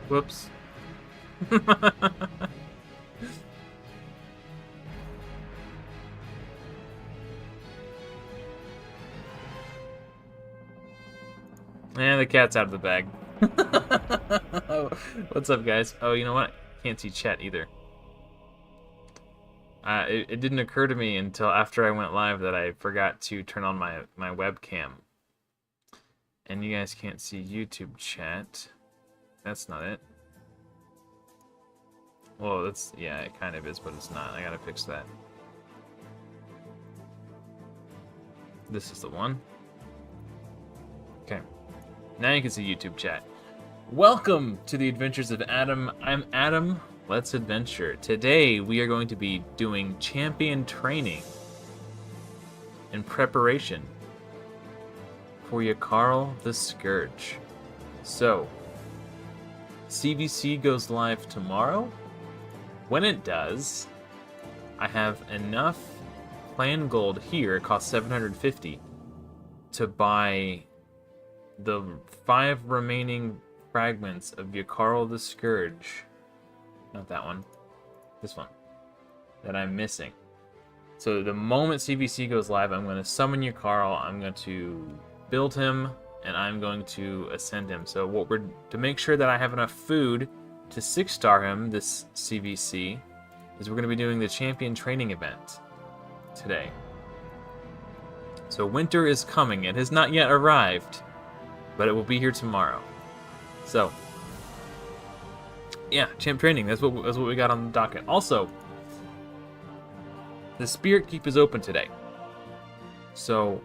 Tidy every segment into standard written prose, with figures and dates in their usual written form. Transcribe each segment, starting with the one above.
Whoops. The cat's out of the bag. What's up, guys? Oh, you know what? Can't see chat either. It didn't occur to me until after I went live that I forgot to turn on my webcam. And you guys can't see YouTube chat. That's not it. Well, yeah, it kind of is, but it's not. I gotta fix that. This is the one. Okay. Now you can see YouTube chat. Welcome to the Adventures of Adam. I'm Adam. Let's adventure. Today we are going to be doing champion training in preparation for Yakarl the Scourge. So, CVC goes live tomorrow. When it does, I have enough clan gold here, it costs 750, to buy the 5 remaining fragments of Yakarl the Scourge. Not that one. This one. That I'm missing. So the moment CVC goes live, I'm going to summon Yakarl, I'm going to build him, and I'm going to ascend him. So to make sure that I have enough food to 6-star him this CVC, is we're going to be doing the champion training event today. So winter is coming. It has not yet arrived, but it will be here tomorrow. So, yeah, champ training. That's what we got on the docket. Also, the Spirit Keep is open today. So,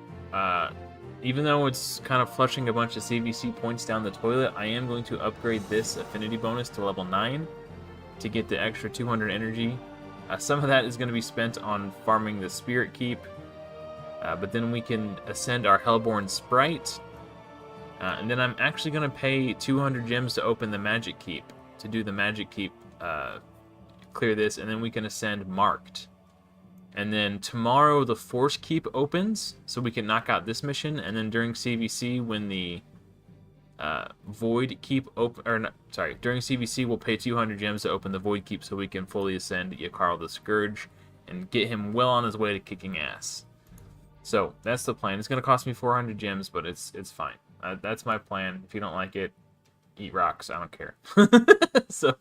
even though it's kind of flushing a bunch of CVC points down the toilet, I am going to upgrade this affinity bonus to level 9 to get the extra 200 energy. Some of that is going to be spent on farming the Spirit Keep, but then we can ascend our Hellborn Sprite. And then I'm actually going to pay 200 gems to open the Magic Keep, to do the Magic Keep, clear this, and then we can ascend Marked. And then tomorrow the Force Keep opens, so we can knock out this mission, and then during CVC, when the Void Keep during CVC we'll pay 200 gems to open the Void Keep so we can fully ascend Yakarl the Scourge and get him well on his way to kicking ass. So that's the plan. It's going to cost me 400 gems, but it's fine. That's my plan. If you don't like it, eat rocks. I don't care. so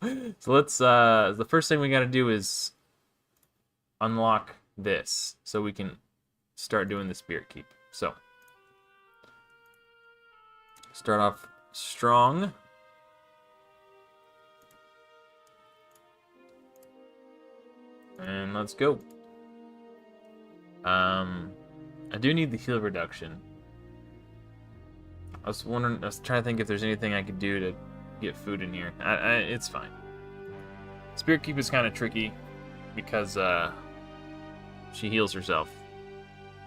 let's. The first thing we got to do is unlock this so we can start doing the Spirit Keep. So start off strong. And let's go. I do need the heal reduction. I was trying to think if there's anything I could do to get food in here. It's fine. Spirit Keep is kind of tricky because she heals herself.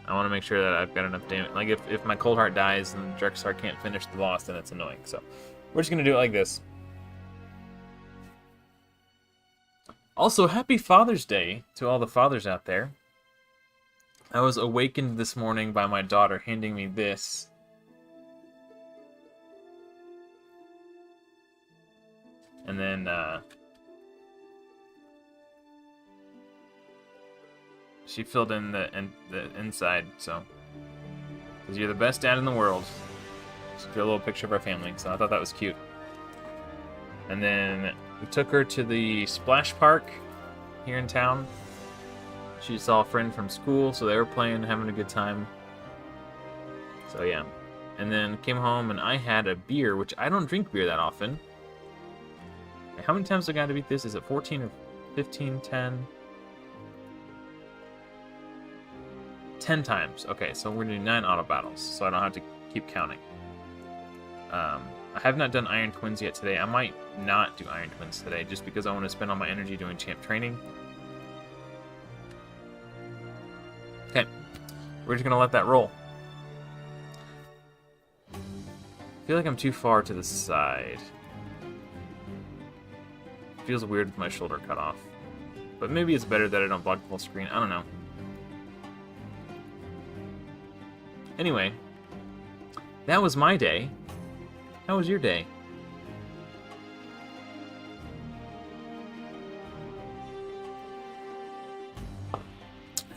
I want to make sure that I've got enough damage. Like if my Cold Heart dies and Drexar can't finish the boss, then it's annoying. So we're just gonna do it like this. Also, happy Father's Day to all the fathers out there. I was awakened this morning by my daughter handing me this. And then she filled in the inside, so because you're the best dad in the world. Just a little picture of our family, so I thought that was cute. And then we took her to the splash park here in town. She saw a friend from school, so they were playing, having a good time. So yeah. And then came home and I had a beer, which I don't drink beer that often. How many times do I got to beat this? Is it 14 or 15, 10? 10 times. Okay, so we're doing 9 auto battles, so I don't have to keep counting. I have not done Iron Twins yet today. I might not do Iron Twins today, just because I want to spend all my energy doing champ training. Okay, we're just going to let that roll. I feel like I'm too far to the side. Feels weird with my shoulder cut off. But maybe it's better that I don't block the whole screen. I don't know. Anyway, that was my day. How was your day?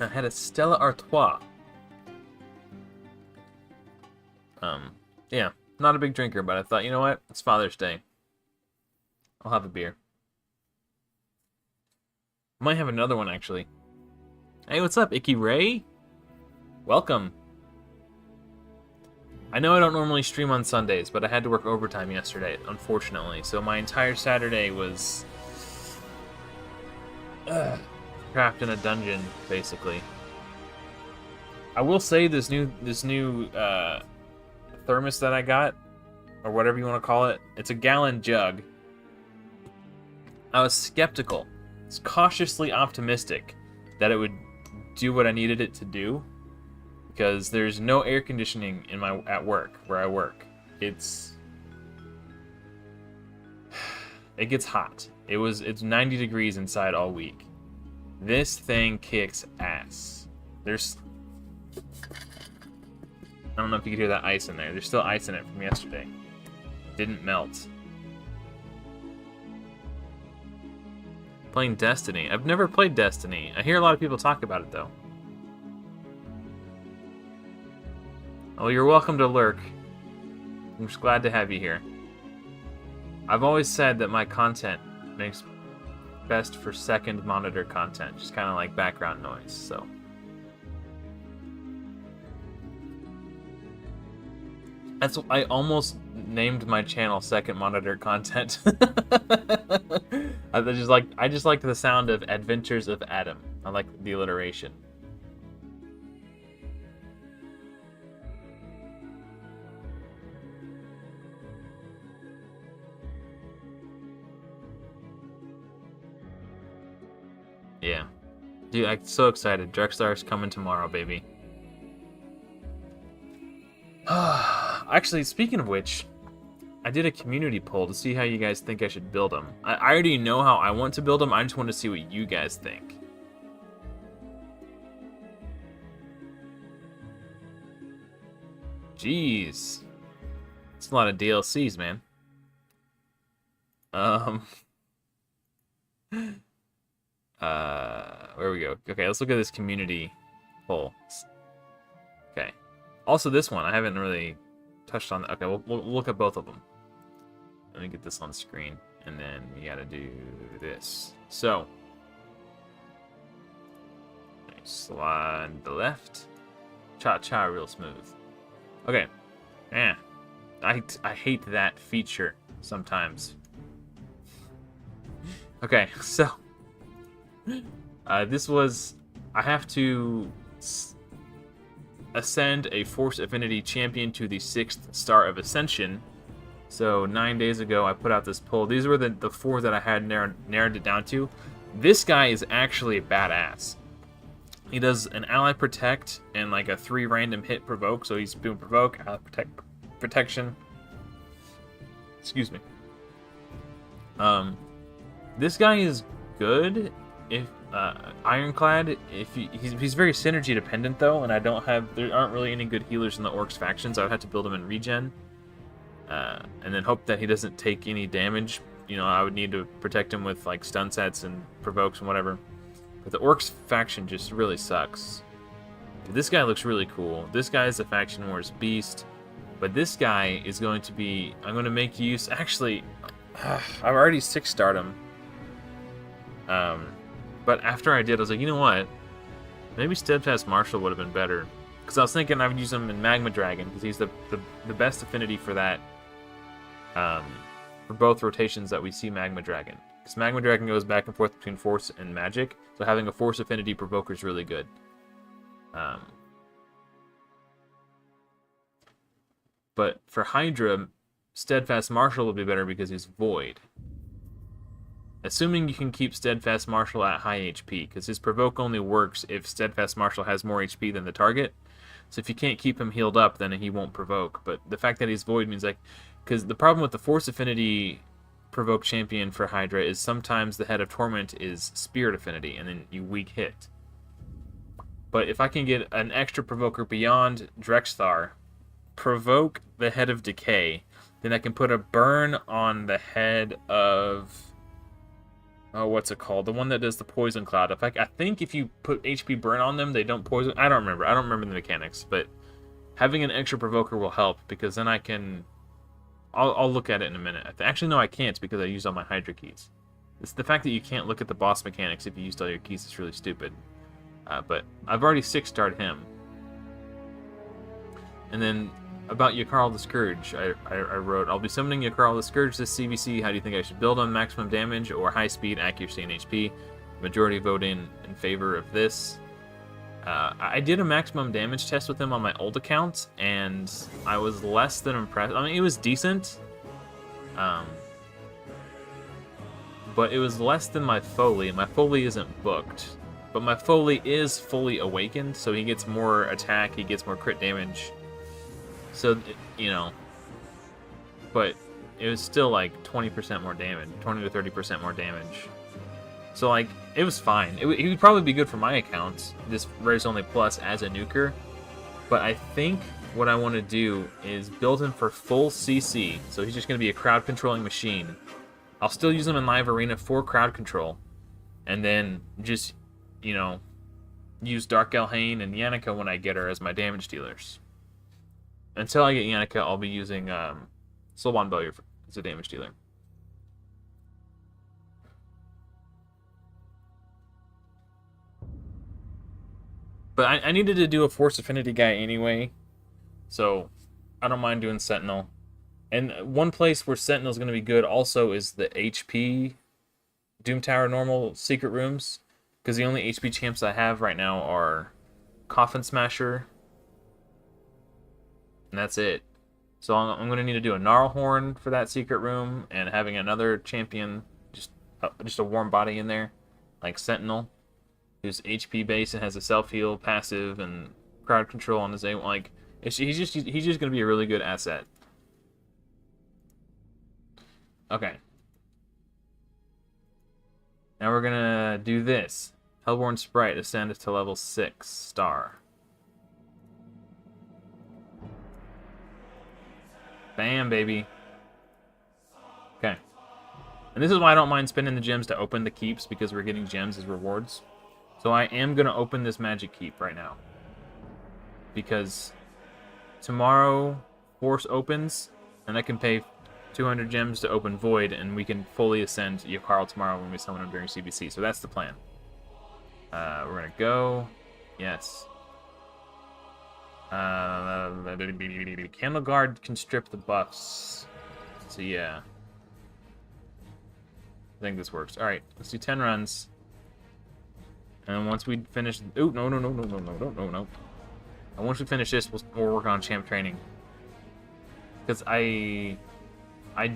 I had a Stella Artois. Yeah, not a big drinker, but I thought, you know what? It's Father's Day. I'll have a beer. Might have another one, actually. Hey, what's up, Icky Ray? Welcome. I know I don't normally stream on Sundays, but I had to work overtime yesterday, unfortunately. So my entire Saturday was trapped in a dungeon, basically. I will say this new thermos that I got, or whatever you want to call it, it's a gallon jug. I was skeptical. It's cautiously optimistic that it would do what I needed it to do, because there's no air conditioning at work where I work. It gets hot. It's 90 degrees inside all week. This thing kicks ass. I don't know if you can hear that ice in there. There's still ice in it from yesterday. Didn't melt. Playing Destiny. I've never played Destiny. I hear a lot of people talk about it, though. Oh, you're welcome to lurk. I'm just glad to have you here. I've always said that my content makes best for second monitor content. Just kind of like background noise, so... I almost named my channel Second Monitor Content. I just like the sound of Adventures of Adam. I like the alliteration. Yeah. Dude, I'm so excited. Drexstar's coming tomorrow, baby. Actually, speaking of which, I did a community poll to see how you guys think I should build them. I already know how I want to build them. I just want to see what you guys think. Jeez. It's a lot of DLCs, man. Where we go? Okay, let's look at this community poll. Okay. Also, this one, I haven't really touched on. Okay, we'll look at both of them. Let me get this on screen, and then we gotta do this. So, slide to the left. Cha-cha real smooth. Okay. Yeah. I hate that feature sometimes. Okay, so this was, I have to ascend a Force Affinity champion to the 6th star of Ascension. So 9 days ago I put out this poll. These were the 4 that I had narrowed it down to. This guy is actually a badass. He does an ally protect and like a 3 random hit provoke. So he's doing provoke, ally protection. Excuse me. This guy is good if Ironclad. If he's very synergy dependent though, and there aren't really any good healers in the Orcs faction, so I would have to build him in regen, and then hope that he doesn't take any damage. You know, I would need to protect him with like stun sets and provokes and whatever. But the Orcs faction just really sucks. Dude, this guy looks really cool. This guy is a Faction Wars beast, but this guy is going to be. I'm going to make use. Actually, I've already 6-starred him. But after I did, I was like, you know what? Maybe Steadfast Marshal would have been better. Because I was thinking I would use him in Magma Dragon, because he's the best affinity for that. For both rotations that we see Magma Dragon. Because Magma Dragon goes back and forth between Force and Magic, so having a Force affinity provoker is really good. But for Hydra, Steadfast Marshal would be better because he's Void. Assuming you can keep Steadfast Marshal at high HP, because his provoke only works if Steadfast Marshal has more HP than the target. So if you can't keep him healed up, then he won't provoke. But the fact that he's Void means like... Because the problem with the Force Affinity provoke champion for Hydra is sometimes the Head of Torment is Spirit Affinity, and then you weak hit. But if I can get an extra provoker beyond Drexthar, provoke the Head of Decay, then I can put a burn on the head of... Oh, what's it called? The one that does the poison cloud effect. I think if you put HP burn on them, they don't poison. I don't remember. I don't remember the mechanics, but having an extra provoker will help because then I can. I'll look at it in a minute. Actually, no, I can't because I used all my Hydra keys. It's the fact that you can't look at the boss mechanics if you used all your keys is really stupid. But I've already 6-starred him. And then about Yakarl the Scourge, I wrote, I'll be summoning Yakarl the Scourge this CVC. How do you think I should build on maximum damage or high speed, accuracy, and HP? Majority vote in favor of this. I did a maximum damage test with him on my old account, and I was less than impressed. I mean, it was decent, but it was less than my Foley. My Foley isn't booked, but my Foley is fully awakened, so he gets more attack, he gets more crit damage. So, you know, but it was still like 20% more damage, 20 to 30% more damage. So, like, it was fine. He would probably be good for my account, this Raise Only Plus as a nuker. But I think what I want to do is build him for full CC. So he's just going to be a crowd controlling machine. I'll still use him in Live Arena for crowd control. And then just, you know, use Dark Elhain and Yannicka when I get her as my damage dealers. Until I get Yannicka, I'll be using Soulbond Bellier as a damage dealer. But I needed to do a Force Affinity guy anyway, so I don't mind doing Sentinel. And one place where Sentinel is going to be good also is the HP Doom Tower normal secret rooms, because the only HP champs I have right now are Coffin Smasher, and that's it. So I'm going to need to do a Gnarlhorn for that secret room, and having another champion, just a warm body in there, like Sentinel, who's HP based and has a self heal passive and crowd control on his A. Like he's just going to be a really good asset. Okay. Now we're gonna do this. Hellborn Sprite ascend to level 6 star. Bam, baby. Okay. And this is why I don't mind spending the gems to open the keeps, because we're getting gems as rewards. So I am gonna open this magic keep right now, because tomorrow Force opens, and I can pay 200 gems to open Void, and we can fully ascend Yakarl tomorrow when we summon him during CBC. So that's the plan. We're gonna go. Yes. Candle Guard can strip the buffs. So yeah. I think this works. Alright, let's do 10 runs. And once we finish... Ooh, no. And once we finish this, we'll work on champ training. Because I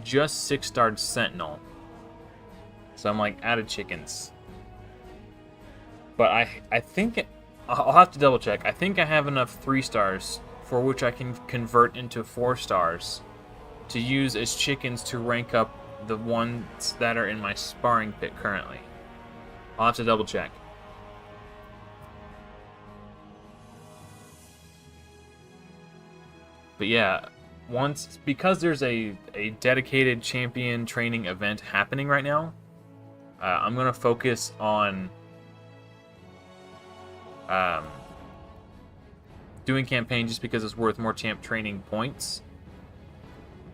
just 6-starred Sentinel. So I'm like out of chickens. But I think... I'll have to double check. I think I have enough 3 stars for which I can convert into 4 stars to use as chickens to rank up the ones that are in my sparring pit currently. I'll have to double check. But yeah, because there's a dedicated champion training event happening right now, I'm gonna focus on doing campaign just because it's worth more champ training points.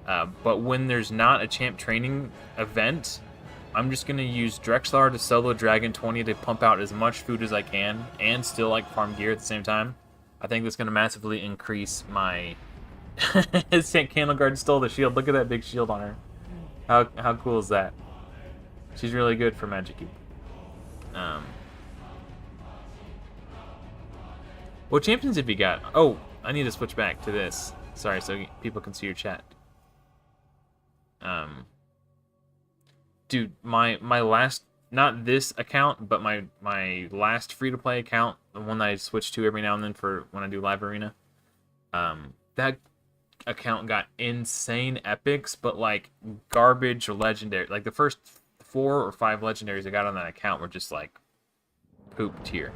But when there's not a champ training event, I'm just gonna use Drexlar to solo Dragon 20 to pump out as much food as I can and still like farm gear at the same time. I think that's gonna massively increase my Candle Guard stole the shield. Look at that big shield on her. How cool is that? She's really good for Magic Keep. What champions have you got? Oh, I need to switch back to this. Sorry, so people can see your chat. Dude, my last, not this account, but my last free-to-play account, the one that I switch to every now and then for when I do Live Arena, that account got insane epics, but like garbage legendary. Like the first 4 or 5 legendaries I got on that account were just like poop tier.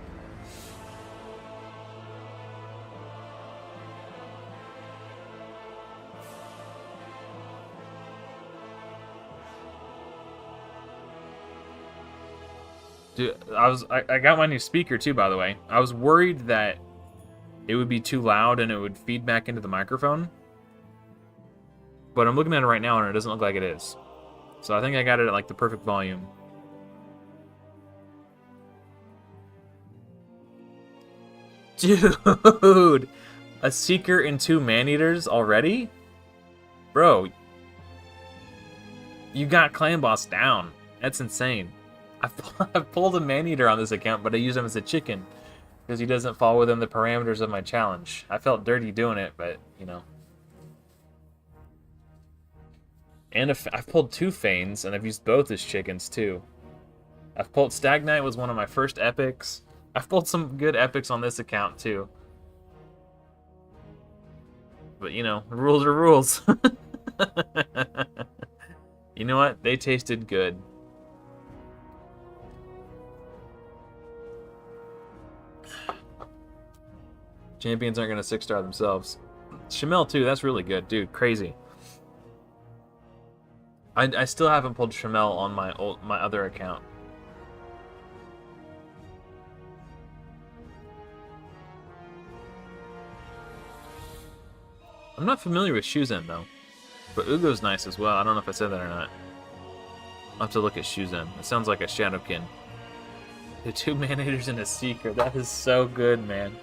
Dude, I got my new speaker too, by the way. I was worried that it would be too loud and it would feed back into the microphone. But I'm looking at it right now and it doesn't look like it is. So I think I got it at like the perfect volume. Dude! A Seeker and 2 Man-Eaters already? Bro. You got Clan Boss down. That's insane. I've pulled a Man-Eater on this account, but I use him as a chicken. Because he doesn't fall within the parameters of my challenge. I felt dirty doing it, but, you know. And I've pulled 2 Fanes, and I've used both as chickens, too. I've pulled Stagnite was one of my first epics. I've pulled some good epics on this account, too. But, you know, rules are rules. You know what? They tasted good. Champions aren't going to 6-star themselves. Shamel, too. That's really good. Dude, crazy. I still haven't pulled Shamel on my other account. I'm not familiar with Shuzen, though. But Ugo's nice as well. I don't know if I said that or not. I'll have to look at Shuzen. It sounds like a Shadowkin. The 2 Man-Eaters and a Seeker. That is so good, man.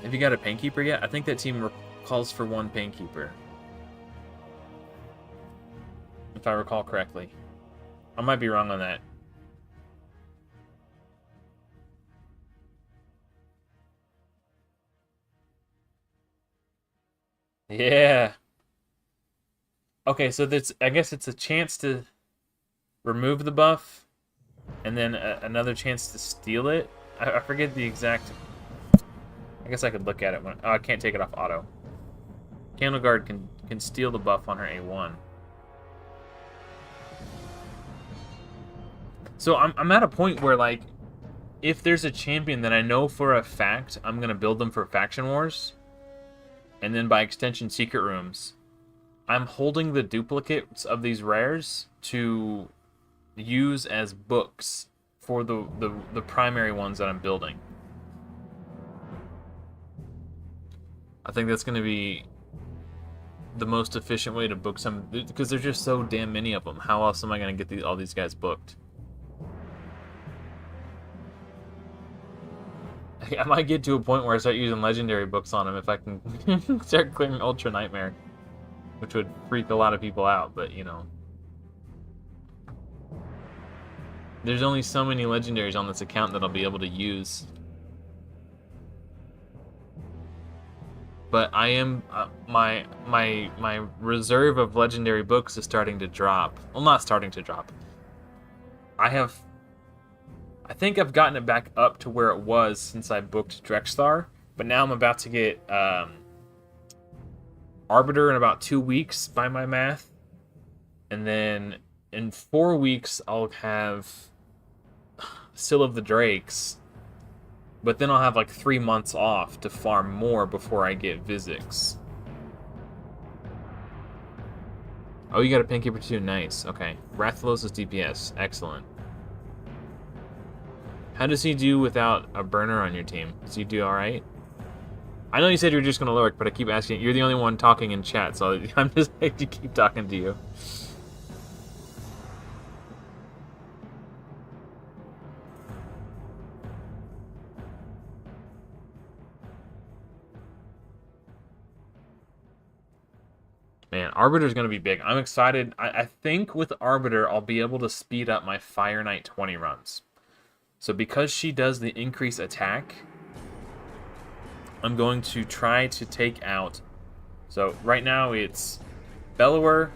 Have you got a Painkeeper yet? I think that team calls for 1 Painkeeper. If I recall correctly. I might be wrong on that. Yeah. Okay, so I guess it's a chance to remove the buff, and then another chance to steal it. I forget the exact... I guess I could look at it when... Oh, I can't take it off auto. Candleguard can steal the buff on her A1. So I'm at a point where, like, if there's a champion that I know for a fact I'm going to build them for Faction Wars, and then by extension Secret Rooms, I'm holding the duplicates of these rares to use as books for the primary ones that I'm building. I think that's going to be the most efficient way to book some, because there's just so damn many of them. How else am I going to get all these guys booked? I might get to a point where I start using legendary books on them if I can start clearing Ultra Nightmare, which would freak a lot of people out, but you know. There's only so many legendaries on this account that I'll be able to use. But I am my reserve of legendary books is starting to drop. Well, not starting to drop. I think I've gotten it back up to where it was since I booked Drexthar, but now I'm about to get Arbiter in about 2 weeks by my math, and then in 4 weeks I'll have Seal of the Drakes, but then I'll have like 3 months off to farm more before I get Vizix. Oh, you got a Pinkeeper too? Nice. Okay. Rathalos is DPS. Excellent. How does he do without a burner on your team? Does he do alright? I know you said you were just going to lurk, but I keep asking. You're the only one talking in chat, so I'm just like to keep talking to you. Man, Arbiter's going to be big. I'm excited. I think with Arbiter, I'll be able to speed up my Fire Knight 20 runs. So because she does the increase attack, I'm going to try to take out... So right now it's Bellower,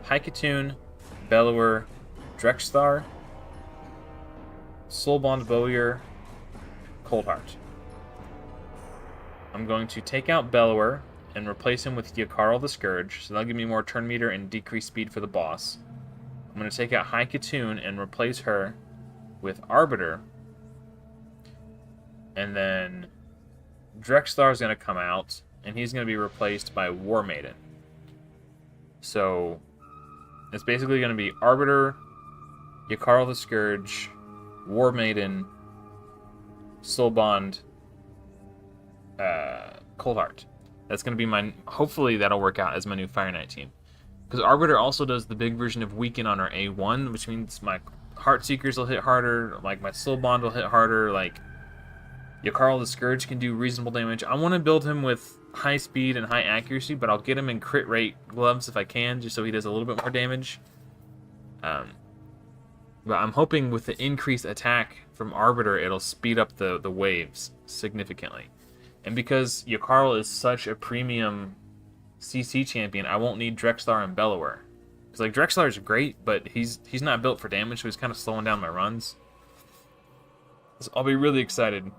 Haikatoon, Bellower, Drexthar, Soulbond Bowyer, Coldheart. I'm going to take out Bellower and replace him with Yakarl the Scourge, so that'll give me more turn meter and decreased speed for the boss. I'm going to take out Haikatoon and replace her with Arbiter, and then Drexthar is going to come out, and he's going to be replaced by War Maiden. So It's basically going to be Arbiter, Yakarl the Scourge, War Maiden, Soulbond, Coldheart. That's going to be my... Hopefully that'll work out as my new Fire Knight team. Because Arbiter also does the big version of Weaken on our A1, which means my Heartseekers will hit harder, like my Soulbond will hit harder, like Yakarl the Scourge can do reasonable damage. I want to build him with high speed and high accuracy, but I'll get him in crit rate gloves if I can, just so he does a little bit more damage. But I'm hoping with the increased attack from Arbiter, it'll speed up the waves significantly. And because Yakarl is such a premium CC champion, I won't need Drexlar and Bellower. Because like Drexlar is great, but he's not built for damage, so he's kind of slowing down my runs. So I'll be really excited.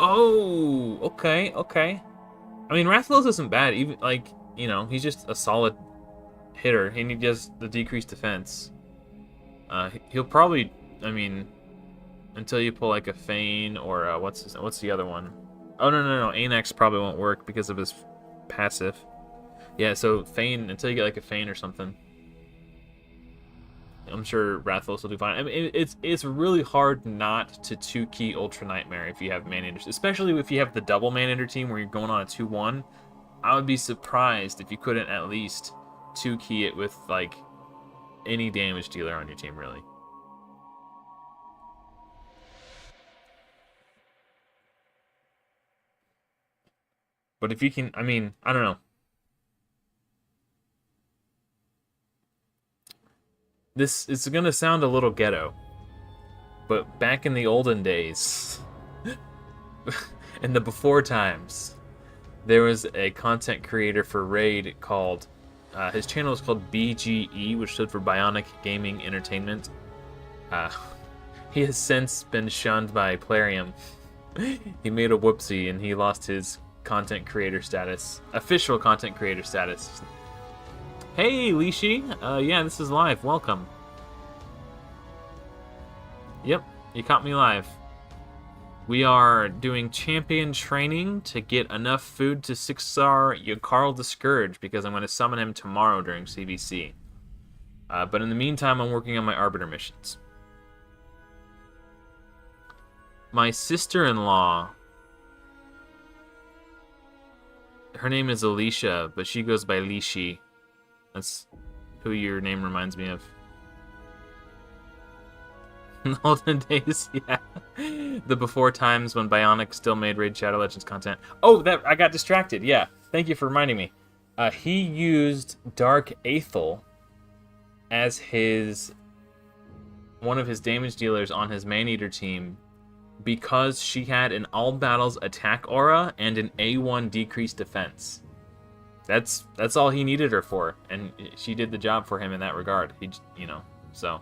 Oh, okay. I mean, Rathalos isn't bad. Even like, you know, he's just a solid hitter, and he does the decreased defense. He'll probably, I mean, until you pull like a Feign or what's the other one? Oh no, Anax probably won't work because of his passive. Yeah, so Feign until you get like a Feign or something. I'm sure Rathalos will do fine. I mean, it's really hard not to 2-key Ultra Nightmare if you have Man-Eater, especially if you have the double Man-Eater team where you're going on a 2-1. I would be surprised if you couldn't at least 2-key it with like any damage dealer on your team, really. But if you can, I mean, I don't know. This is going to sound a little ghetto, but back in the olden days, in the before times, there was a content creator for Raid called, his channel is called BGE, which stood for Bionic Gaming Entertainment. He has since been shunned by Plarium. He made a whoopsie and he lost his content creator status, official content creator status. Hey, Lishi. Yeah, this is live. Welcome. Yep, you caught me live. We are doing champion training to get enough food to 6-star Yakarl the Scourge because I'm going to summon him tomorrow during CVC. But in the meantime, I'm working on my Arbiter missions. My sister-in-law, her name is Alicia, but she goes by Lishi. That's who your name reminds me of. In the olden days, yeah. The before times when Bionic still made Raid Shadow Legends content. Oh, that I got distracted, yeah. Thank you for reminding me. He used Dark Aethel as one of his damage dealers on his Man-Eater team because she had an all battles attack aura and an A1 decreased defense. That's all he needed her for, and she did the job for him in that regard. So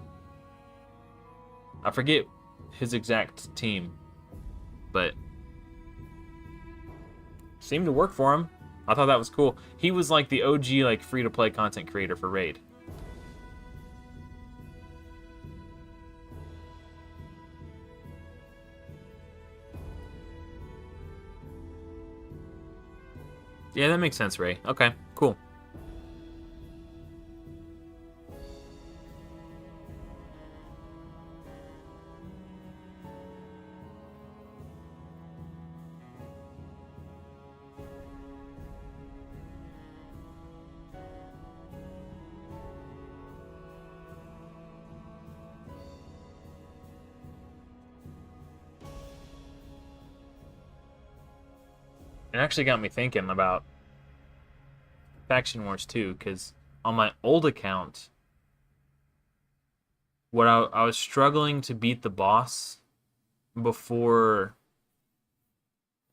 I forget his exact team, but seemed to work for him. I thought that was cool. He was like the OG like free-to-play content creator for Raid. Yeah, that makes sense, Ray. Okay, cool. It actually got me thinking about Faction Wars 2, because on my old account, I was struggling to beat the boss before,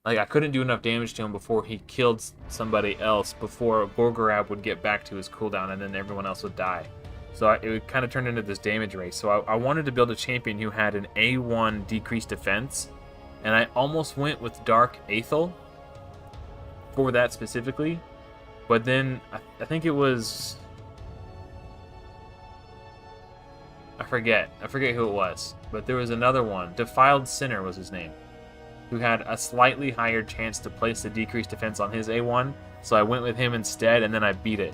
like, I couldn't do enough damage to him before he killed somebody else, before Gorgorab would get back to his cooldown, and then everyone else would die. So it would kind of turn into this damage race. So I wanted to build a champion who had an A1 decreased defense, and I almost went with Dark Aethel for that specifically. But then, I think it was... I forget who it was. But there was another one. Defiled Sinner was his name. Who had a slightly higher chance to place the decreased defense on his A1. So I went with him instead, and then I beat it.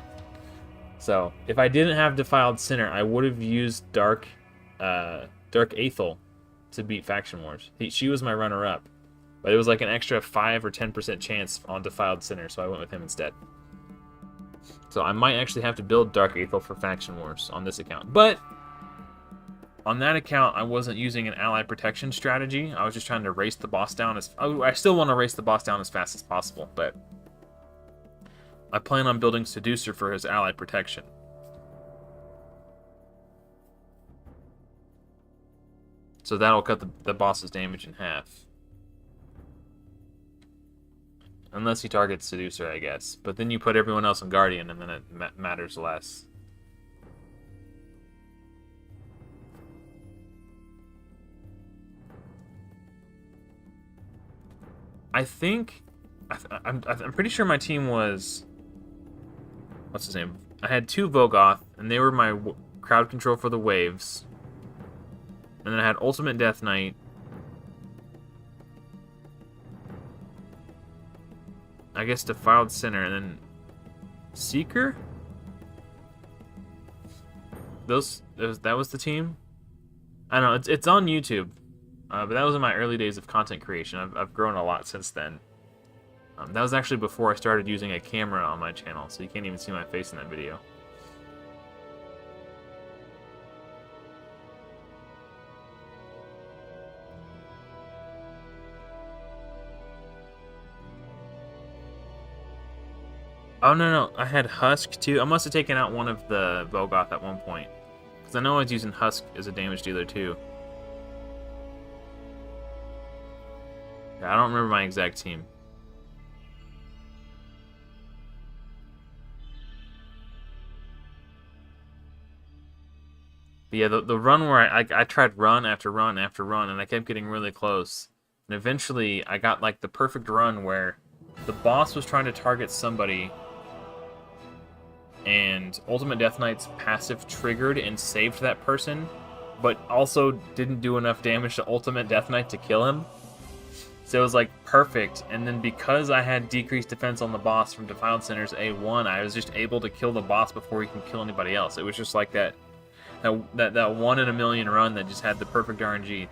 So if I didn't have Defiled Sinner, I would have used Dark Aethel to beat Faction Wars. She was my runner-up, but it was like an extra 5 or 10% chance on Defiled Sinner, so I went with him instead. So I might actually have to build Dark Aethel for Faction Wars on this account, but on that account, I wasn't using an ally protection strategy. I was just trying to race the boss down I still want to race the boss down as fast as possible, but I plan on building Seducer for his ally protection. So that'll cut the boss's damage in half. Unless he targets Seducer, I guess. But then you put everyone else on Guardian, and then it matters less. I think... I'm pretty sure my team was... What's his name? I had 2 Vogoth, and they were my crowd control for the waves. And then I had Ultimate Death Knight. I guess Defiled Sinner, and then Seeker? That was the team? I don't know, it's on YouTube. But that was in my early days of content creation. I've grown a lot since then. That was actually before I started using a camera on my channel, so you can't even see my face in that video. Oh, no, I had Husk, too. I must have taken out one of the Vogoth at one point. Because I know I was using Husk as a damage dealer, too. Yeah, I don't remember my exact team. But yeah, the run where I tried run after run after run, and I kept getting really close. And eventually, I got, like, the perfect run where the boss was trying to target somebody, and Ultimate Death Knight's passive triggered and saved that person, but also didn't do enough damage to Ultimate Death Knight to kill him. So it was, like, perfect, and then because I had decreased defense on the boss from Defiled Sinner's A1, I was just able to kill the boss before he can kill anybody else. It was just like that 1 in a million run that just had the perfect RNG.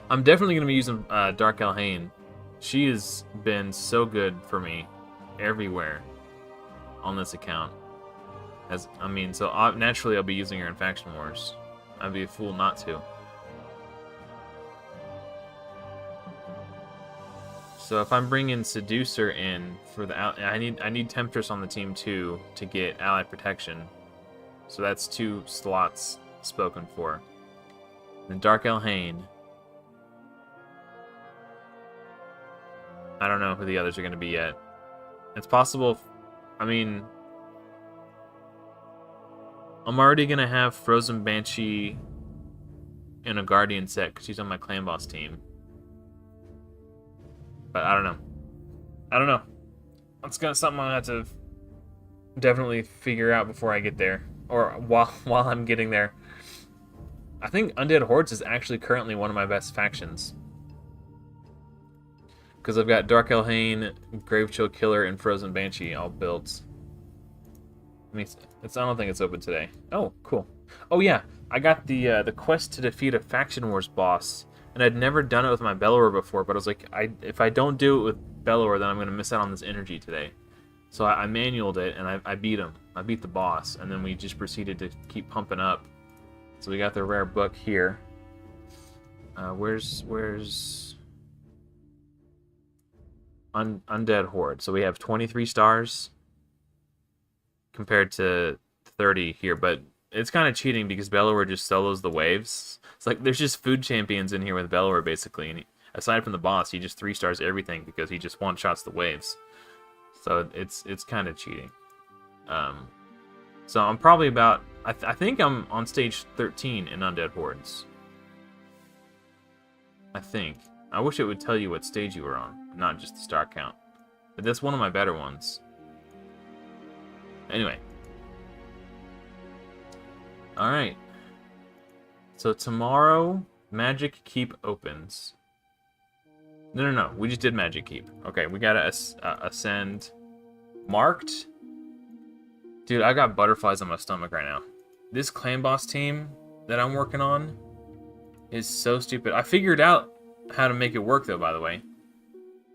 I'm definitely going to be using Dark Elhain. She has been so good for me everywhere on this account. Naturally I'll be using her in Faction Wars. I'd be a fool not to. So if I'm bringing Seducer in for the I need Temptress on the team too to get ally protection. So that's 2 slots spoken for. And Dark Elhain. I don't know who the others are going to be yet. It's possible. I'm already going to have Frozen Banshee in a Guardian set because she's on my Clan Boss team. But I don't know. That's something I have to definitely figure out before I get there. Or while I'm getting there. I think Undead Hordes is actually currently one of my best factions. Because I've got Dark Elhain, Gravechill Killer, and Frozen Banshee all built. I don't think it's open today. Oh, cool. Oh yeah, I got the quest to defeat a Faction Wars boss, and I'd never done it with my Bellower before, but I was like, if I don't do it with Bellower, then I'm going to miss out on this energy today. So I manualed it, and I beat him. I beat the boss, and then we just proceeded to keep pumping up. So we got the rare book here. Where's Undead Horde? So we have 23 stars compared to 30 here, but it's kind of cheating because Bellower just solos the waves. It's like there's just food champions in here with Bellower basically, and aside from the boss, he just 3-stars everything because he just one-shots the waves. So it's kind of cheating. So I'm probably about I think I'm on stage 13 in Undead Hordes. I think. I wish it would tell you what stage you were on, not just the star count. But that's one of my better ones. Anyway. Alright. So tomorrow, Magic Keep opens. No. We just did Magic Keep. Okay, we gotta ascend. Marked? Dude, I got butterflies on my stomach right now. This clan boss team that I'm working on is so stupid. I figured out how to make it work, though, by the way.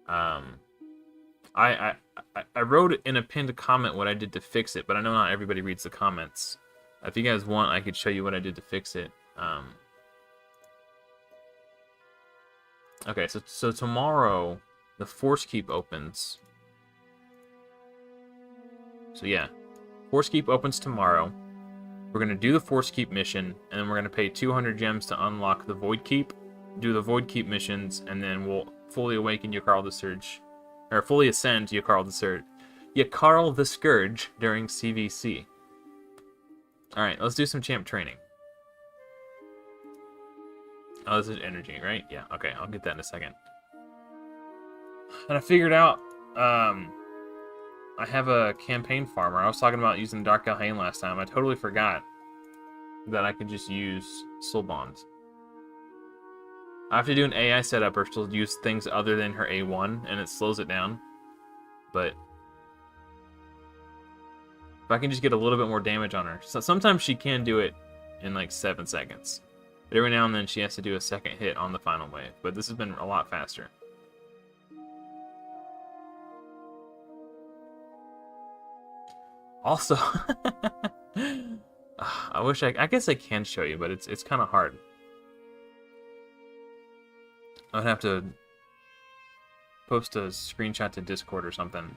I wrote in a pinned comment what I did to fix it, but I know not everybody reads the comments. If you guys want, I could show you what I did to fix it. Okay, so tomorrow the Force Keep opens. So yeah, Force Keep opens tomorrow. We're gonna do the Force Keep mission, and then we're gonna pay 200 gems to unlock the Void Keep, do the Void Keep missions, and then we'll fully awaken Yakarl the Surge, or fully ascend Yakarl the Scourge during CVC. All right, let's do some champ training. Oh, this is energy, right? Yeah, okay, I'll get that in a second. And I figured out, I have a campaign farmer. I was talking about using Dark Alhain last time. I totally forgot that I could just use Soul Bonds. I have to do an AI setup or she'll use things other than her A1, and it slows it down. But if I can just get a little bit more damage on her. So sometimes she can do it in like 7 seconds. But every now and then she has to do a second hit on the final wave. But this has been a lot faster. Also, I guess I can show you, but it's kind of hard. I'd have to post a screenshot to Discord or something.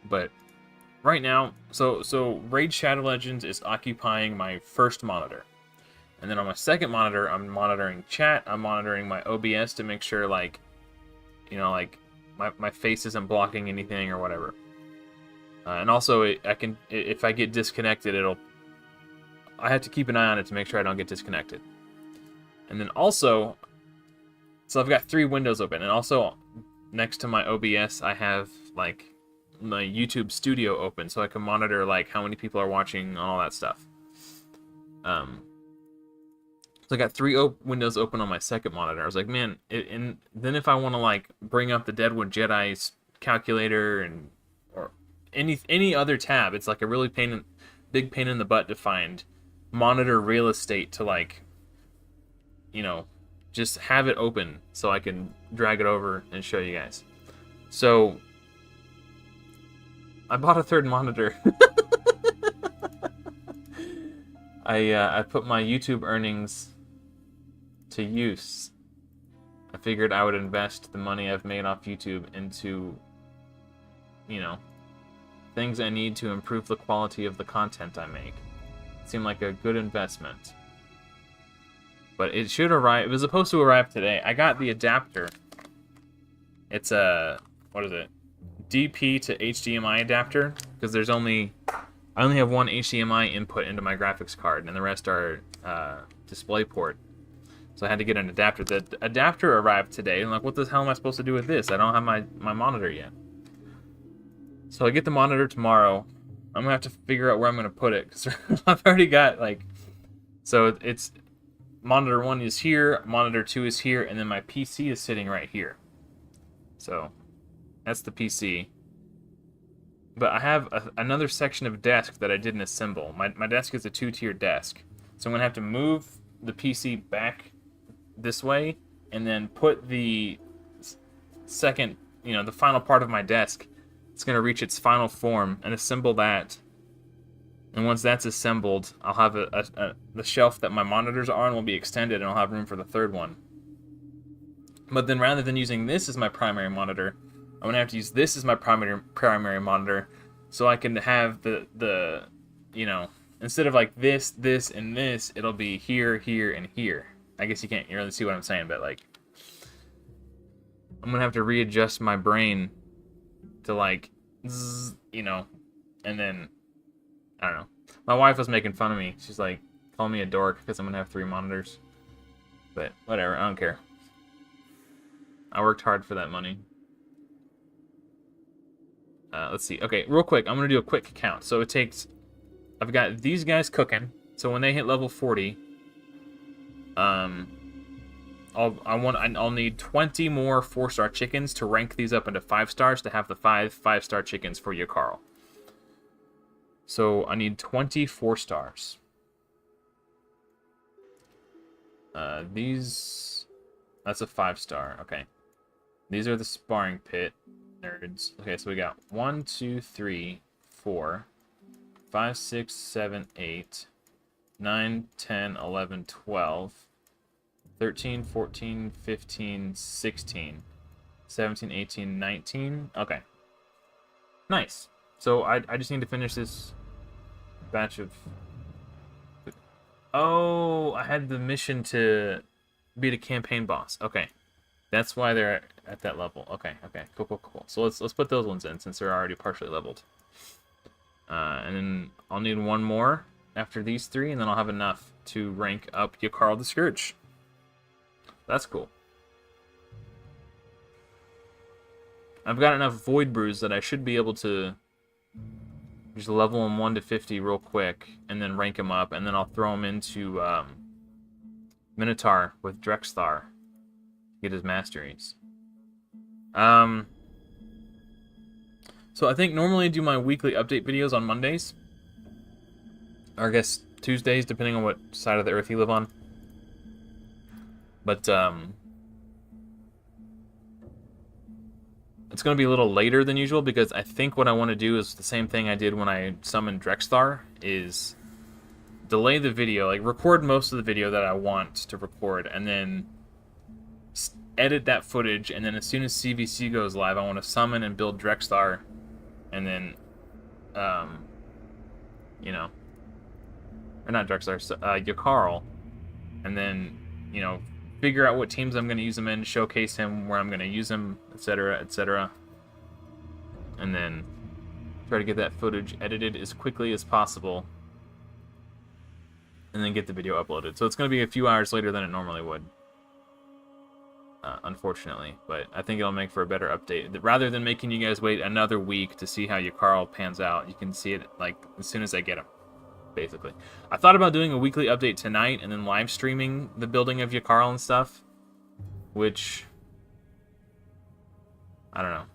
But right now, so Raid Shadow Legends is occupying my first monitor. And then on my second monitor, I'm monitoring chat. I'm monitoring my OBS to make sure, like, you know, like my face isn't blocking anything or whatever. And also, if I get disconnected, I have to keep an eye on it to make sure I don't get disconnected. And then also, so I've got 3 windows open, and also next to my OBS, I have like my YouTube Studio open, so I can monitor like how many people are watching and all that stuff. So I got 3 windows open on my second monitor. I was like, man, and then if I want to like bring up the Deadwood Jedi's calculator and or any other tab, it's like a really big pain in the butt to find monitor real estate to, like, you know, just have it open so I can drag it over and show you guys. So I bought a third monitor. I put my YouTube earnings to use. I figured I would invest the money I've made off YouTube into, you know, things I need to improve the quality of the content I make. It seemed like a good investment. But it should arrive. It was supposed to arrive today. I got the adapter. It's a, what is it? DP to HDMI adapter, because I only have one HDMI input into my graphics card, and the rest are DisplayPort. So I had to get an adapter. The adapter arrived today. I'm like, what the hell am I supposed to do with this? I don't have my monitor yet. So I get the monitor tomorrow. I'm gonna have to figure out where I'm gonna put it, because I've already got, like, so it's monitor 1 is here, monitor 2 is here, and then my PC is sitting right here. So that's the PC. But I have another section of desk that I didn't assemble. My desk is a 2-tier desk. So I'm going to have to move the PC back this way and then put the second, you know, the final part of my desk. It's going to reach its final form and assemble that. And once that's assembled, I'll have the shelf that my monitors are on will be extended, and I'll have room for the third one. But then rather than using this as my primary monitor, I'm going to have to use this as my primary monitor, so I can have the you know, instead of like this, and this, it'll be here, here, and here. I guess you can't really see what I'm saying, but like, I'm going to have to readjust my brain to, like, zzz, you know, and then, I don't know. My wife was making fun of me. She's like, calling me a dork because I'm going to have 3 monitors. But whatever, I don't care. I worked hard for that money. Let's see. Okay, real quick, I'm going to do a quick count. So it takes... I've got these guys cooking. So when they hit level 40... I'll need 20 more 4-star chickens to rank these up into 5 stars to have the 5-star chickens for you, Carl. So I need 24 stars. That's a 5-star. Okay. These are the sparring pit nerds. Okay, so we got 1, 2, 3, 4, 5, 6, 7, 8, 9, 10, 11, 12, 13, 14, 15, 16, 17, 18, 19. Okay. Nice. So I just need to finish this batch of... Oh, I had the mission to beat a campaign boss. Okay. That's why they're at that level. Okay, okay. Cool. So let's put those ones in since they're already partially leveled. And then I'll need one more after these 3, and then I'll have enough to rank up Yakarl the Scourge. That's cool. I've got enough Void Brews that I should be able to just level them 1 to 50 real quick, and then rank them up, and then I'll throw them into Minotaur with Drexthar. Get his masteries. So I think normally I do my weekly update videos on Mondays. Or I guess Tuesdays, depending on what side of the earth you live on. But it's going to be a little later than usual because I think what I want to do is the same thing I did when I summoned Drexthar, is delay the video, like record most of the video that I want to record, and then edit that footage, and then as soon as CVC goes live, I want to summon and build Drexthar, and then, you know, or not Drexthar, Yakarl, and then, you know, figure out what teams I'm going to use him in, showcase him where I'm going to use him, etc., etc., and then try to get that footage edited as quickly as possible, and then get the video uploaded. So it's going to be a few hours later than it normally would. Unfortunately, but I think it'll make for a better update. Rather than making you guys wait another week to see how Yakarl pans out, you can see it like as soon as I get him, basically. I thought about doing a weekly update tonight and then live streaming the building of Yakarl and stuff, which I don't know.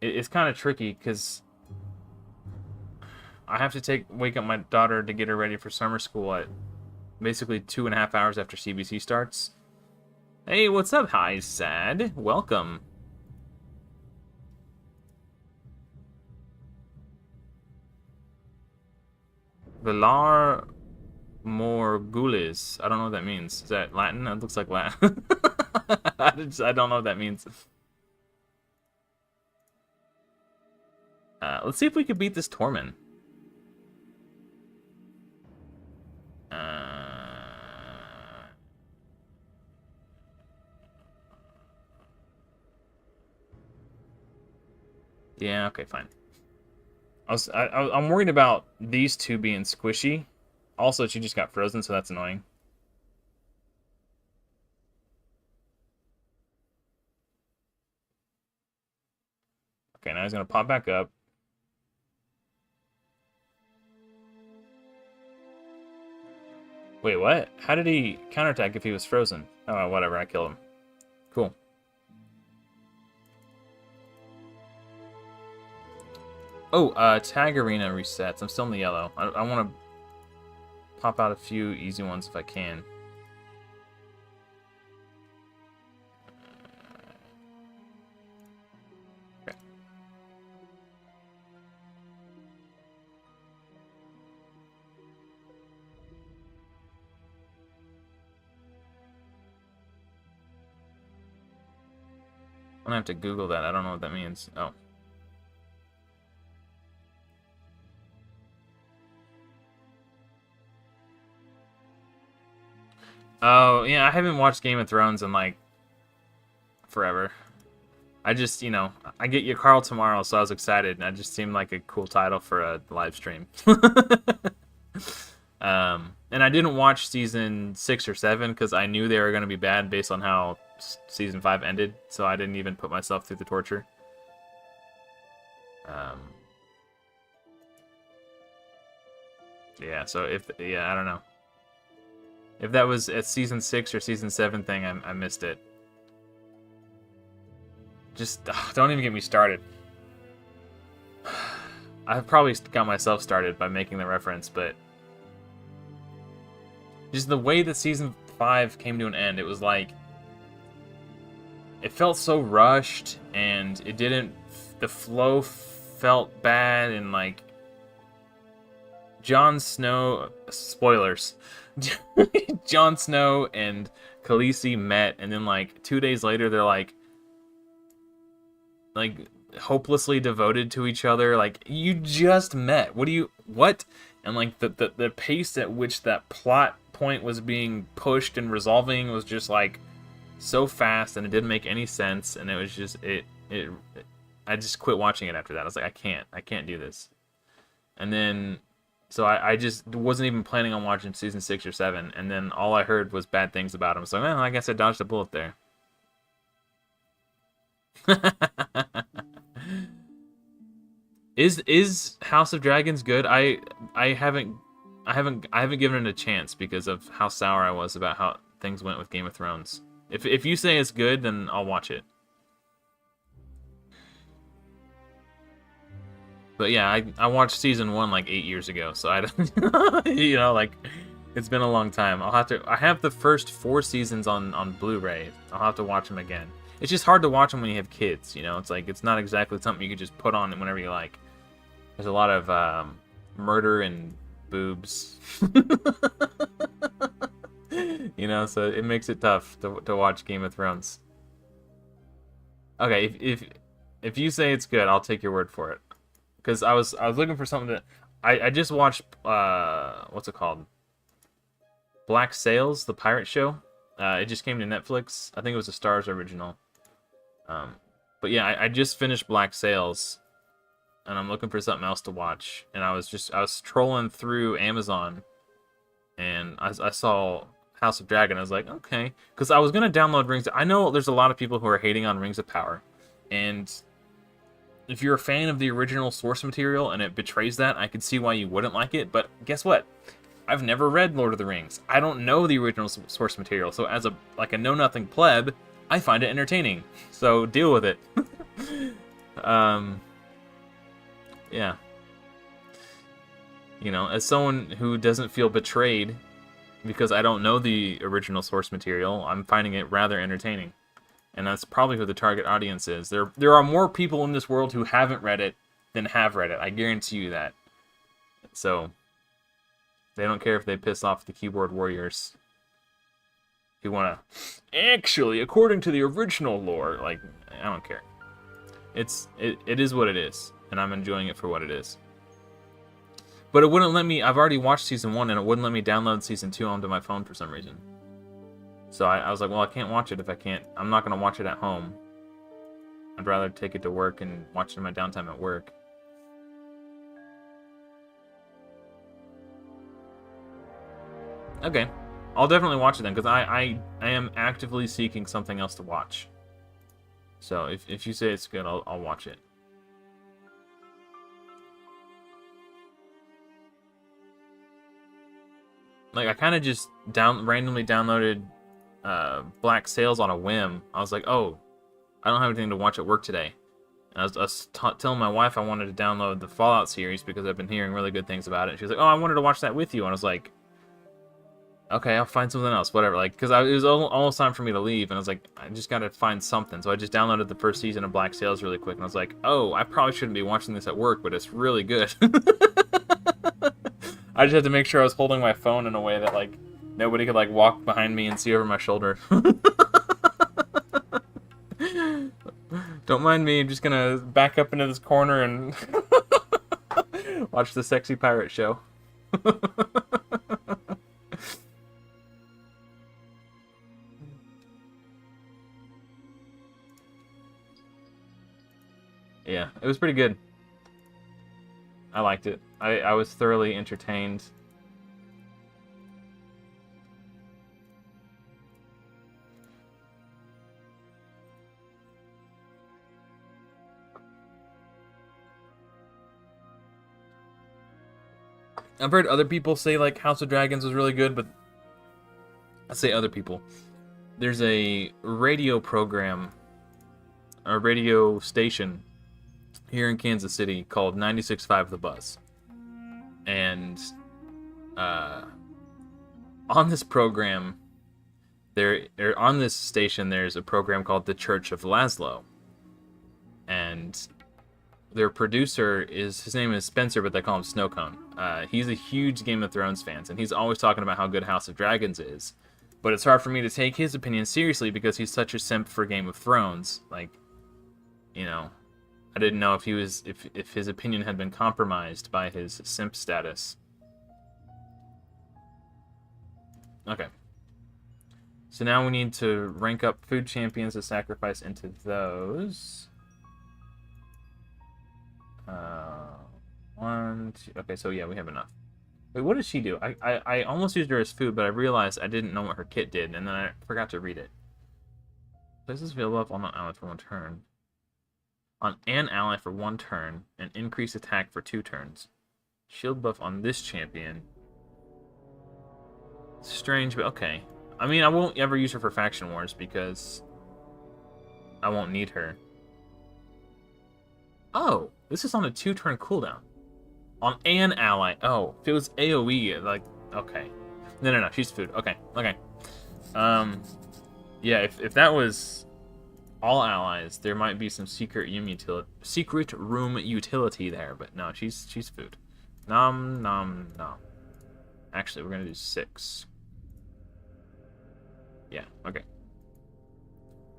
It's kind of tricky because I have to wake up my daughter to get her ready for summer school at basically 2.5 hours after CBC starts. Hey, what's up? Hi, Sad. Welcome. Velar Morgulis. I don't know what that means. Is that Latin? That looks like Latin. I don't know what that means. Let's see if we can beat this Torment. Yeah, okay, fine. I'm worried about these two being squishy. Also, she just got frozen, so that's annoying. Okay, now he's gonna pop back up. Wait, what? How did he counterattack if he was frozen? Oh, whatever, I killed him. Cool. Oh, tag arena resets. I'm still in the yellow. I want to pop out a few easy ones if I can. Okay. I'm gonna have to Google that. I don't know what that means. Oh. Oh, yeah, I haven't watched Game of Thrones in, like, forever. I just, you know, I get Yakarl tomorrow, so I was excited, and it just seemed like a cool title for a live stream. And I didn't watch season 6 or 7, because I knew they were going to be bad based on how season 5 ended, so I didn't even put myself through the torture. Yeah, so I don't know. If that was a season 6 or season 7 thing, I missed it. Just don't even get me started. I've probably got myself started by making the reference, but just the way that season 5 came to an end, it was like it felt so rushed, and it didn't. The flow felt bad, and like Jon Snow. Spoilers. Jon Snow and Khaleesi met, and then like 2 days later, they're like hopelessly devoted to each other. Like, you just met. What? And like the pace at which that plot point was being pushed and resolving was just like so fast, and it didn't make any sense, and it was just I just quit watching it after that. I was like, I can't do this. And then so I just wasn't even planning on watching season 6 or 7, and then all I heard was bad things about him. So well, I guess I dodged a bullet there. Is House of Dragons good? I haven't given it a chance because of how sour I was about how things went with Game of Thrones. If you say it's good, then I'll watch it. But yeah, I watched season 1 like 8 years ago, so I don't, you know, like it's been a long time. I have the first 4 seasons on Blu-ray. I'll have to watch them again. It's just hard to watch them when you have kids, you know. It's like it's not exactly something you could just put on whenever you like. There's a lot of murder and boobs, you know, so it makes it tough to watch Game of Thrones. Okay, if you say it's good, I'll take your word for it. Because I was looking for something that I just watched. What's it called? Black Sails, the pirate show. It just came to Netflix. I think it was a Starz original. But yeah, I just finished Black Sails, and I'm looking for something else to watch. And I was trolling through Amazon, and I saw House of Dragon. I was like, okay, because I was gonna download Rings. I know there's a lot of people who are hating on Rings of Power, and if you're a fan of the original source material and it betrays that, I could see why you wouldn't like it. But guess what? I've never read Lord of the Rings. I don't know the original source material, so as a know-nothing pleb, I find it entertaining. So deal with it. Yeah. You know, as someone who doesn't feel betrayed because I don't know the original source material, I'm finding it rather entertaining. And that's probably who the target audience is. There are more people in this world who haven't read it than have read it. I guarantee you that. So they don't care if they piss off the keyboard warriors who want to actually, according to the original lore, like, I don't care. It is what it is, and I'm enjoying it for what it is. But it wouldn't let me. I've already watched season 1, and it wouldn't let me download season 2 onto my phone for some reason. So I was like, well, I can't watch it if I can't. I'm not going to watch it at home. I'd rather take it to work and watch it in my downtime at work. Okay. I'll definitely watch it then, because I am actively seeking something else to watch. So if you say it's good, I'll watch it. Like, I kind of just randomly downloaded Black Sails on a whim. I was like, oh, I don't have anything to watch at work today. And I was telling my wife I wanted to download the Fallout series because I've been hearing really good things about it. And she was like, oh, I wanted to watch that with you. And I was like, okay, I'll find something else, whatever. Like, because it was almost time for me to leave, and I was like, I just gotta find something. So I just downloaded the first season of Black Sails really quick, and I was like, oh, I probably shouldn't be watching this at work, but it's really good. I just had to make sure I was holding my phone in a way that, like, nobody could, like, walk behind me and see over my shoulder. Don't mind me, I'm just gonna back up into this corner and watch the sexy pirate show. Yeah, it was pretty good. I liked it. I was thoroughly entertained. I've heard other people say, like, House of Dragons was really good, but I say other people. There's a radio program, a radio station here in Kansas City called 96.5 The Buzz. And on this program, on this station, there's a program called The Church of Laszlo. And their producer his name is Spencer, but they call him Snowcone. He's a huge Game of Thrones fan, and he's always talking about how good House of Dragons is. But it's hard for me to take his opinion seriously because he's such a simp for Game of Thrones. Like, you know, I didn't know if if his opinion had been compromised by his simp status. Okay. So now we need to rank up food champions to sacrifice into those. One, two. Okay, so yeah, we have enough. Wait, what does she do? I almost used her as food, but I realized I didn't know what her kit did, and then I forgot to read it. Places available up on an ally for 1 turn. On an ally for 1 turn, and increase attack for 2 turns. Shield buff on this champion. Strange, but okay. I mean, I won't ever use her for Faction Wars because I won't need her. Oh, this is on a 2-turn cooldown. On an ally. Oh, if it was AoE, like, okay. No, she's food. Okay. Yeah, if that was all allies, there might be some secret room utility there, but no, she's food. Nom. Actually, we're gonna do 6. Yeah, okay.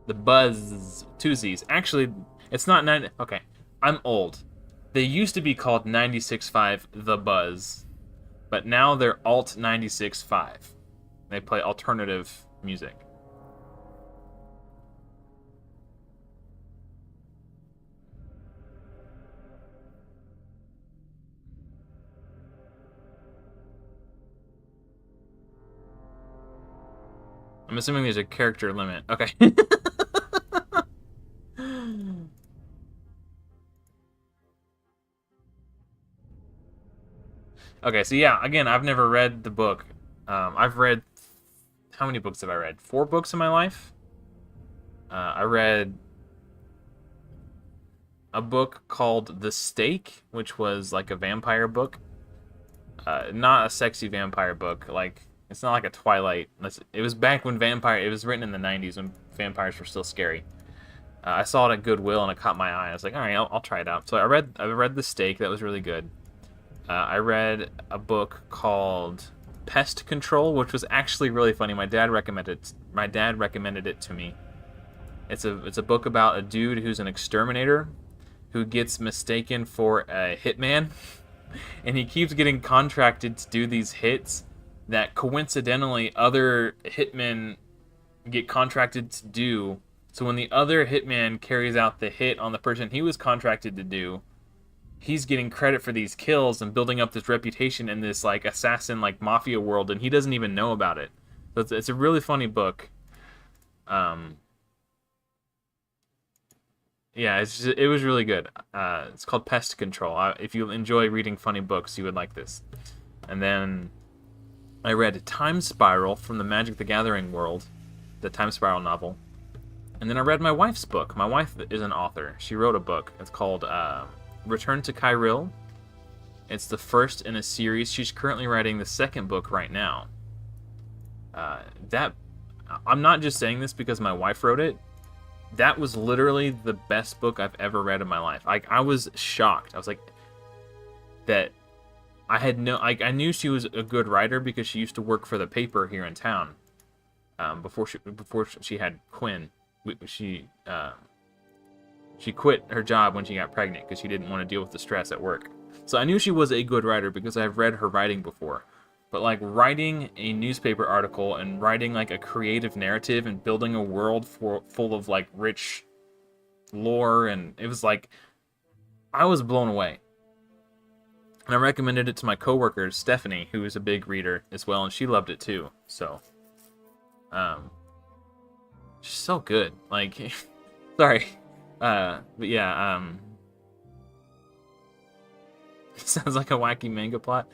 The Buzz 2Zs. Actually, it's not 9. Okay, I'm old. They used to be called 96.5 The Buzz, but now they're Alt 96.5. They play alternative music. I'm assuming there's a character limit. Okay. Okay, so yeah, again, I've never read the book. I've read... How many books have I read? 4 books in my life? I read a book called The Stake, which was like a vampire book. Not a sexy vampire book. Like, it's not like a Twilight. It was back when it was written in the 90s when vampires were still scary. I saw it at Goodwill and it caught my eye. I was like, all right, I'll try it out. So I read The Stake. That was really good. I read a book called Pest Control, which was actually really funny. My dad recommended it to me. It's a book about a dude who's an exterminator who gets mistaken for a hitman, and he keeps getting contracted to do these hits that coincidentally other hitmen get contracted to do. So when the other hitman carries out the hit on the person he was contracted to do, he's getting credit for these kills and building up this reputation in this like assassin like mafia world, and he doesn't even know about it. So it's a really funny book. Yeah, it was really good. It's called Pest Control. If you enjoy reading funny books, you would like this. And then I read Time Spiral from the Magic the Gathering world, the Time Spiral novel. And then I read my wife's book. My wife is an author. She wrote a book. It's called Return to Kyril. It's the first in a series. She's currently writing the 2nd book right now. I'm not just saying this because my wife wrote it. That was literally the best book I've ever read in my life. I was shocked. I was like, that I knew she was a good writer because she used to work for the paper here in town. Before she had Quinn, she quit her job when she got pregnant because she didn't want to deal with the stress at work. So I knew she was a good writer because I've read her writing before. But like writing a newspaper article and writing like a creative narrative and building a world full of like rich lore, and it was like, I was blown away. And I recommended it to my coworker Stephanie, who is a big reader as well, and she loved it too. So, she's so good. Like, sorry, but yeah, sounds like a wacky manga plot.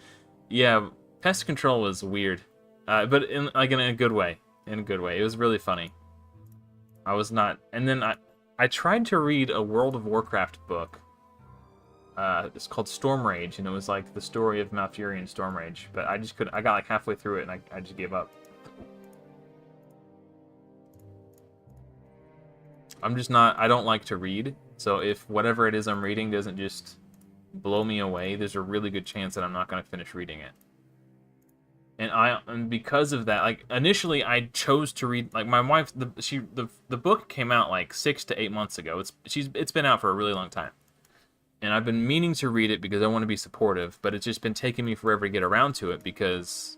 Yeah. Pest Control was weird, but in a good way. in a good way. It was really funny. I was not... And then I tried to read a World of Warcraft book. It's called Storm Rage, and it was like the story of Malfurion Storm Rage. But I just couldn't... I got like halfway through it, and I just gave up. I'm just not... I don't like to read. So if whatever it is I'm reading doesn't just blow me away, there's a really good chance that I'm not going to finish reading it. And because of that, like initially I chose to read, like my wife, the book came out like 6 to 8 months ago. It's been out for a really long time, and I've been meaning to read it because I want to be supportive, but it's just been taking me forever to get around to it because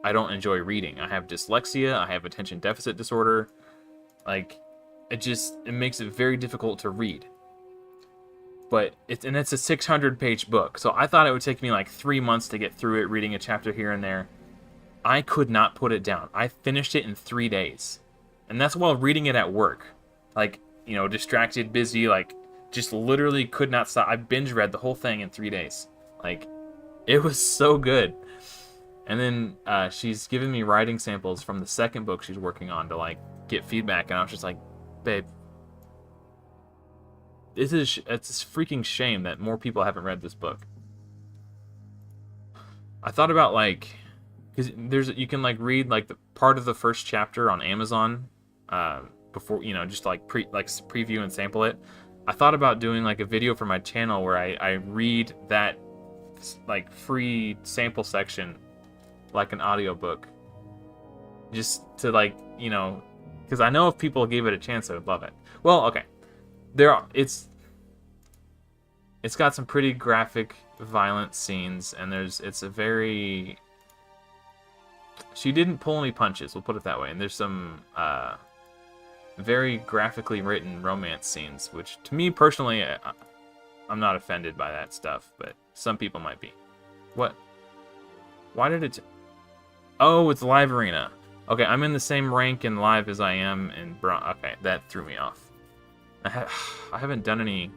I don't enjoy reading. I have dyslexia, I have attention deficit disorder, like it makes it very difficult to read. But it's a 600-page book, so I thought it would take me like 3 months to get through it, reading a chapter here and there. I could not put it down. I finished it in 3 days, and that's while reading it at work. Like, you know, distracted, busy, like, just literally could not stop. I binge read the whole thing in 3 days. Like, it was so good. And then she's given me writing samples from the second book she's working on to like get feedback, and I was just like, babe, it's a freaking shame that more people haven't read this book. I thought about like, because you can like read like the part of the first chapter on Amazon before, you know, just like preview and sample it. I thought about doing like a video for my channel where I read that like free sample section like an audiobook, just to like, you know, because I know if people gave it a chance, I would love it. Well, okay. It's got some pretty graphic, violent scenes, and it's a very... She didn't pull any punches, we'll put it that way. And there's some very graphically written romance scenes, which to me personally, I'm not offended by that stuff, but some people might be. What? Why did it... Oh, it's Live Arena. Okay, I'm in the same rank in Live as I am in Bronze. Okay, that threw me off. I haven't done any...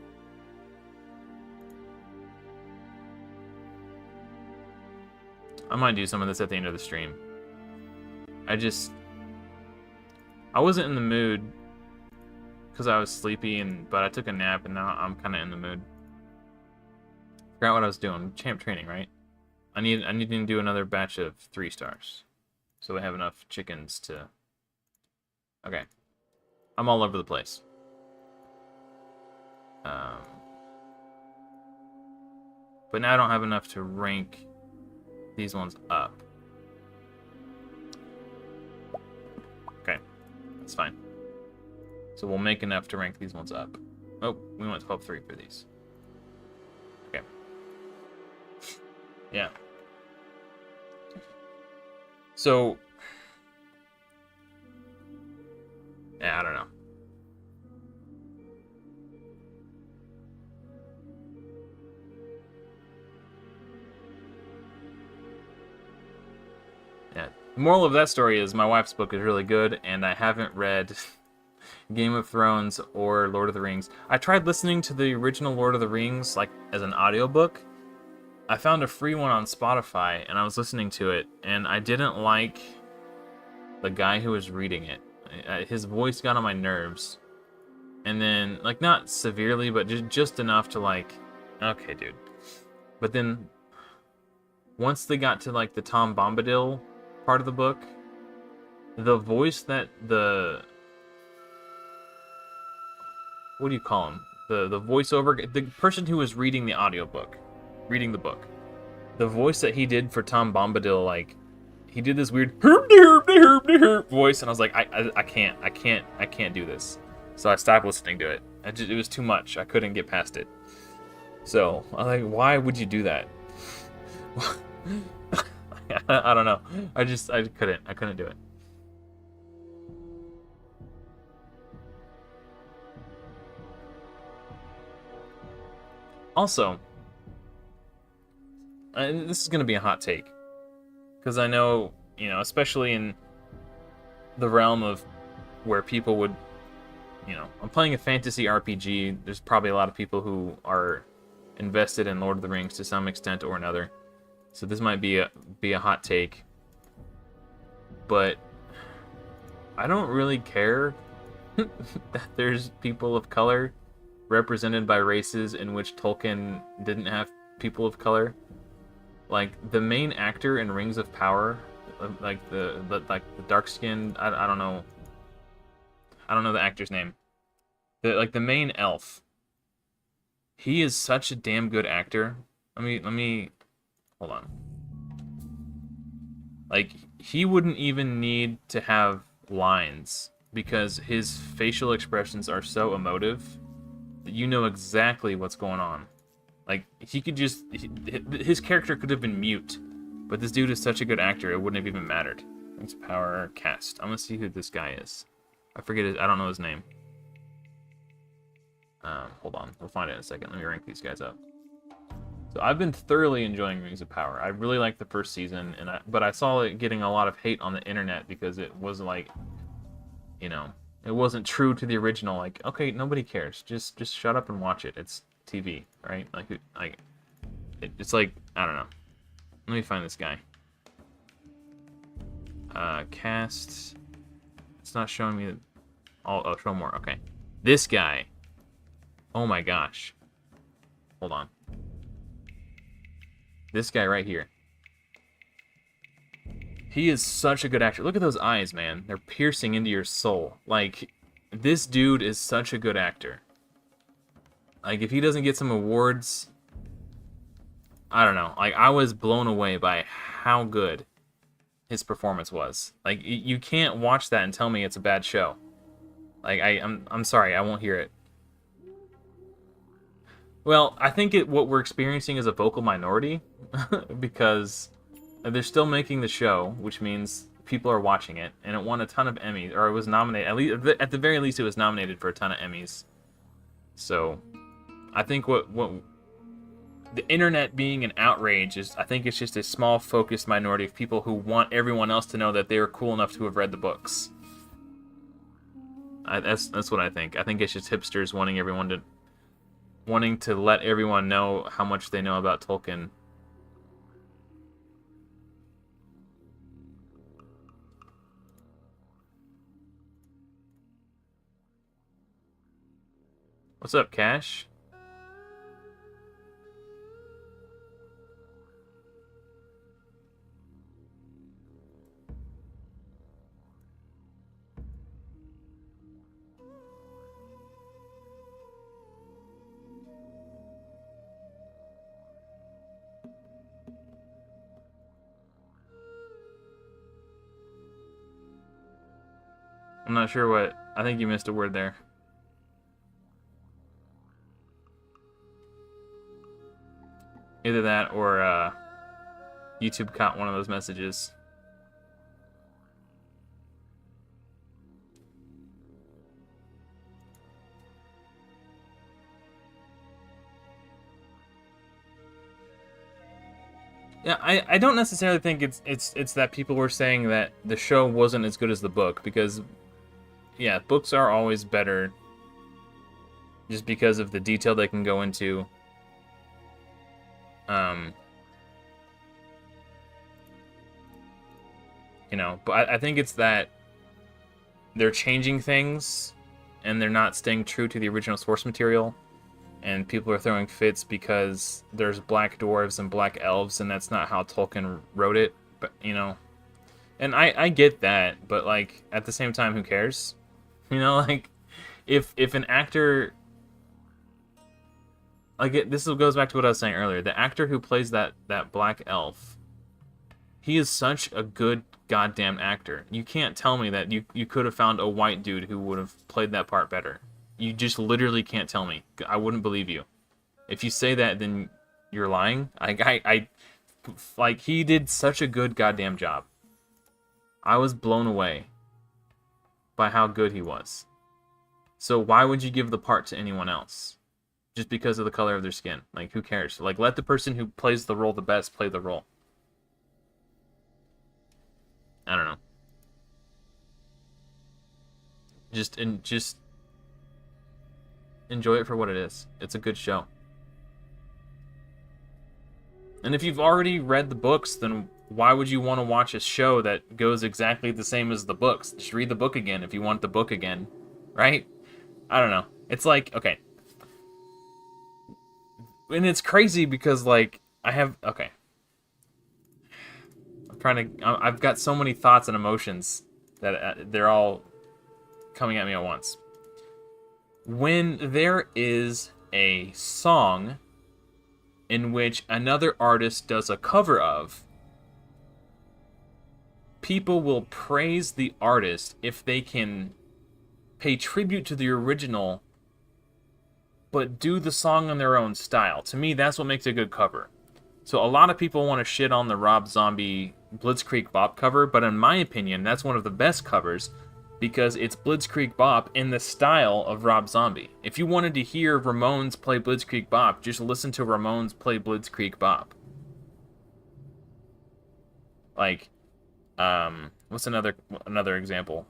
I might do some of this at the end of the stream. I wasn't in the mood because I was sleepy, but I took a nap, and now I'm kind of in the mood. Forgot what I was doing. Champ training, right? I need to do another batch of 3 stars, so we have enough chickens to... Okay. I'm all over the place. But now I don't have enough to rank these ones up. Okay, that's fine. So we'll make enough to rank these ones up. Oh, we went 12-3 for these. Okay. Yeah. So... yeah, I don't know. Yeah. The moral of that story is my wife's book is really good, and I haven't read Game of Thrones or Lord of the Rings. I tried listening to the original Lord of the Rings like as an audiobook. I found a free one on Spotify, and I was listening to it, and I didn't like the guy who was reading it. His voice got on my nerves. And then, like, not severely, but just enough to, like, okay, dude. But then, once they got to, like, the Tom Bombadil part of the book, the voice that what do you call him? The voiceover, the person who was reading the audiobook, reading the book, the voice that he did for Tom Bombadil, like, he did this weird voice, and I was like, I can't do this. So I stopped listening to it. It was too much. I couldn't get past it. So I was like, why would you do that? I don't know. I couldn't do it. Also, and this is going to be a hot take, because I know, you know, especially in the realm of where people would, you know, I'm playing a fantasy RPG. There's probably a lot of people who are invested in Lord of the Rings to some extent or another. So this might be a hot take. But I don't really care that there's people of color represented by races in which Tolkien didn't have people of color. Like the main actor in Rings of Power, like the dark skinned, I don't know the actor's name. The main elf. He is such a damn good actor. Let me hold on. Like he wouldn't even need to have lines because his facial expressions are so emotive that you know exactly what's going on. Like he could just his character could have been mute, but this dude is such a good actor it wouldn't have even mattered. It's Power cast. I'm gonna see who this guy is. I forget I don't know his name. Hold on, we'll find it in a second. Let me rank these guys up. So I've been thoroughly enjoying Rings of Power. I really liked the first season, but I saw it getting a lot of hate on the internet because it was like, you know, it wasn't true to the original. Like, okay, nobody cares. Just shut up and watch it. It's TV, right? It's like, I don't know. Let me find this guy. Cast. It's not showing me. Oh, show more. Okay, this guy. Oh my gosh. Hold on. This guy right here. He is such a good actor. Look at those eyes, man. They're piercing into your soul. Like, this dude is such a good actor. Like, if he doesn't get some awards, I don't know. Like, I was blown away by how good his performance was. Like, you can't watch that and tell me it's a bad show. Like, I'm sorry, I won't hear it. Well, I think what we're experiencing is a vocal minority because they're still making the show, which means people are watching it, and it won a ton of Emmys, or it was nominated. At the very least, it was nominated for a ton of Emmys. So, I think what the internet being an outrage is, I think it's just a small, focused minority of people who want everyone else to know that they are cool enough to have read the books. That's what I think. I think it's just hipsters wanting to let everyone know how much they know about Tolkien. What's up, Cash? I'm not sure what... I think you missed a word there. Either that or YouTube caught one of those messages. Yeah, I don't necessarily think it's that people were saying that the show wasn't as good as the book, because yeah, books are always better just because of the detail they can go into. You know, but I think it's that they're changing things and they're not staying true to the original source material, and people are throwing fits because there's black dwarves and black elves and that's not how Tolkien wrote it. But, you know, and I get that, but like at the same time, who cares? You know, like if an actor, like this goes back to what I was saying earlier, the actor who plays that black elf, he is such a good goddamn actor. You can't tell me that you could have found a white dude who would have played that part better. You just literally can't tell me. I wouldn't believe you. If you say that, then you're lying. Like, he did such a good goddamn job. I was blown away by how good he was. So why would you give the part to anyone else? Just because of the color of their skin. Like, who cares? Like, let the person who plays the role the best play the role. I don't know. Just enjoy it for what it is. It's a good show. And if you've already read the books, then why would you want to watch a show that goes exactly the same as the books? Just read the book again if you want the book again, right? I don't know. It's like, okay. And it's crazy because, like, okay. I've got so many thoughts and emotions that they're all coming at me at once. When there is a song in which another artist does a cover of, people will praise the artist if they can pay tribute to the original but do the song in their own style. To me, that's what makes a good cover. So a lot of people want to shit on the Rob Zombie Blitzkrieg Bop cover, but in my opinion, that's one of the best covers because it's Blitzkrieg Bop in the style of Rob Zombie. If you wanted to hear Ramones play Blitzkrieg Bop, just listen to Ramones play Blitzkrieg Bop. Like, what's another example?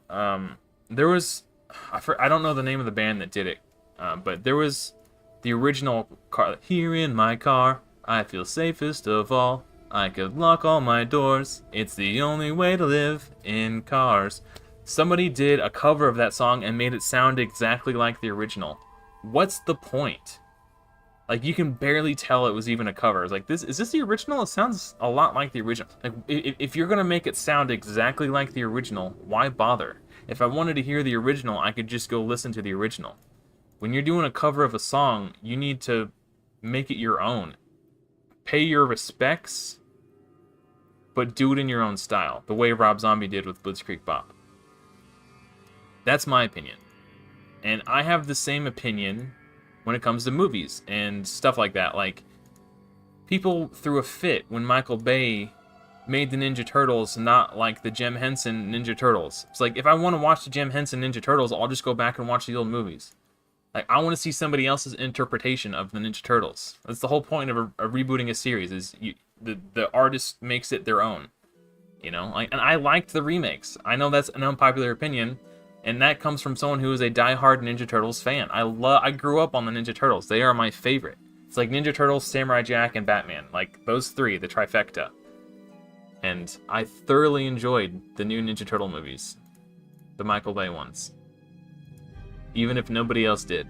There was, I don't know the name of the band that did it, but there was the original car. Here in my car, I feel safest of all. I could lock all my doors. It's the only way to live in cars. Somebody did a cover of that song and made it sound exactly like the original. What's the point? Like, you can barely tell it was even a cover. It's like, is this the original? It sounds a lot like the original. Like, if you're gonna make it sound exactly like the original, why bother? If I wanted to hear the original, I could just go listen to the original. When you're doing a cover of a song, you need to make it your own. Pay your respects, but do it in your own style, the way Rob Zombie did with Blitzkrieg Bop. That's my opinion. And I have the same opinion when it comes to movies and stuff like that. Like, people threw a fit when Michael Bay made the Ninja Turtles not like the Jim Henson Ninja Turtles. It's like, if I want to watch the Jim Henson Ninja Turtles, I'll just go back and watch the old movies. Like, I want to see somebody else's interpretation of the Ninja Turtles. That's the whole point of rebooting a series, is the artist makes it their own. You know? Like, and I liked the remakes. I know that's an unpopular opinion, and that comes from someone who is a diehard Ninja Turtles fan. I grew up on the Ninja Turtles. They are my favorite. It's like Ninja Turtles, Samurai Jack, and Batman. Like, those three, the trifecta. And I thoroughly enjoyed the new Ninja Turtle movies. The Michael Bay ones. Even if nobody else did.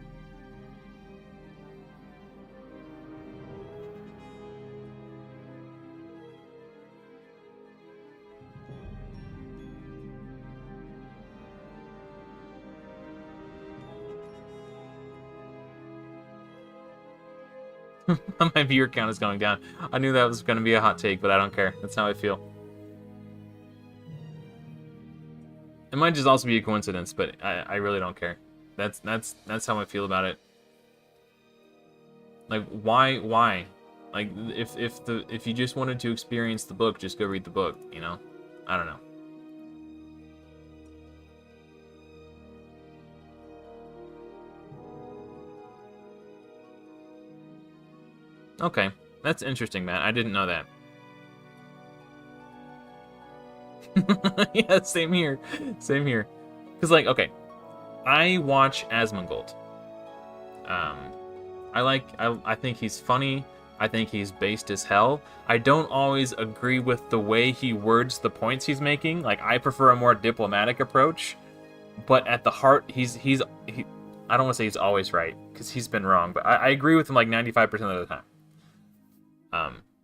My viewer count is going down. I knew that was going to be a hot take, but I don't care. That's how I feel. It might just also be a coincidence, but I really don't care. That's how I feel about it. Like, why? Like, if you just wanted to experience the book, just go read the book, you know? I don't know. Okay, that's interesting, Matt. I didn't know that. Yeah, same here. Same here. Because, like, okay, I watch Asmongold. I think he's funny. I think he's based as hell. I don't always agree with the way he words the points he's making. Like, I prefer a more diplomatic approach. But at the heart, he I don't want to say he's always right, because he's been wrong. But I agree with him like 95% of the time.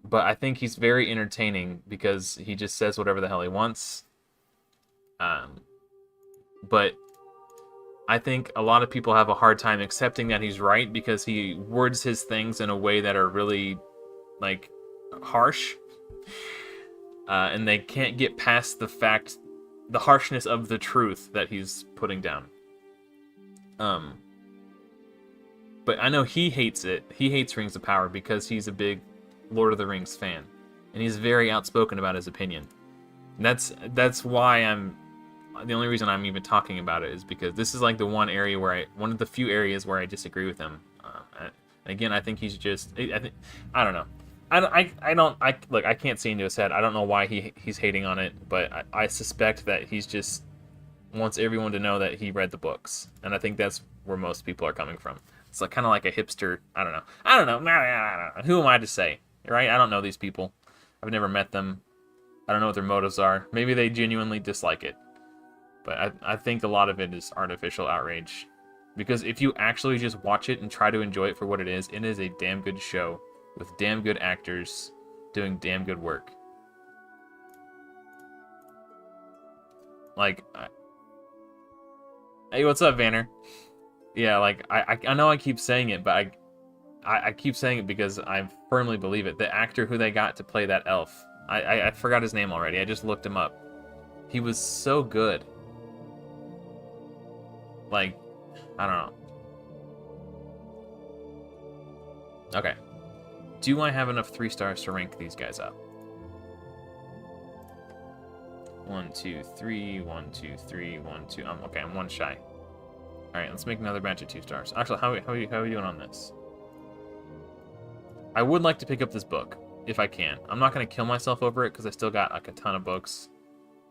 But I think he's very entertaining because he just says whatever the hell he wants. But I think a lot of people have a hard time accepting that he's right because he words his things in a way that are really, like, harsh. And they can't get past the harshness of the truth that he's putting down. But I know he hates it. He hates Rings of Power because he's a big Lord of the Rings fan, and he's very outspoken about his opinion. And that's why the only reason I'm even talking about it is because this is like the one of the few areas where I disagree with him. Again, I think he's just, I don't know. Look, I can't see into his head. I don't know why he's hating on it, but I suspect that he's just wants everyone to know that he read the books, and I think that's where most people are coming from. It's like kind of like a hipster. I don't know. Who am I to say? Right? I don't know these people. I've never met them. I don't know what their motives are. Maybe they genuinely dislike it. But I think a lot of it is artificial outrage. Because if you actually just watch it and try to enjoy it for what it is a damn good show with damn good actors doing damn good work. Like, hey, what's up, Vanner? Yeah, like, I know I keep saying it, but I keep saying it because I firmly believe it. The actor who they got to play that elf, I forgot his name already. I just looked him up. He was so good. Like, I don't know. Okay. Do I have enough 3 stars to rank these guys up? 1, 2, 3, 1, 2, 3, 1, 2. Okay, I'm 1 shy. Alright, let's make another batch of 2 stars. Actually, how are we doing on this? I would like to pick up this book, if I can. I'm not going to kill myself over it, because I still got like a ton of books.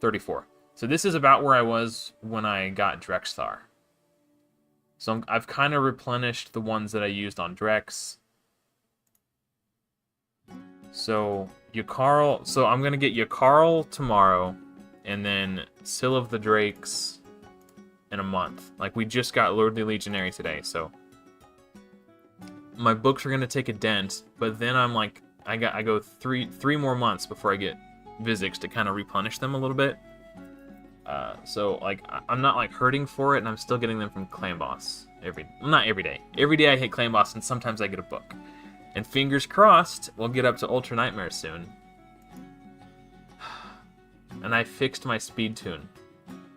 34. So this is about where I was when I got Drexthar. So I've kind of replenished the ones that I used on Drex. So Yakarl, so I'm gonna get Yakarl tomorrow, and then Sill of the Drakes in a month. Like, we just got Lordly Legionary today, so my books are gonna take a dent. But then I'm like, I go three more months before I get Vizix to kind of replenish them a little bit. So like, I'm not like hurting for it, and I'm still getting them from Clan Boss not every day. Every day I hit Clan Boss, and sometimes I get a book. And fingers crossed, we'll get up to Ultra Nightmare soon. And I fixed my speed tune.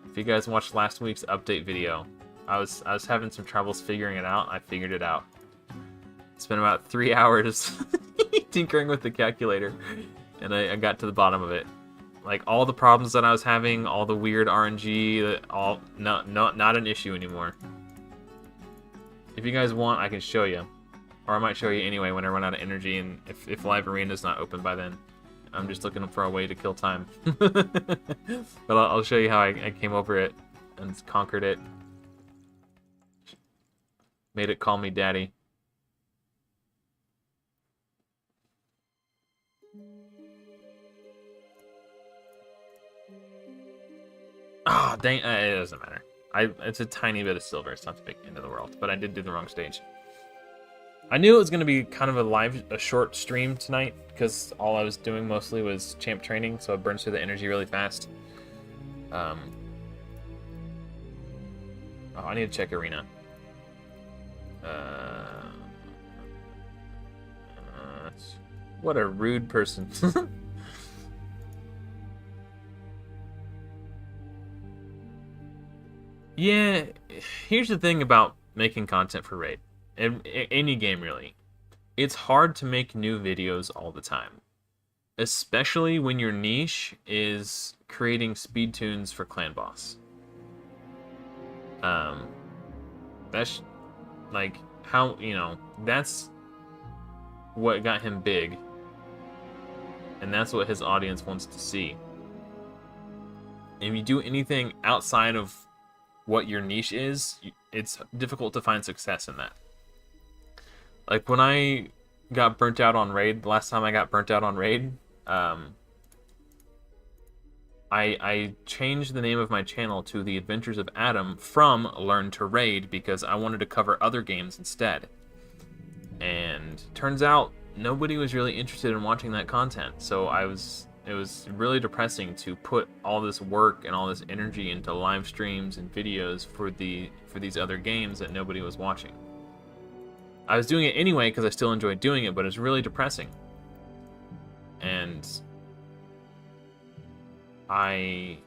If you guys watched last week's update video, I was having some troubles figuring it out. I figured it out. Spent about 3 hours tinkering with the calculator, and I got to the bottom of it. Like, all the problems that I was having, all the weird RNG, not an issue anymore. If you guys want, I can show you. Or I might show you anyway when I run out of energy, and if Live Arena's not open by then. I'm just looking for a way to kill time. But I'll show you how I came over it and conquered it. Made it call me daddy. Ah, oh, dang, it doesn't matter. It's a tiny bit of silver. It's not the big end of the world, but I did do the wrong stage. I knew it was going to be kind of a short stream tonight, because all I was doing mostly was champ training, so it burns through the energy really fast. Oh, I need to check arena. What a rude person. Yeah, here's the thing about making content for Raid. Any game, really. It's hard to make new videos all the time. Especially when your niche is creating speed tunes for Clan Boss. That's, like, how, that's what got him big. And that's what his audience wants to see. If you do anything outside of what your niche is, it's difficult to find success in that. Like, when I got burnt out on Raid, the last time I got burnt out on Raid, I changed the name of my channel to The Adventures of Adam from Learn to Raid, because I wanted to cover other games instead. And turns out nobody was really interested in watching that content, so it was really depressing to put all this work and all this energy into live streams and videos for these other games that nobody was watching. I was doing it anyway because I still enjoyed doing it, but it's really depressing. And I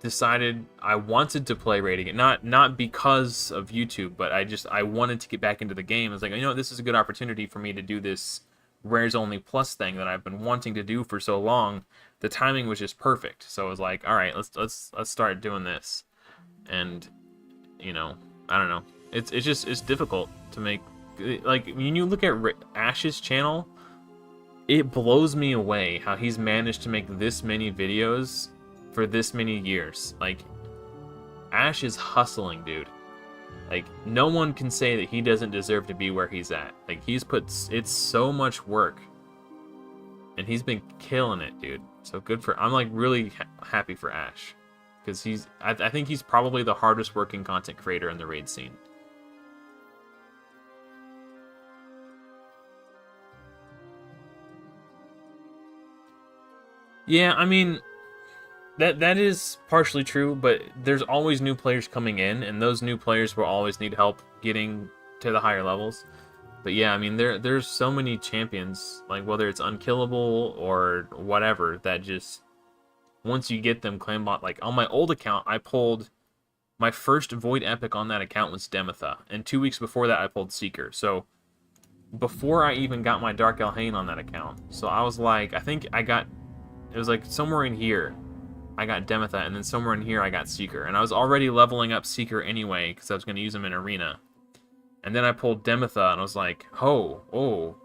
decided I wanted to play Raid again, not because of YouTube, but I wanted to get back into the game. I was like, this is a good opportunity for me to do this Rares Only Plus thing that I've been wanting to do for so long. The timing was just perfect, so I was like, all right, let's start doing this. And I don't know. It's difficult to make. Like, when you look at Ash's channel, it blows me away how he's managed to make this many videos for this many years. Like, Ash is hustling, dude. Like, no one can say that he doesn't deserve to be where he's at. Like, it's so much work And he's been killing it, dude. So good for... I'm, like, really happy for Ash. Because he's... I think he's probably the hardest working content creator in the raid scene. Yeah, I mean... That is partially true, but there's always new players coming in, and those new players will always need help getting to the higher levels. But yeah, I mean, there's so many champions, like whether it's unkillable or whatever, that just once you get them clan bot. Like on my old account, I pulled my first Void Epic on that account was Demetha, and 2 weeks before that I pulled Seeker. So before I even got my Dark Elhain on that account, so I was like, I think I got it was like somewhere in here. I got Demetha, and then somewhere in here I got Seeker. And I was already leveling up Seeker anyway, because I was going to use him in Arena. And then I pulled Demetha, and I was like, oh,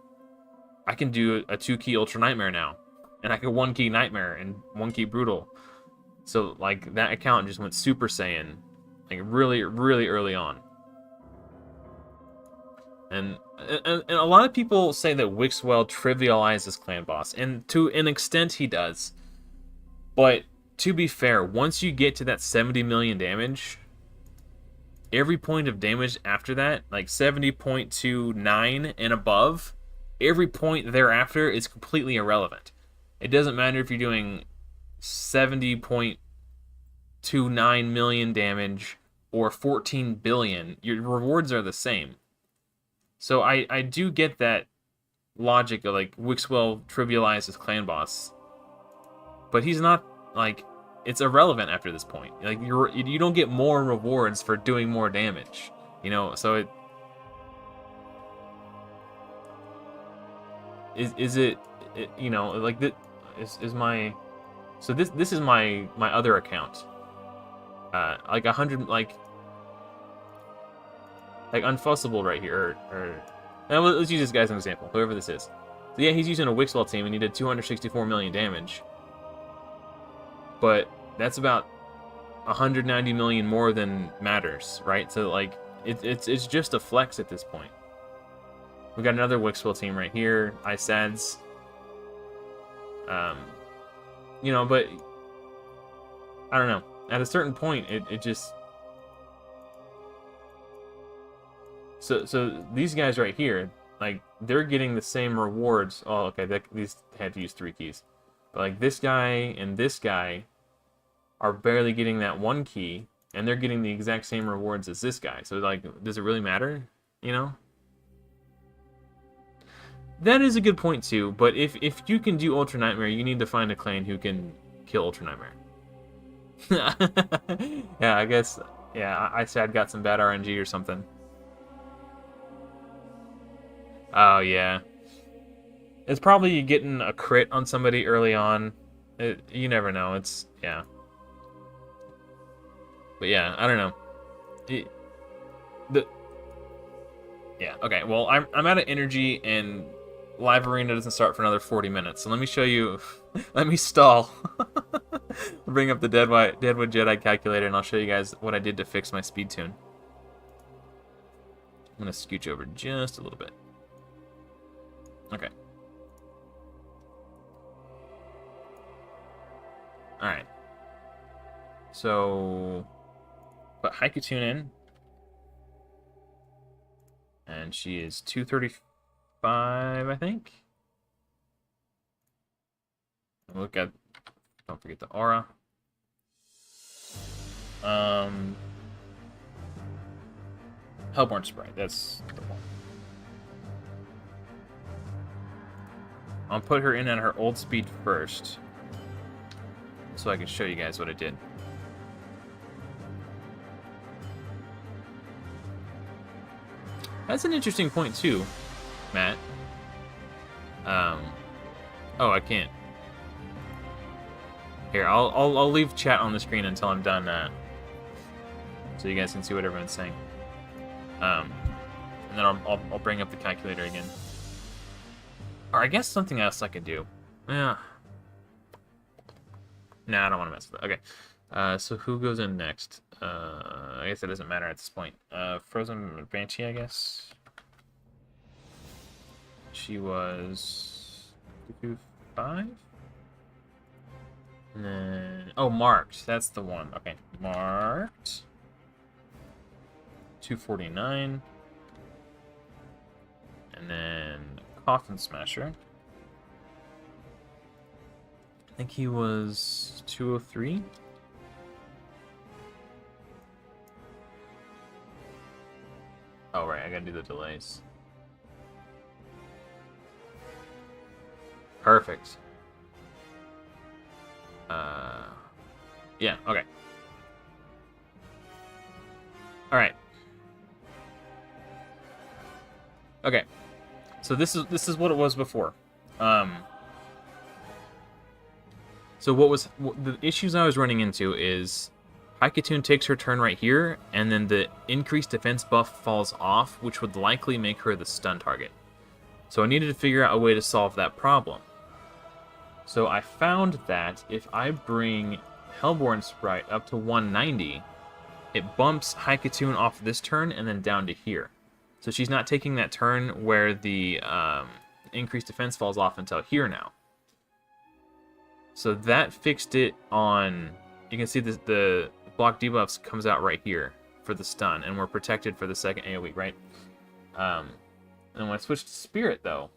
I can do a 2-key Ultra Nightmare now. And I can 1-key Nightmare and 1-key Brutal. So, like, that account just went Super Saiyan, like, really, really early on. And a lot of people say that Wixwell trivializes Clan Boss, and to an extent he does. But... to be fair, once you get to that 70 million damage, every point of damage after that, like 70.29 and above, every point thereafter is completely irrelevant. It doesn't matter if you're doing 70.29 million damage or 14 billion, your rewards are the same. So I do get that logic of like Wixwell trivializes Clan Boss, but he's not like... it's irrelevant after this point. Like you don't get more rewards for doing more damage, you know. So it is it you know, like this is my... so this is my other account. Like 100 like Unfussable right here, or now let's use this guy as an example. Whoever this is. So yeah, he's using a Wixwell team and he did 264 million damage. But that's about 190 million more than matters, right? So like it's just a flex at this point. We got another Wixwell team right here, ISADS. You know, but I don't know. At a certain point, it just... So these guys right here, like they're getting the same rewards. Oh, okay, these had to use 3 keys, but like this guy and this guy are barely getting that 1 key, and they're getting the exact same rewards as this guy. So, like, does it really matter? You know? That is a good point, too. But if you can do Ultra Nightmare, you need to find a clan who can kill Ultra Nightmare. Yeah, I guess... yeah, I said got some bad RNG or something. Oh, yeah. It's probably getting a crit on somebody early on. You never know. It's... yeah. But yeah, I don't know. Yeah, okay. Well, I'm out of energy, and Live Arena doesn't start for another 40 minutes. So let me show you. Let me stall. Bring up the Deadwood Jedi calculator, and I'll show you guys what I did to fix my speed tune. I'm gonna scooch over just a little bit. Okay. All right. So. Put Haikutune in, and she is 235, I think. Look at, don't forget the aura. Hellborn Sprite, that's the one. I'll put her in at her old speed first, so I can show you guys what I did. That's an interesting point too, Matt. Oh, I can't. Here, I'll leave chat on the screen until I'm done, so you guys can see what everyone's saying. And then I'll bring up the calculator again. Or I guess something else I could do. Yeah. Nah, I don't want to mess with it. Okay. So who goes in next? I guess it doesn't matter at this point. Frozen Banshee, I guess. She was 5 245. And then, oh, marked. That's the one. Okay, marked. 249. And then Coffin Smasher. I think he was 203. Oh, right, I gotta do the delays. Perfect. Yeah, okay. Alright. Okay. So this is what it was before. So the issues I was running into is Haikatune takes her turn right here, and then the increased defense buff falls off, which would likely make her the stun target. So I needed to figure out a way to solve that problem. So I found that if I bring Hellborn Sprite up to 190, it bumps Haikatune off this turn and then down to here. So she's not taking that turn where the increased defense falls off until here now. So that fixed it on... You can see the block debuffs comes out right here for the stun, and we're protected for the second AoE, right? And when I switch to Spirit, though...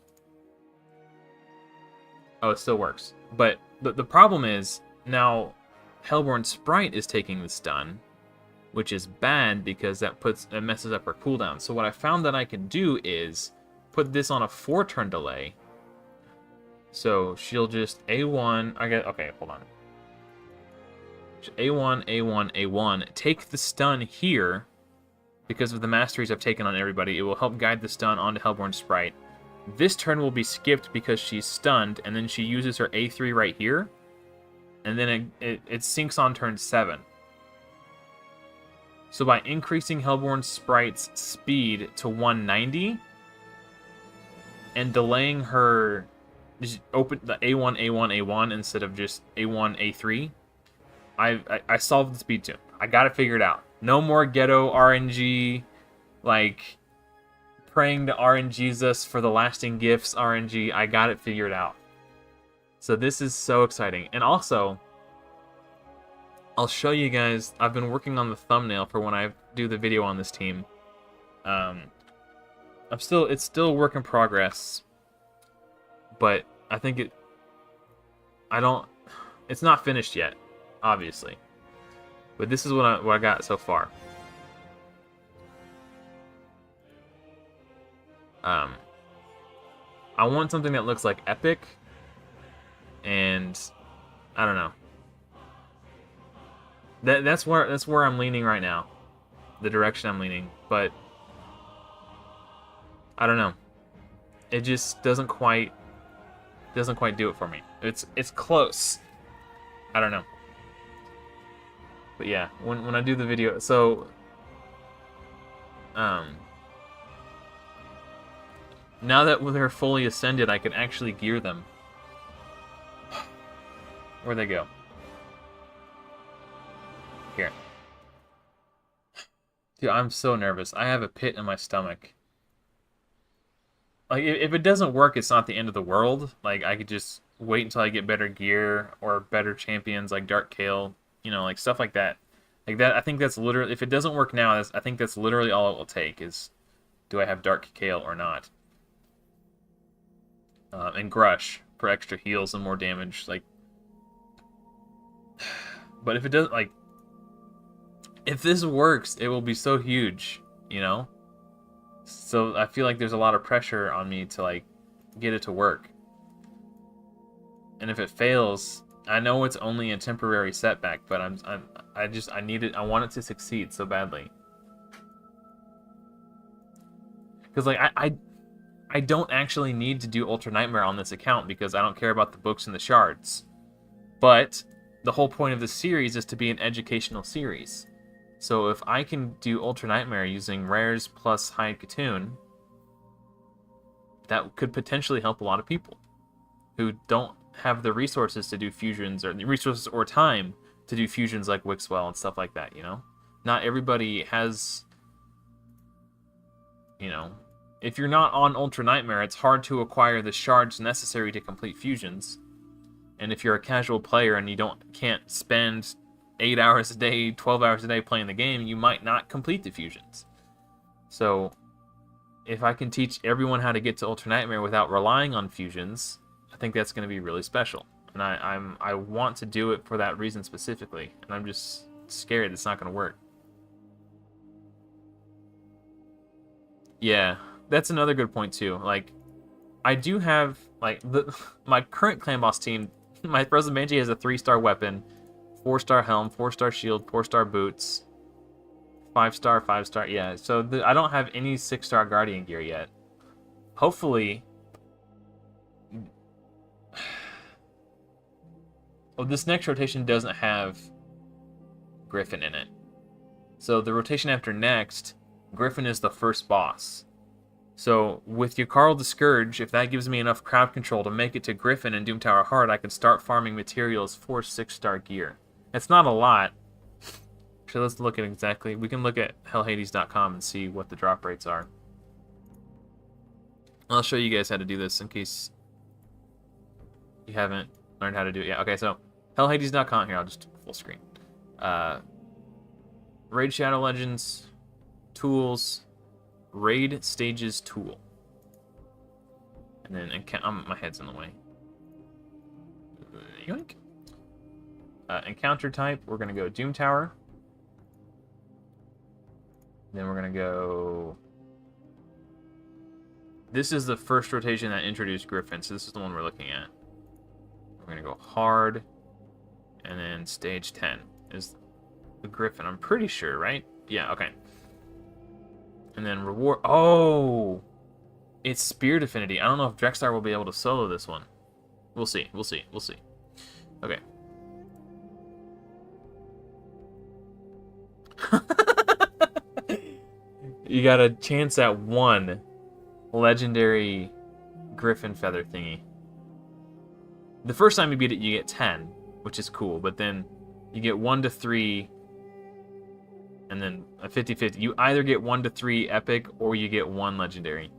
Oh, it still works. But the problem is, now Hellborn Sprite is taking the stun, which is bad because it messes up her cooldown. So what I found that I can do is put this on a 4-turn delay. So she'll just A1... Okay, hold on. A1, A1, A1. Take the stun here. Because of the masteries I've taken on everybody, it will help guide the stun onto Hellborn Sprite. This turn will be skipped because she's stunned, and then she uses her A3 right here. And then it syncs on turn 7. So by increasing Hellborn Sprite's speed to 190, and delaying her... Just open the A1, A1, A1 instead of just A1, A3, I solved the speed tune. I got it figured out. No more ghetto RNG, like... praying to RNGesus for the lasting gifts RNG. I got it figured out. So this is so exciting. And also, I'll show you guys, I've been working on the thumbnail for when I do the video on this team. It's still a work in progress, but I think it's not finished yet, obviously. But this is what I got so far. I want something that looks like epic, and I don't know. That's where I'm leaning right now, the direction I'm leaning. But I don't know. It just doesn't quite do it for me. It's close. I don't know. But yeah, when I do the video, so now that they're fully ascended, I can actually gear them. Where'd they go? Here. Dude, I'm so nervous. I have a pit in my stomach. Like, if it doesn't work, it's not the end of the world. Like, I could just wait until I get better gear or better champions like Dark Kale, like stuff like that. Like that, I think that's literally, if it doesn't work now, I think that's literally all it will take is, do I have Dark Kale or not? And Grush for extra heals and more damage, like. But if it doesn't, like, if this works, it will be so huge, So I feel like there's a lot of pressure on me to like get it to work. And if it fails, I know it's only a temporary setback, but I need it. I want it to succeed so badly. Because like I don't actually need to do Ultra Nightmare on this account because I don't care about the books and the shards. But the whole point of this series is to be an educational series. So if I can do Ultra Nightmare using rares plus Haikatune, that could potentially help a lot of people who don't have the resources to do fusions, or the resources or time to do fusions like Wixwell and stuff like that, Not everybody has, if you're not on Ultra Nightmare, it's hard to acquire the shards necessary to complete fusions. And if you're a casual player and you can't spend 8 hours a day, 12 hours a day playing the game, you might not complete the fusions. So if I can teach everyone how to get to Ultra Nightmare without relying on fusions, I think that's going to be really special. And I want to do it for that reason specifically. And I'm just scared it's not going to work. Yeah, that's another good point too. Like, I do have, like, my current clan boss team, my Frozen Banshee has a 3-star weapon, 4-star helm, 4-star shield, 4-star boots, 5-star, 5-star, yeah. So I don't have any 6-star Guardian gear yet. Hopefully... Oh, this next rotation doesn't have Griffin in it. So the rotation after next, Griffin is the first boss. So with Yakarl the Scourge, if that gives me enough crowd control to make it to Griffin and Doom Tower Heart, I can start farming materials for 6-star gear. It's not a lot. So let's look at exactly... We can look at hellhades.com and see what the drop rates are. I'll show you guys how to do this in case you haven't learned how to do it yet. Okay, so hellhades.com. Here, I'll just full screen. Raid Shadow Legends, tools, raid stages tool. And then my head's in the way. Yoink. Encounter type, we're going to go Doom Tower. Then we're going to go... This is the first rotation that introduced Griffin, so this is the one we're looking at. We're going to go hard, and then stage 10 is the Griffin, I'm pretty sure, right? Yeah, okay. And then reward... Oh! It's Spirit Affinity. I don't know if Drexar will be able to solo this one. We'll see, we'll see, we'll see. Okay. You got a chance at 1 legendary Griffin feather thingy. The first time you beat it, you get 10, which is cool, but then you get 1 to 3, and then a 50-50. You either get 1 to 3 epic, or you get 1 legendary.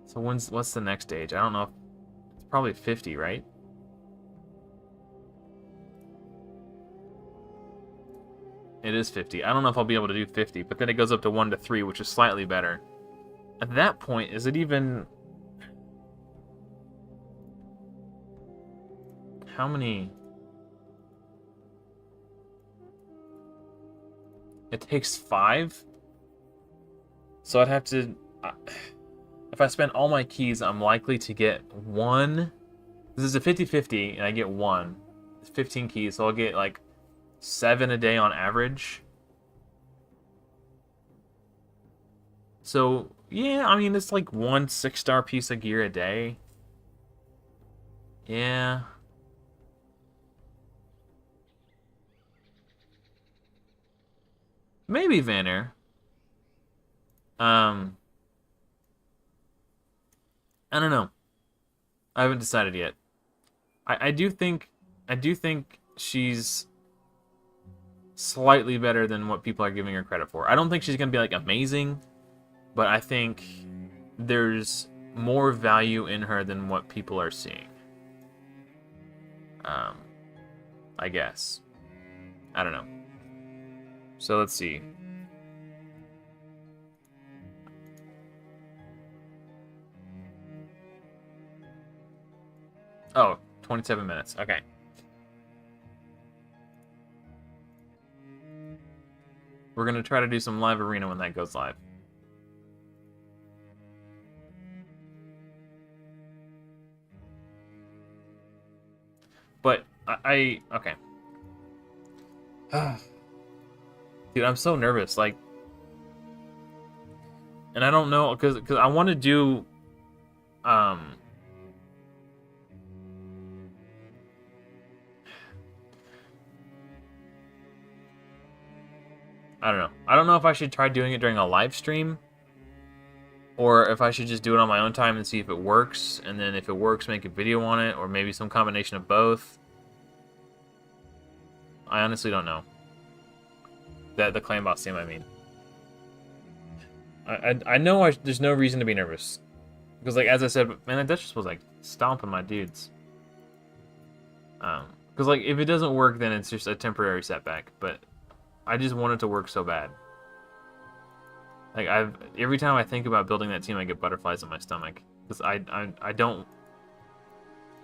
So what's the next stage? I don't know. It's probably 50, right? It is 50. I don't know if I'll be able to do 50, but then it goes up to 1 to 3, which is slightly better. At that point, is it even... How many... It takes 5? So I'd have to... If I spend all my keys, I'm likely to get 1. This is a 50-50, and I get 1. It's 15 keys, so I'll get, like, 7 a day on average. So, yeah, I mean, it's like 1 6-star piece of gear a day. Yeah. Maybe Vanner. I don't know. I haven't decided yet. I do think she's slightly better than what people are giving her credit for. I don't think she's gonna be like amazing, but I think there's more value in her than what people are seeing. I guess. I don't know. So let's see. Oh, 27 minutes. Okay. We're going to try to do some live arena when that goes live. But okay. Dude, I'm so nervous. Like, and I don't know, because I want to do, I don't know. I don't know if I should try doing it during a live stream, or if I should just do it on my own time and see if it works, and then if it works, make a video on it, or maybe some combination of both. I honestly don't know. The clan boss team, I mean. I know there's no reason to be nervous. Because, like, as I said, man, that Duchess was, like, stomping my dudes. Because, like, if it doesn't work, then it's just a temporary setback. But I just want it to work so bad. Like, every time I think about building that team, I get butterflies in my stomach. Because I don't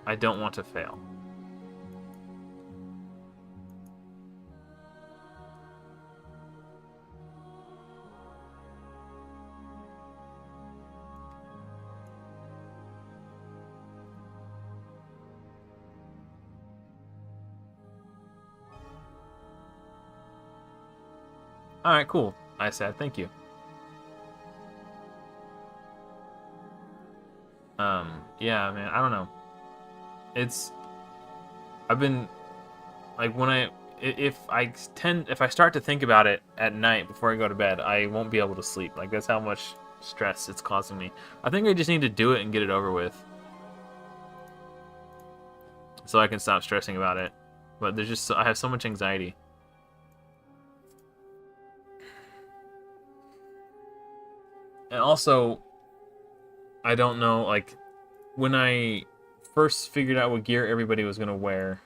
want to fail. Alright, cool. I said, thank you. Yeah, man, I don't know. I've been, like, if I start to think about it at night before I go to bed, I won't be able to sleep. Like, that's how much stress it's causing me. I think I just need to do it and get it over with. So I can stop stressing about it. But I have so much anxiety. And also, I don't know, like, when I first figured out what gear everybody was going to wear,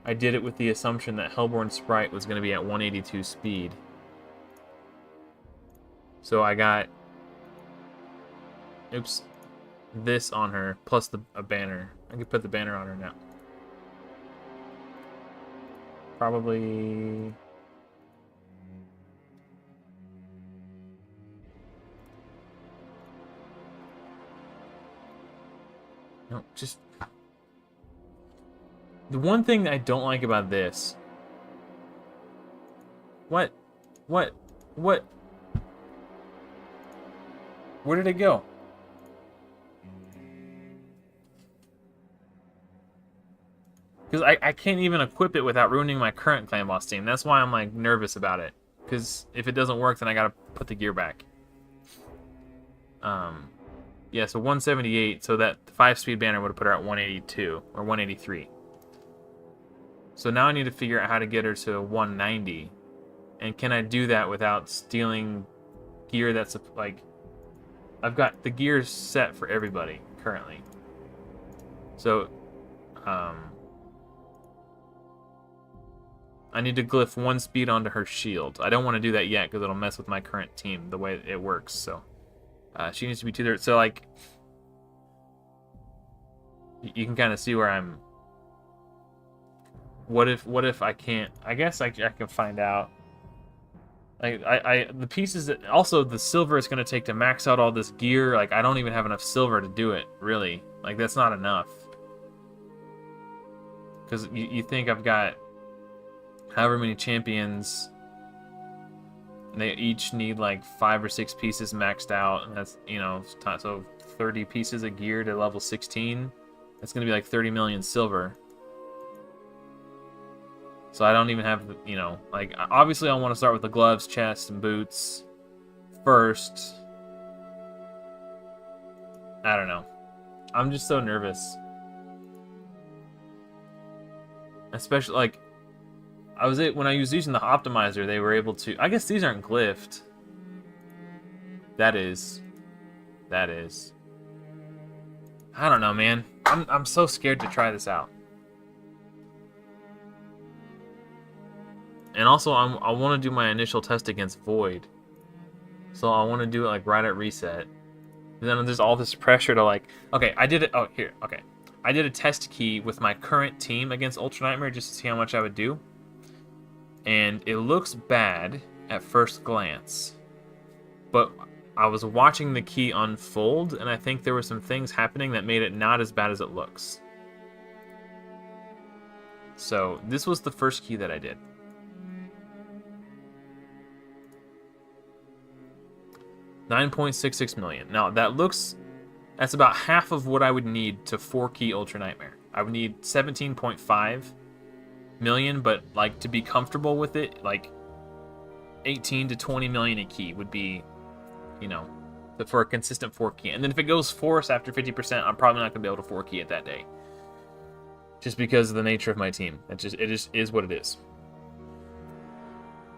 I did it with the assumption that Hellborn Sprite was going to be at 182 speed. So I got, this on her, plus a banner. I could put the banner on her now. Probably... No, just... The one thing that I don't like about this... What? Where did it go? Because I can't even equip it without ruining my current clan boss team. That's why I'm, like, nervous about it. Because if it doesn't work, then I gotta put the gear back. Yeah, so 178, so that 5-speed banner would have put her at 182, or 183. So now I need to figure out how to get her to 190. And can I do that without stealing gear that's, like... I've got the gears set for everybody, currently. So, I need to glyph 1 speed onto her shield. I don't want to do that yet, because it'll mess with my current team, the way it works, so... she needs to be 2/3. So, like, you can kind of see where I'm. What if I can't? I guess I can find out. Like, the pieces that also the silver is going to take to max out all this gear. Like, I don't even have enough silver to do it. Really, like, that's not enough. Because you think I've got however many champions. They each need like 5 or 6 pieces maxed out, and that's, you know, so 30 pieces of gear to level 16. That's gonna be like 30 million silver. So I don't even have, you know, like, obviously I want to start with the gloves, chest, and boots first. I don't know. I'm just so nervous. Especially, like, when I was using the optimizer, they were able to... I guess these aren't glyphed. That is. I don't know, man. I'm so scared to try this out. And also, I want to do my initial test against Void. So I want to do it, like, right at reset. And then there's all this pressure to, like... Okay, I did it... Oh, here. Okay. I did a test key with my current team against Ultra Nightmare just to see how much I would do. And it looks bad at first glance. But I was watching the key unfold, and I think there were some things happening that made it not as bad as it looks. So, this was the first key that I did. $9.66 million. Now, that's about half of what I would need to 4-key Ultra Nightmare. I would need 17.5 million, but, like, to be comfortable with it, like, 18 to 20 million a key would be, you know, for a consistent 4-key. And then if it goes force after 50%, I'm probably not going to be able to 4-key it that day. Just because of the nature of my team. It just is what it is.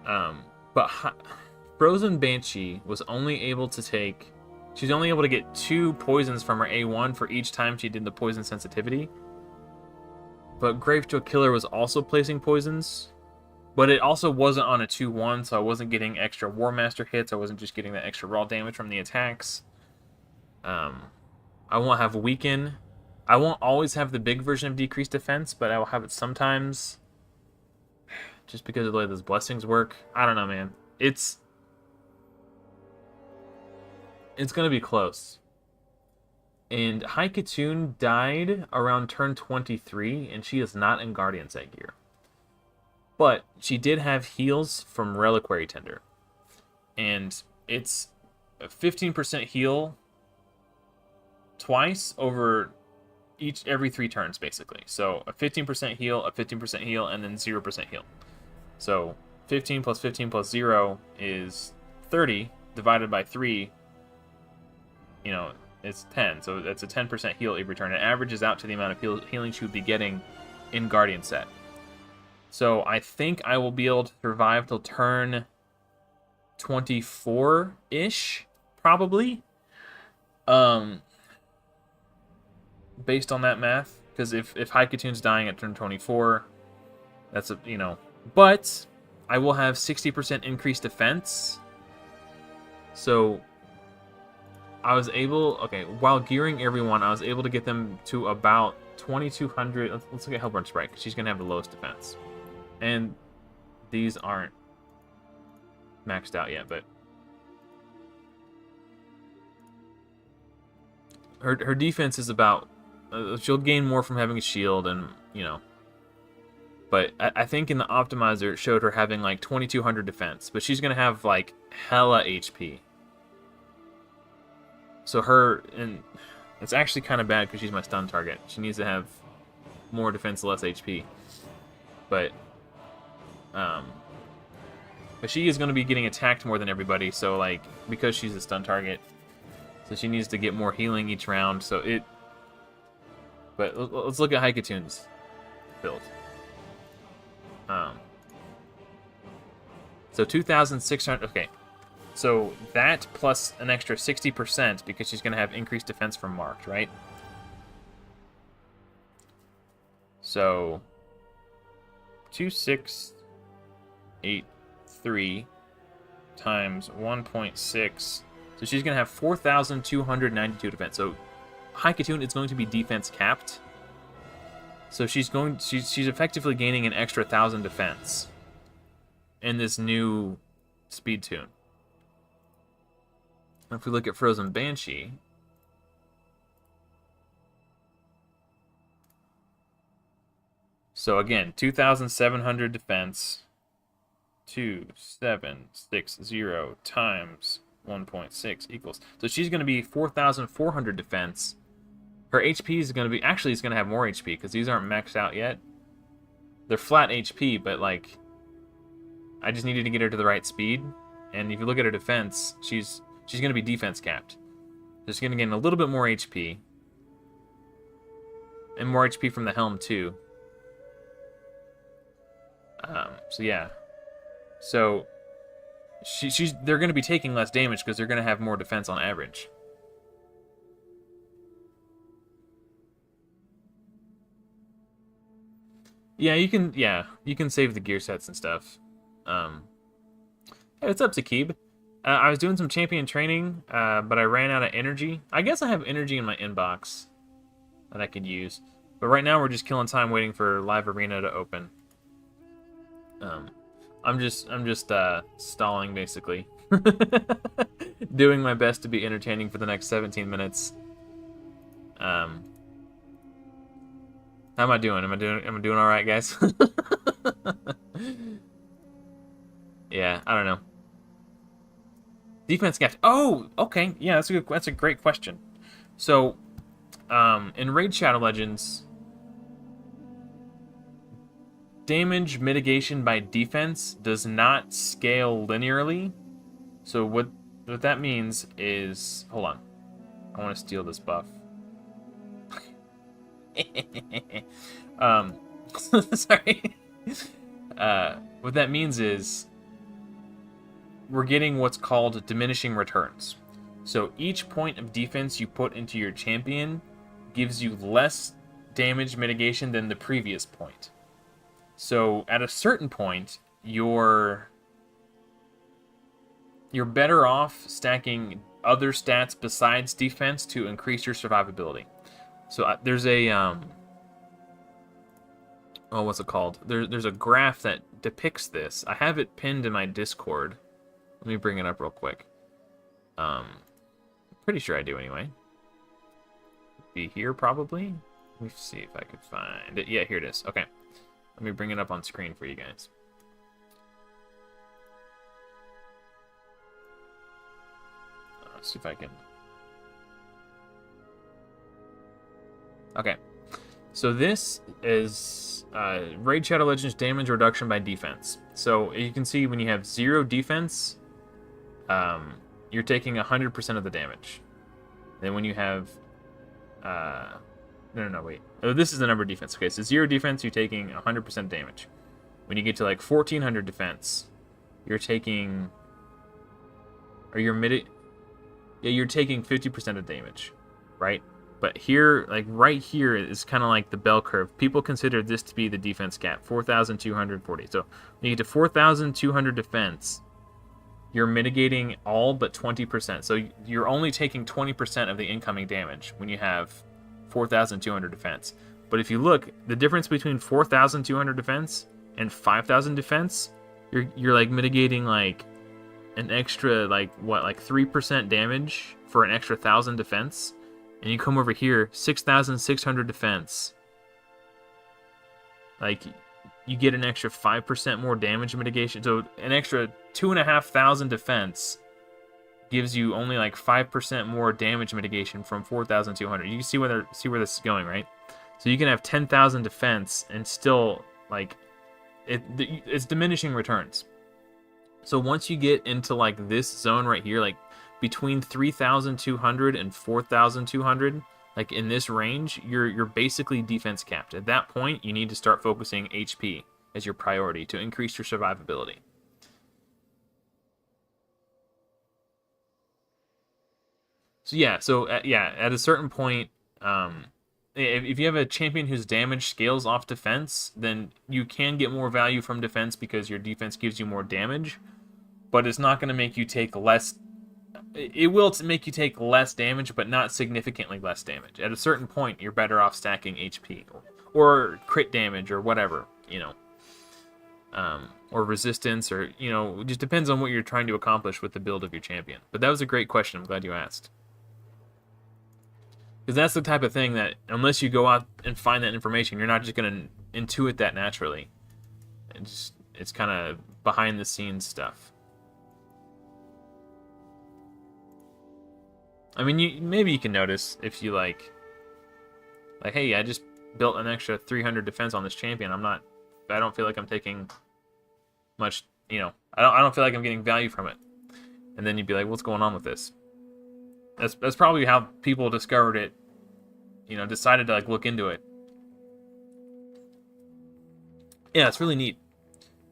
But Frozen Banshee was only able to take She's only able to get 2 poisons from her A1 for each time she did the poison sensitivity. But Gravestroke Killer was also placing poisons. But it also wasn't on a 2-1, so I wasn't getting extra War Master hits. I wasn't just getting that extra raw damage from the attacks. I won't have Weaken. I won't always have the big version of Decreased Defense, but I will have it sometimes. Just because of the way those blessings work. I don't know, man. It's going to be close. And Haikatoon died around turn 23, and she is not in Guardian's Egg gear. But she did have heals from Reliquary Tender. And it's a 15% heal twice over every 3 turns, basically. So a 15% heal, a 15% heal, and then 0% heal. So 15 plus 15 plus 0 is 30, divided by 3, you know, it's 10. So that's a 10% heal every turn. It averages out to the amount of healing she would be getting in Guardian set. So I think I will be able to survive till turn 24-ish, probably. Based on that math. Because if Haikatoon's dying at turn 24, that's a, you know. But I will have 60% increased defense. So I was able, okay, while gearing everyone, I was able to get them to about 2,200. Let's look at Hellborn Sprite, because she's going to have the lowest defense. And these aren't maxed out yet, but her defense is about, she'll gain more from having a shield, and, you know. But I think in the optimizer, it showed her having like 2,200 defense, but she's going to have like hella HP. So and it's actually kind of bad because she's my stun target. She needs to have more defense, less HP. But she is going to be getting attacked more than everybody, so like, because she's a stun target, so she needs to get more healing each round. So but let's look at Haikatoon's build. So 2,600. Okay, so that plus an extra 60% because she's going to have increased defense from marked, right? So 2,683 times 1.6. So she's going to have 4,292 defense. So Haikatoon is going to be defense capped. So she's effectively gaining an extra 1,000 defense in this new speed tune. If we look at Frozen Banshee, so again, 2,700 defense, 2,760 times 1.6 equals. So she's going to be 4,400 defense. Her HP is going to be, actually, it's going to have more HP because these aren't maxed out yet. They're flat HP, but like, I just needed to get her to the right speed. And if you look at her defense, she's going to be defense capped. She's going to gain a little bit more HP. And more HP from the helm, too. So, yeah. So, they're going to be taking less damage because they're going to have more defense on average. Yeah, you can save the gear sets and stuff. Hey, what's up, Zakib? I was doing some champion training, but I ran out of energy. I guess I have energy in my inbox that I could use. But right now we're just killing time waiting for Live Arena to open. I'm just stalling, basically. Doing my best to be entertaining for the next 17 minutes. How am I doing? Am I doing all right, guys? Yeah, I don't know. Defense gaps. Oh, okay. Yeah, that's a great question. So, in Raid Shadow Legends, damage mitigation by defense does not scale linearly. So what that means is, hold on, I want to steal this buff. Sorry. What that means is we're getting what's called diminishing returns. So each point of defense you put into your champion gives you less damage mitigation than the previous point. So at a certain point, you're better off stacking other stats besides defense to increase your survivability. So there's a what's it called? There's a graph that depicts this. I have it pinned in my Discord. Let me bring it up real quick. Pretty sure I do anyway. Be here probably. Let me see if I could find it. Yeah, here it is. Okay. Let me bring it up on screen for you guys. Let's see if I can. Okay. So this is Raid Shadow Legends damage reduction by defense. So you can see when you have 0 defense, you're taking 100% of the damage. Then when you have, no, wait. Oh, this is the number of defense. Okay, so 0 defense, you're taking 100% damage. When you get to like 1400 defense, you're taking, you're taking 50% of damage, right? But here, like right here, is kind of like the bell curve. People consider this to be the defense cap, 4,240. So when you get to 4,200 defense, you're mitigating all but 20%. So you're only taking 20% of the incoming damage when you have 4,200 defense. But if you look, the difference between 4,200 defense and 5,000 defense, you're like mitigating like an extra like 3% damage for an extra 1,000 defense. And you come over here, 6,600 defense. Like, you get an extra 5% more damage mitigation. So an extra 2,500 defense gives you only like 5% more damage mitigation from 4,200. You can see where this is going, right? So you can have 10,000 defense and still like it's diminishing returns. So once you get into like this zone right here, like between 3,200 and 4,200, like in this range, you're basically defense capped. At that point, you need to start focusing HP as your priority to increase your survivability. So yeah, at a certain point, if you have a champion whose damage scales off defense, then you can get more value from defense because your defense gives you more damage, but it's not going to make you take less. It will make you take less damage, but not significantly less damage. At a certain point, you're better off stacking HP or crit damage or whatever, or resistance, or it just depends on what you're trying to accomplish with the build of your champion. But that was a great question. I'm glad you asked. Because that's the type of thing that, unless you go out and find that information, you're not just going to intuit that naturally. It's kind of behind the scenes stuff. I mean, maybe you can notice if you like, hey, I just built an extra 300 defense on this champion. I don't feel like I'm taking much, I don't feel like I'm getting value from it. And then you'd be like, what's going on with this? That's probably how people discovered it, decided to like look into it. Yeah, it's really neat.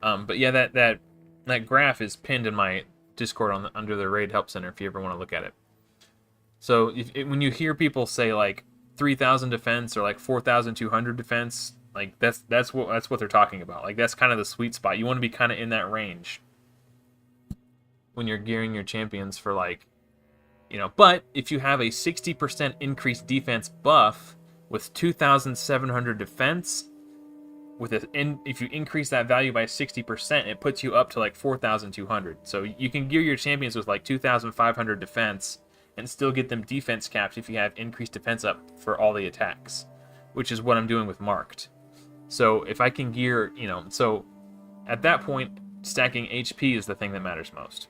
But yeah, that graph is pinned in my Discord under the Raid Help Center if you ever want to look at it. So when you hear people say like 3,000 defense or like 4,200 defense, like that's what they're talking about. Like that's kind of the sweet spot. You want to be kind of in that range when you're gearing your champions for like, But if you have a 60% increased defense buff with 2,700 defense, if you increase that value by 60%, it puts you up to like 4,200. So you can gear your champions with like 2,500 defense and still get them defense capped if you have increased defense up for all the attacks, which is what I'm doing with Marked. So if I can gear, so at that point, stacking HP is the thing that matters most.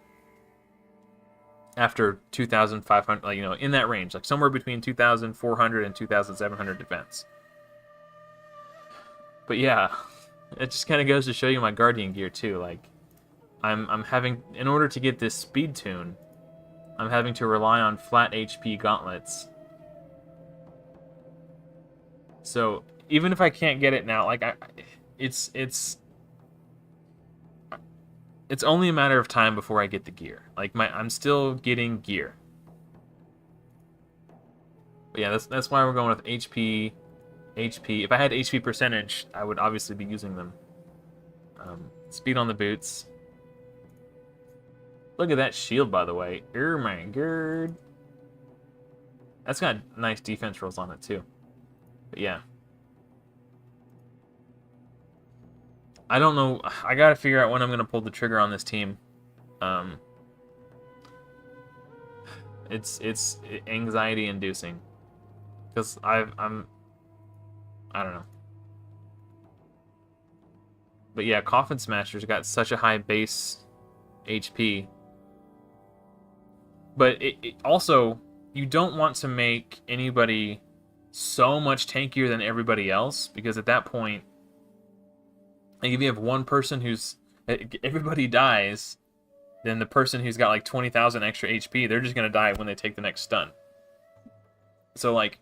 After 2,500, in that range, like somewhere between 2,400 and 2,700 defense. But yeah, it just kind of goes to show you my Guardian gear too. Like, I'm having, in order to get this speed tune, I'm having to rely on flat HP gauntlets. So even if I can't get it now, like it's only a matter of time before I get the gear. Like I'm still getting gear. But yeah, that's why we're going with HP. HP. If I had HP percentage, I would obviously be using them. Speed on the boots. Look at that shield, by the way. Oh my god. That's got nice defense rolls on it, too. But yeah. I don't know. I gotta figure out when I'm gonna pull the trigger on this team. It's anxiety inducing. Because I don't know. But yeah, Coffin Smasher's got such a high base HP. But it also, you don't want to make anybody so much tankier than everybody else, because at that point, like if you have one person who's, everybody dies, then the person who's got like 20,000 extra HP, they're just going to die when they take the next stun. So like,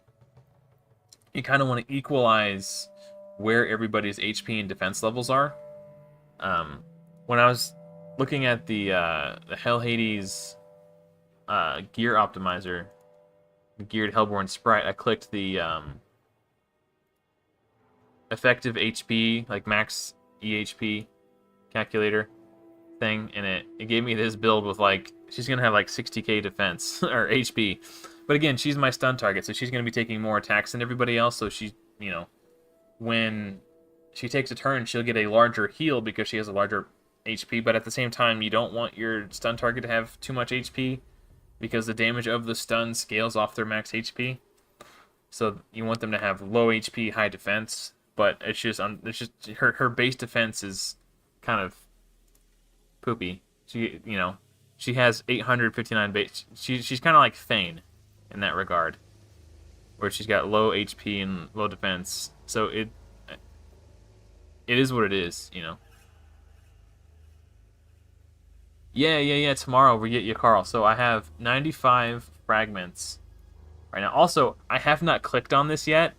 you kind of want to equalize where everybody's HP and defense levels are. When I was looking at the Hell Hades gear optimizer, the geared Hellborn sprite, I clicked the effective HP, like max EHP calculator thing, and it gave me this build with like, she's gonna have like 60k defense or HP. But again, she's my stun target, so she's gonna be taking more attacks than everybody else, so she, you know, when she takes a turn, she'll get a larger heal because she has a larger HP, but at the same time, you don't want your stun target to have too much HP because the damage of the stun scales off their max HP. So you want them to have low HP, high defense, but it's just her base defense is kind of poopy. She, you know, she has 859 base. She's kind of like Thane in that regard, where she's got low HP and low defense. So it is what it is, you know. Yeah. Tomorrow we get you, Carl. So I have 95 fragments right now. Also, I have not clicked on this yet.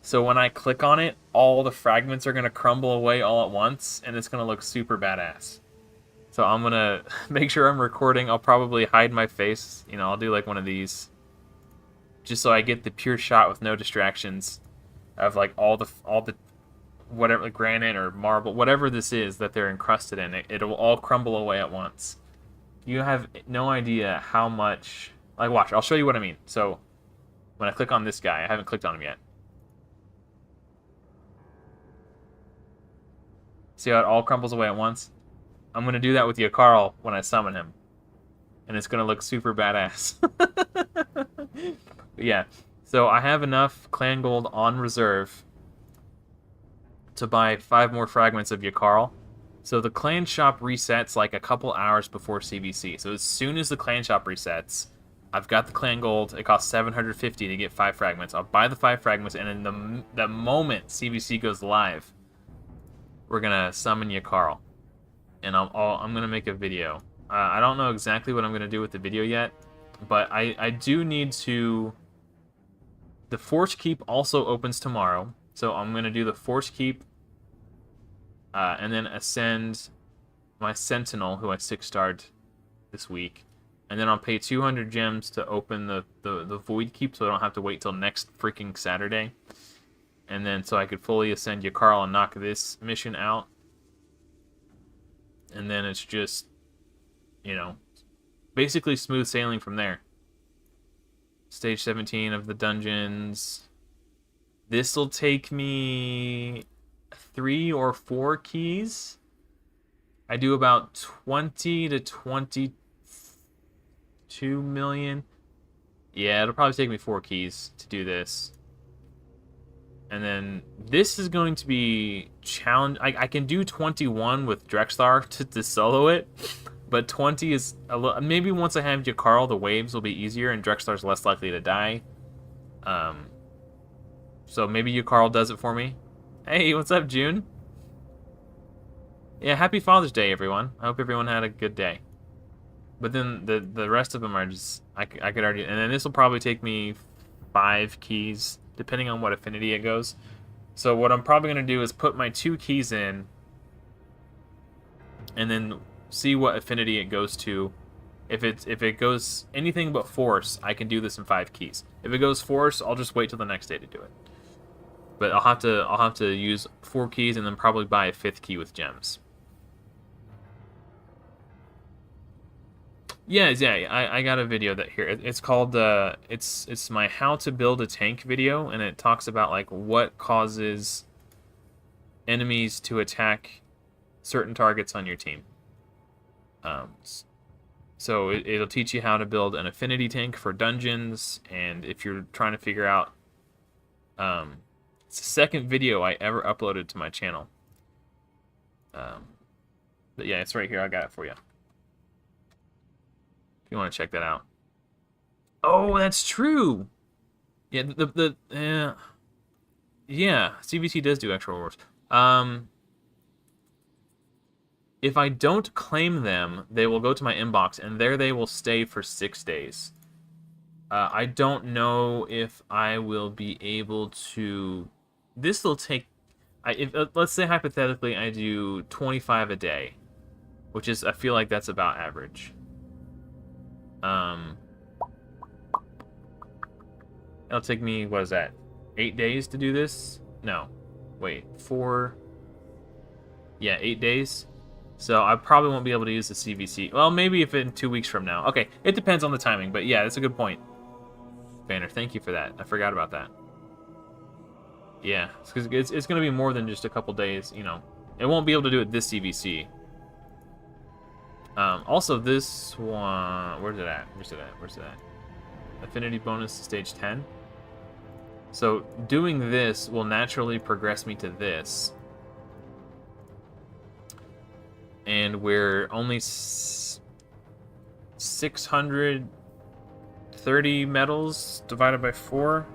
So when I click on it, all the fragments are going to crumble away all at once, and it's going to look super badass. So I'm going to make sure I'm recording. I'll probably hide my face. You know, I'll do like one of these, just so I get the pure shot with no distractions of like all the whatever, like granite or marble, whatever this is that they're encrusted in. It'll all crumble away at once. You have no idea how much. Like, watch. I'll show you what I mean. So when I click on this guy, I haven't clicked on him yet. See how it all crumbles away at once? I'm going to do that with Yakarl when I summon him. And it's going to look super badass. Yeah. So I have enough clan gold on reserve to buy 5 more fragments of Yakarl. So the clan shop resets like a couple hours before CVC. So as soon as the clan shop resets, I've got the clan gold. It costs 750 to get 5 fragments. I'll buy the 5 fragments, and in the moment CVC goes live, we're gonna summon Yakarl, and I'm gonna make a video. I don't know exactly what I'm gonna do with the video yet, but I do need to. The Forge Keep also opens tomorrow, so I'm gonna do the Forge Keep, and then ascend my Sentinel, who I 6-starred this week, and then I'll pay 200 gems to open the Void Keep, so I don't have to wait till next freaking Saturday. And then so I could fully ascend Yakarl and knock this mission out. And then it's just, you know, basically smooth sailing from there. Stage 17 of the dungeons. This'll take me 3 or 4 keys. I do about 20 to 22 million. Yeah, it'll probably take me 4 keys to do this. And then this is going to be challenge. I can do 21 with Drexthar to solo it, but 20 is a little. Maybe once I have Yakarl, the waves will be easier, and Drexthar's less likely to die. So maybe Yakarl does it for me. Hey, what's up, June? Yeah, happy Father's Day, everyone. I hope everyone had a good day. But then the rest of them are just I could already. And then this will probably take me 5 keys, depending on what affinity it goes. So what I'm probably going to do is put my 2 keys in, and then see what affinity it goes to If it goes anything but force, I can do this in 5 keys. If it goes force, I'll just wait till the next day to do it. But I'll have to use 4 keys and then probably buy a 5th key with gems. Yeah, I got a video that here. It's called it's my how to build a tank video, and it talks about like what causes enemies to attack certain targets on your team. So it'll teach you how to build an affinity tank for dungeons, and if you're trying to figure out, it's the second video I ever uploaded to my channel. But yeah, it's right here. I got it for you. If you want to check that out. Oh, that's true. Yeah, yeah, CVC does do extra rewards. If I don't claim them, they will go to my inbox, and there they will stay for 6 days. I don't know if I will be able to... This will take... let's say, hypothetically, I do 25 a day, which is, I feel like that's about average. It'll take me, what is that, 8 days to do this? No. Wait, 4... Yeah, 8 days. So I probably won't be able to use the CVC. Well, maybe if in 2 weeks from now. Okay, it depends on the timing, but yeah, that's a good point. Banner, thank you for that. I forgot about that. Yeah, it's going to be more than just a couple days, you know. It won't be able to do it this CVC. Also, this one... Where's it at? Where's it at? Affinity bonus to stage 10. So doing this will naturally progress me to this. And we're only 630 medals divided by 4.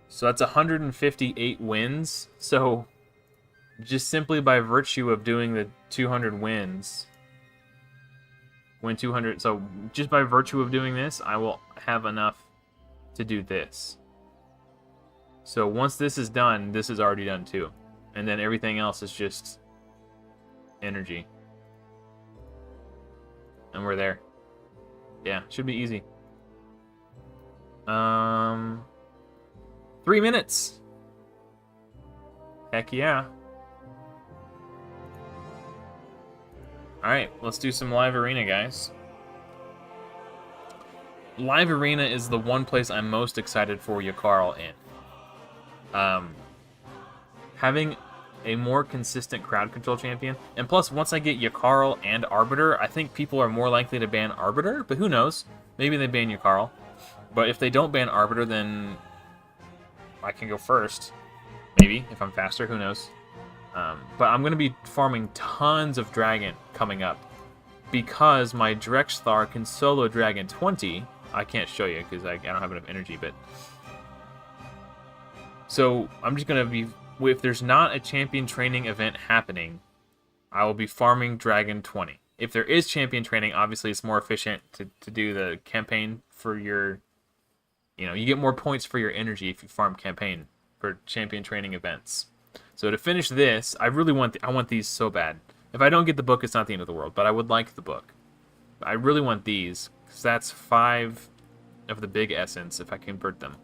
So that's 158 wins. So just simply by virtue of doing the 200 wins, win 200. So just by virtue of doing this, I will have enough to do this. So once this is done, this is already done too. And then everything else is just energy. And we're there. Yeah, should be easy. 3 minutes. Heck yeah. Alright, let's do some live arena, guys. Live arena is the one place I'm most excited for Yakarl in. Having a more consistent crowd control champion, and plus once I get Yakarl and Arbiter, I think people are more likely to ban Arbiter, but who knows? Maybe they ban Yakarl. But if they don't ban Arbiter, then I can go first. Maybe, if I'm faster, who knows? But I'm going to be farming tons of Dragon coming up, because my Drexthar can solo Dragon 20. I can't show you because I don't have enough energy, but... So I'm just going to be... If there's not a champion training event happening, I will be farming Dragon 20. If there is champion training, obviously it's more efficient to do the campaign for your... You know, you get more points for your energy if you farm campaign for champion training events. So to finish this, I really want... I want these so bad. If I don't get the book, it's not the end of the world, but I would like the book. I really want these, because that's 5 of the big essence if I convert them.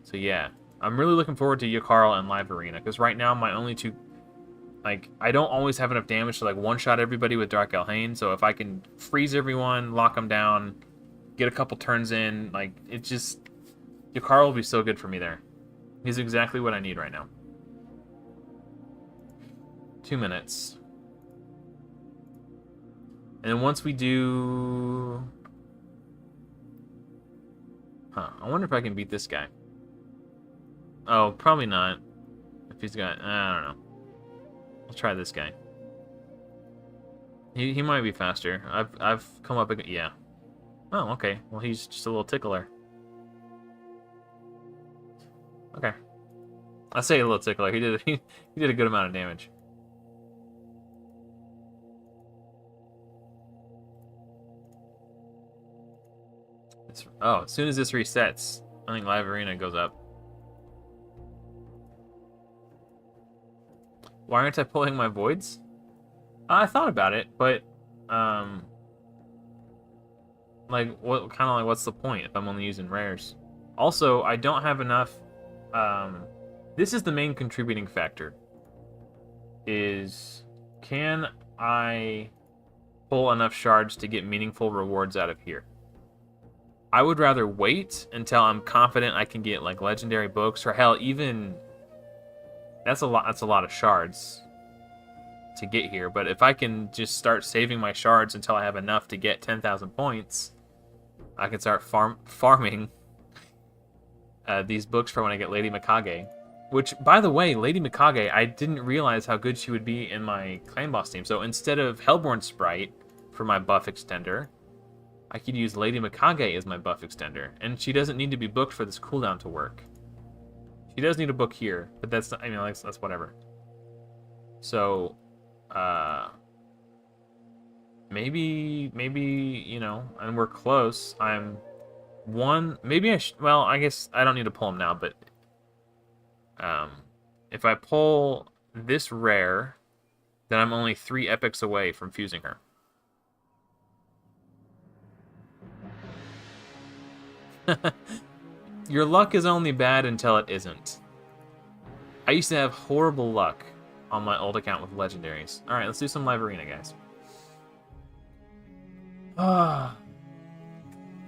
So yeah, I'm really looking forward to Yakarl and Live Arena, because right now my only two... Like, I don't always have enough damage to, like, one-shot everybody with Dark Elhain, so if I can freeze everyone, lock them down, get a couple turns in, like, it just... Yakarl will be so good for me there. He's exactly what I need right now. 2 minutes. And then once we do... Huh, I wonder if I can beat this guy. Oh, probably not. If he's got... I don't know. Let's try this guy. He might be faster. I've come up against... Yeah. Oh, okay. Well, he's just a little tickler. Okay. I say a little tickler. He did a good amount of damage. As soon as this resets, I think Live Arena goes up. Why aren't I pulling my voids? I thought about it, but like what kind of like what's the point if I'm only using rares? Also, I don't have enough. This is the main contributing factor. Is can I pull enough shards to get meaningful rewards out of here? I would rather wait until I'm confident I can get like legendary books, or hell, even that's a lot. That's a lot of shards to get here. But if I can just start saving my shards until I have enough to get 10,000 points, I can start farming these books for when I get Lady Mikage. Which, by the way, Lady Mikage, I didn't realize how good she would be in my clan boss team. So instead of Hellborn Sprite for my buff extender, I could use Lady Mikage as my buff extender. And she doesn't need to be booked for this cooldown to work. She does need a book here, but that's, I mean, that's whatever. So, maybe, you know, and we're close. I'm one, maybe well, I guess I don't need to pull him now, but if I pull this rare, then I'm only 3 epics away from fusing her. Your luck is only bad until it isn't. I used to have horrible luck on my old account with legendaries. All right, let's do some live arena, guys. All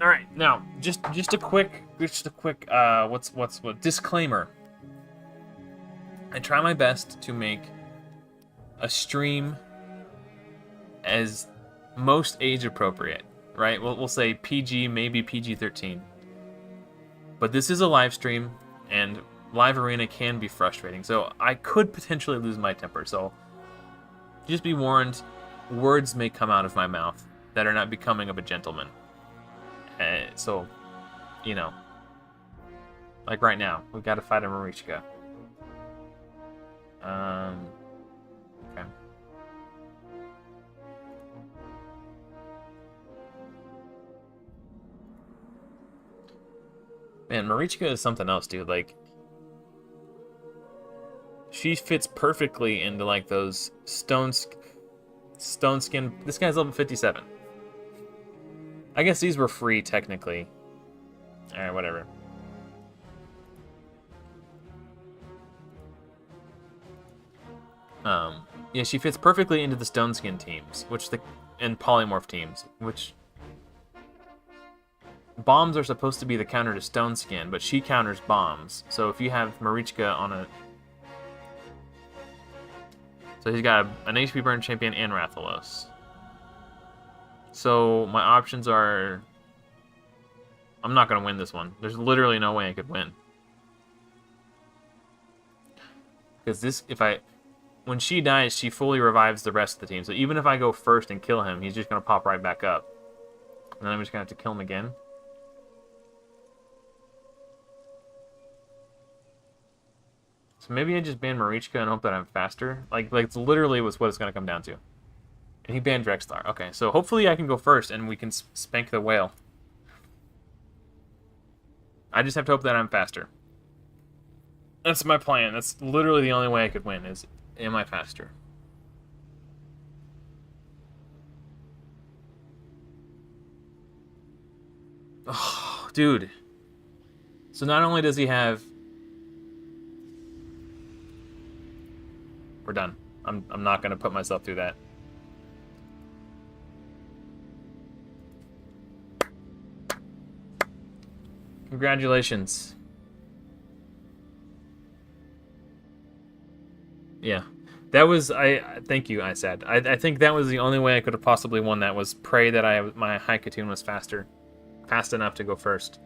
right, now just a quick what disclaimer. I try my best to make a stream as most age appropriate, right? We'll say PG, maybe PG-13. But this is a live stream, and live arena can be frustrating, so I could potentially lose my temper. So just be warned, words may come out of my mouth that are not becoming of a gentleman. So, you know, like right now, we've got to fight a Marichka. Okay. Man, Marichka is something else, dude. Like, she fits perfectly into like those stone skin. This guy's level 57. I guess these were free technically. All right, whatever. Yeah, she fits perfectly into the stone skin teams, and polymorph teams, which bombs are supposed to be the counter to stone skin, but she counters bombs. So if you have Marichka on a... So he's got an HP burn champion and Rathalos. So my options are... I'm not going to win this one. There's literally no way I could win. Because this, when she dies, she fully revives the rest of the team. So even if I go first and kill him, he's just going to pop right back up. And then I'm just going to have to kill him again. So maybe I just ban Marichka and hope that I'm faster. Like it's literally what it's going to come down to. And he banned Drexstar. Okay, so hopefully I can go first and we can spank the whale. I just have to hope that I'm faster. That's my plan. That's literally the only way I could win is, am I faster? Oh, dude. So not only does he have... We're done. I'm not going to put myself through that. Congratulations. Yeah. That was... Thank you, I said. I think that was the only way I could have possibly won that, was pray that my Haikatoon was faster. Fast enough to go first.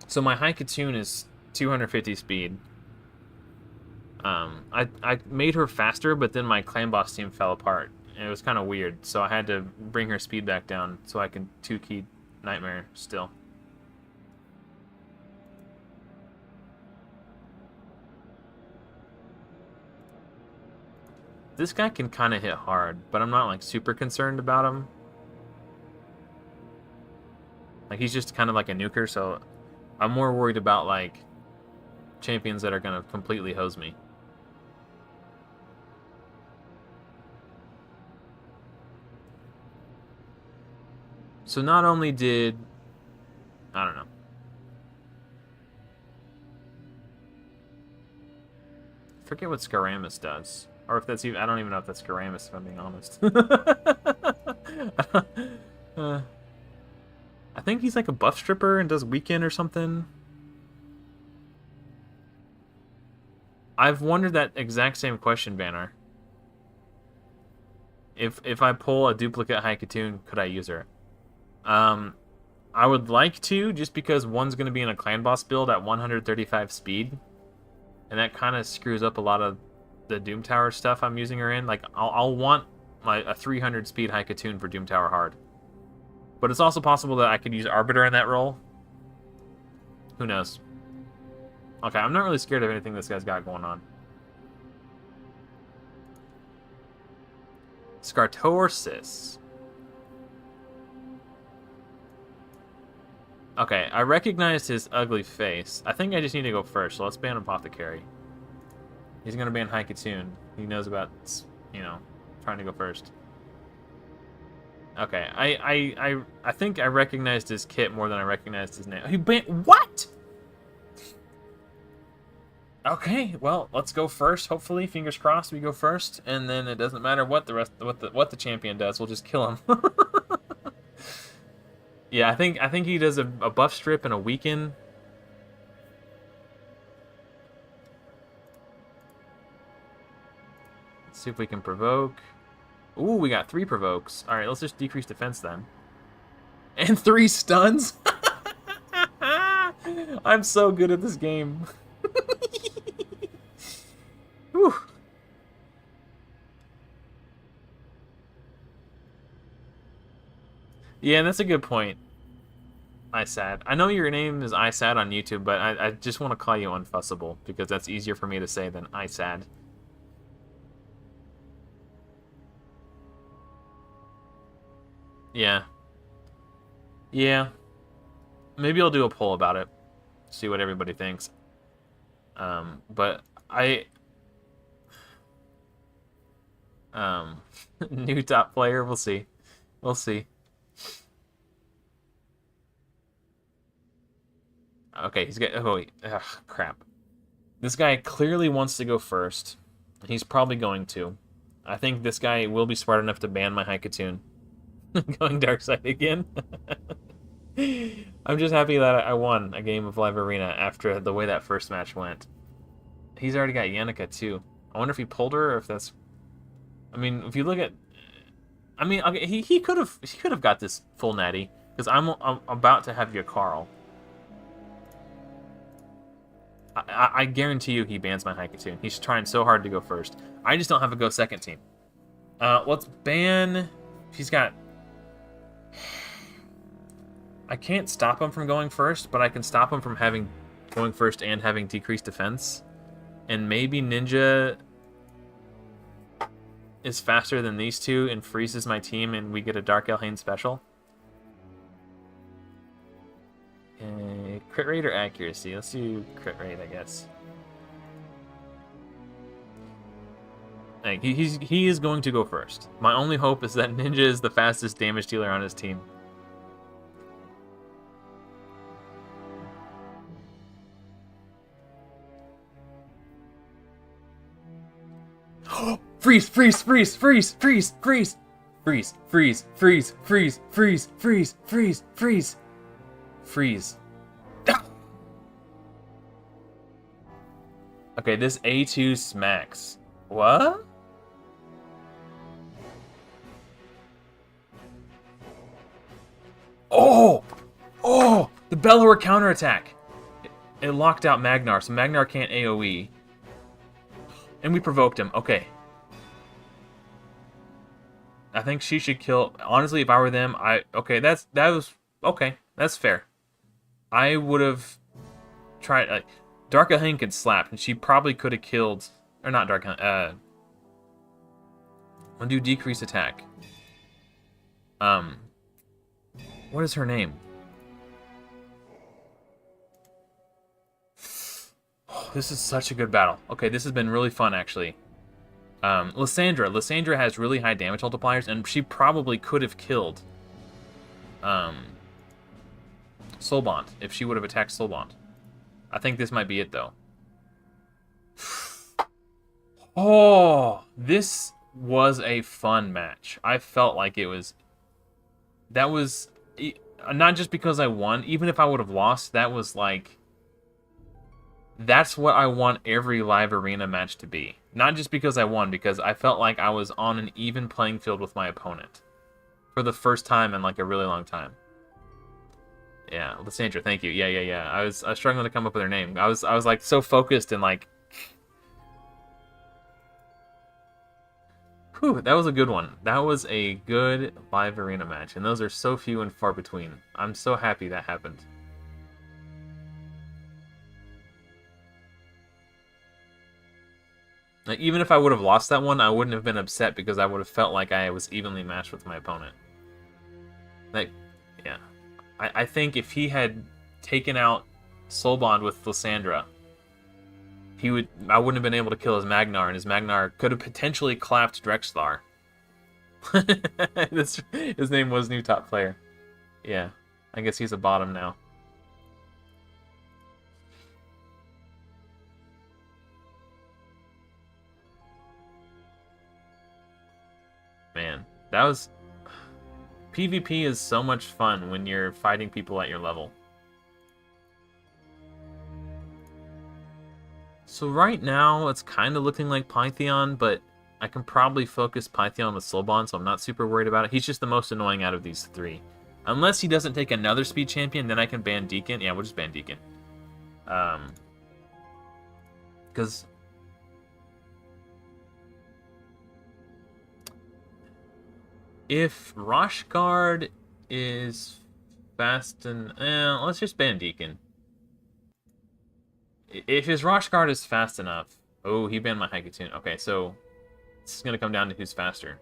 So my Haikatoon is 250 speed. I made her faster, but then my clan boss team fell apart. And it was kind of weird, so I had to bring her speed back down so I can 2-key Nightmare still. This guy can kind of hit hard, but I'm not like super concerned about him. Like, he's just kind of like a nuker, so I'm more worried about, like, champions that are going to completely hose me. So not only did... I don't know. I forget what Scaramus does. Or if that's even... I don't even know if that's Scaramus, if I'm being honest. I think he's like a buff stripper and does weaken or something. I've wondered that exact same question, Banner. If I pull a duplicate Haikatoon, could I use her? I would like to, just because one's going to be in a clan boss build at 135 speed. And that kind of screws up a lot of the Doom Tower stuff I'm using her in. Like, I'll want a 300 speed Haikatoon for Doom Tower hard. But it's also possible that I could use Arbiter in that role. Who knows? Okay, I'm not really scared of anything this guy's got going on. Scartorsis. Okay, I recognized his ugly face. I think I just need to go first, so let's ban Apothecary. He's going to ban Haikatoon. He knows about, you know, trying to go first. Okay, I think I recognized his kit more than I recognized his name. He banned... What?! Okay, well, let's go first. Hopefully, fingers crossed, we go first, and then it doesn't matter what the champion does. We'll just kill him. Yeah, I think he does a buff strip and a weaken. Let's see if we can provoke. Ooh, we got 3 provokes. All right, let's just decrease defense then. And 3 stuns. I'm so good at this game. Whew. Yeah, that's a good point. ISAD. I know your name is ISAD on YouTube, but I just want to call you Unfussable, because that's easier for me to say than ISAD. Yeah. Yeah. Maybe I'll do a poll about it. See what everybody thinks. But new top player, we'll see. We'll see. Okay, he's got... Oh, wait. Ugh, crap. This guy clearly wants to go first. He's probably going to. I think this guy will be smart enough to ban my Haikatoon. Going dark side again. I'm just happy that I won a game of Live Arena after the way that first match went. He's already got Yannicka, too. I wonder if he pulled her or if that's... I mean, if you look at... I mean, okay, he could have got this full natty, because I'm about to have your Carl. I guarantee you he bans my Haikatoon. He's trying so hard to go first. I just don't have a go second team. Let's ban... He's got... I can't stop him from going first, but I can stop him from going first and having decreased defense. And maybe Ninja is faster than these two and freezes my team and we get a Dark Elhain special. Crit rate or accuracy? Let's do crit rate, I guess. Like, he is going to go first. My only hope is that Ninja is the fastest damage dealer on his team. Freeze, freeze, freeze, freeze, freeze, freeze, freeze, freeze, freeze, freeze, freeze, freeze, freeze, freeze, freeze. Okay, this A2 smacks. What? Oh! Oh! The Bellower counterattack! It locked out Magnar, so Magnar can't AoE. And we provoked him. Okay. I think she should kill... Honestly, if I were them, okay, that was... Okay, that's fair. I would have tried... Like, Dark Elhain could slap, and she probably could have killed... Or not Dark Elhain, undo decrease attack. What is her name? this is such a good battle. Okay, this has been really fun, actually. Lysandra has really high damage multipliers, and she probably could have killed Soulbond if she would have attacked Soulbond. I think this might be it, though. Oh, this was a fun match. I felt like it was... That was... Not just because I won. Even if I would have lost, that was like... That's what I want every live arena match to be. Not just because I won, because I felt like I was on an even playing field with my opponent. For the first time in like a really long time. Yeah, Lysandra, thank you. Yeah. I was struggling to come up with her name. I was like so focused and like... Whew, that was a good one. That was a good live arena match, and those are so few and far between. I'm so happy that happened. Like, even if I would have lost that one, I wouldn't have been upset because I would have felt like I was evenly matched with my opponent. Like, yeah. I think if he had taken out Soulbond with Lysandra, I wouldn't have been able to kill his Magnar, and his Magnar could have potentially clapped Drexthar. His name was new top player. Yeah, I guess he's a bottom now. Man, that was... PvP is so much fun when you're fighting people at your level. So right now, it's kind of looking like Pythion, but I can probably focus Pythion with Soulbond, so I'm not super worried about it. He's just the most annoying out of these three. Unless he doesn't take another speed champion, then I can ban Deacon. Yeah, we'll just ban Deacon. Because... if Roshguard is fast and... let's just ban Deacon. If his Roshguard is fast enough... Oh, he banned my Haikutun. Okay, so this is going to come down to who's faster.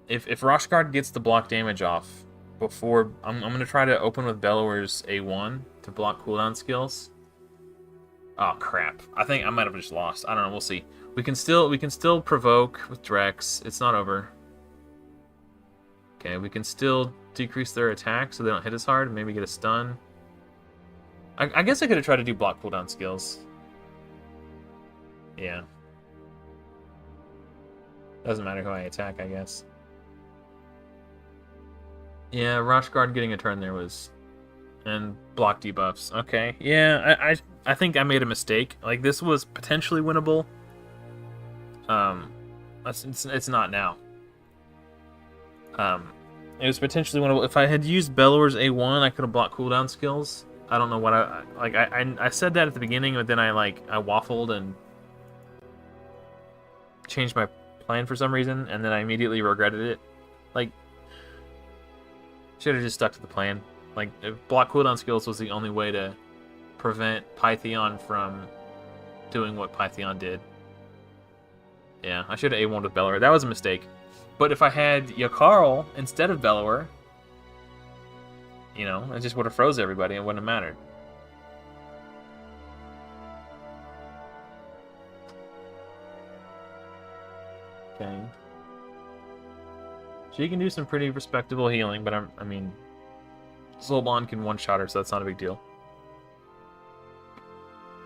If Roshguard gets the block damage off before... I'm going to try to open with Bellower's A1 to block cooldown skills. Oh, crap. I think I might have just lost. I don't know. We'll see. We can still provoke with Drex. It's not over. Okay, we can still decrease their attack so they don't hit as hard. Maybe get a stun. I guess I could have tried to do block cooldown skills. Yeah. Doesn't matter who I attack, I guess. Yeah, Roshguard getting a turn there was... And block debuffs. Okay. Yeah, I think I made a mistake. Like, this was potentially winnable. It's not now. It was potentially winnable. If I had used Bellower's A1, I could have blocked cooldown skills. I don't know what I said that at the beginning, but then I waffled and changed my plan for some reason, and then I immediately regretted it. Like, should have just stuck to the plan. Like, block cooldown skills was the only way to prevent Pythion from doing what Pythion did. Yeah, I should have A1'd with Bellower. That was a mistake. But if I had Yakarl instead of Bellower, you know, it just would have froze everybody and wouldn't have mattered. Okay. She can do some pretty respectable healing, but I mean, Soulbond can one-shot her, so that's not a big deal.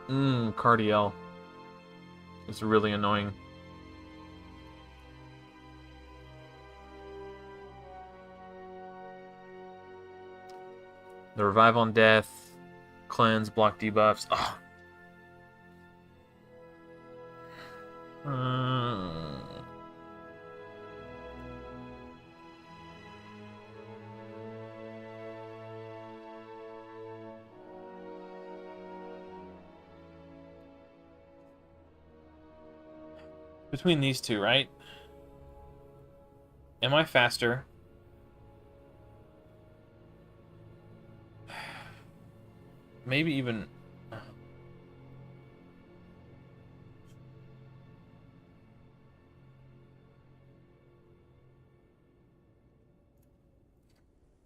Cardiel. It's really annoying. The Revive on Death, Cleanse, block debuffs. Oh. Between these two, right? Am I faster? Maybe even...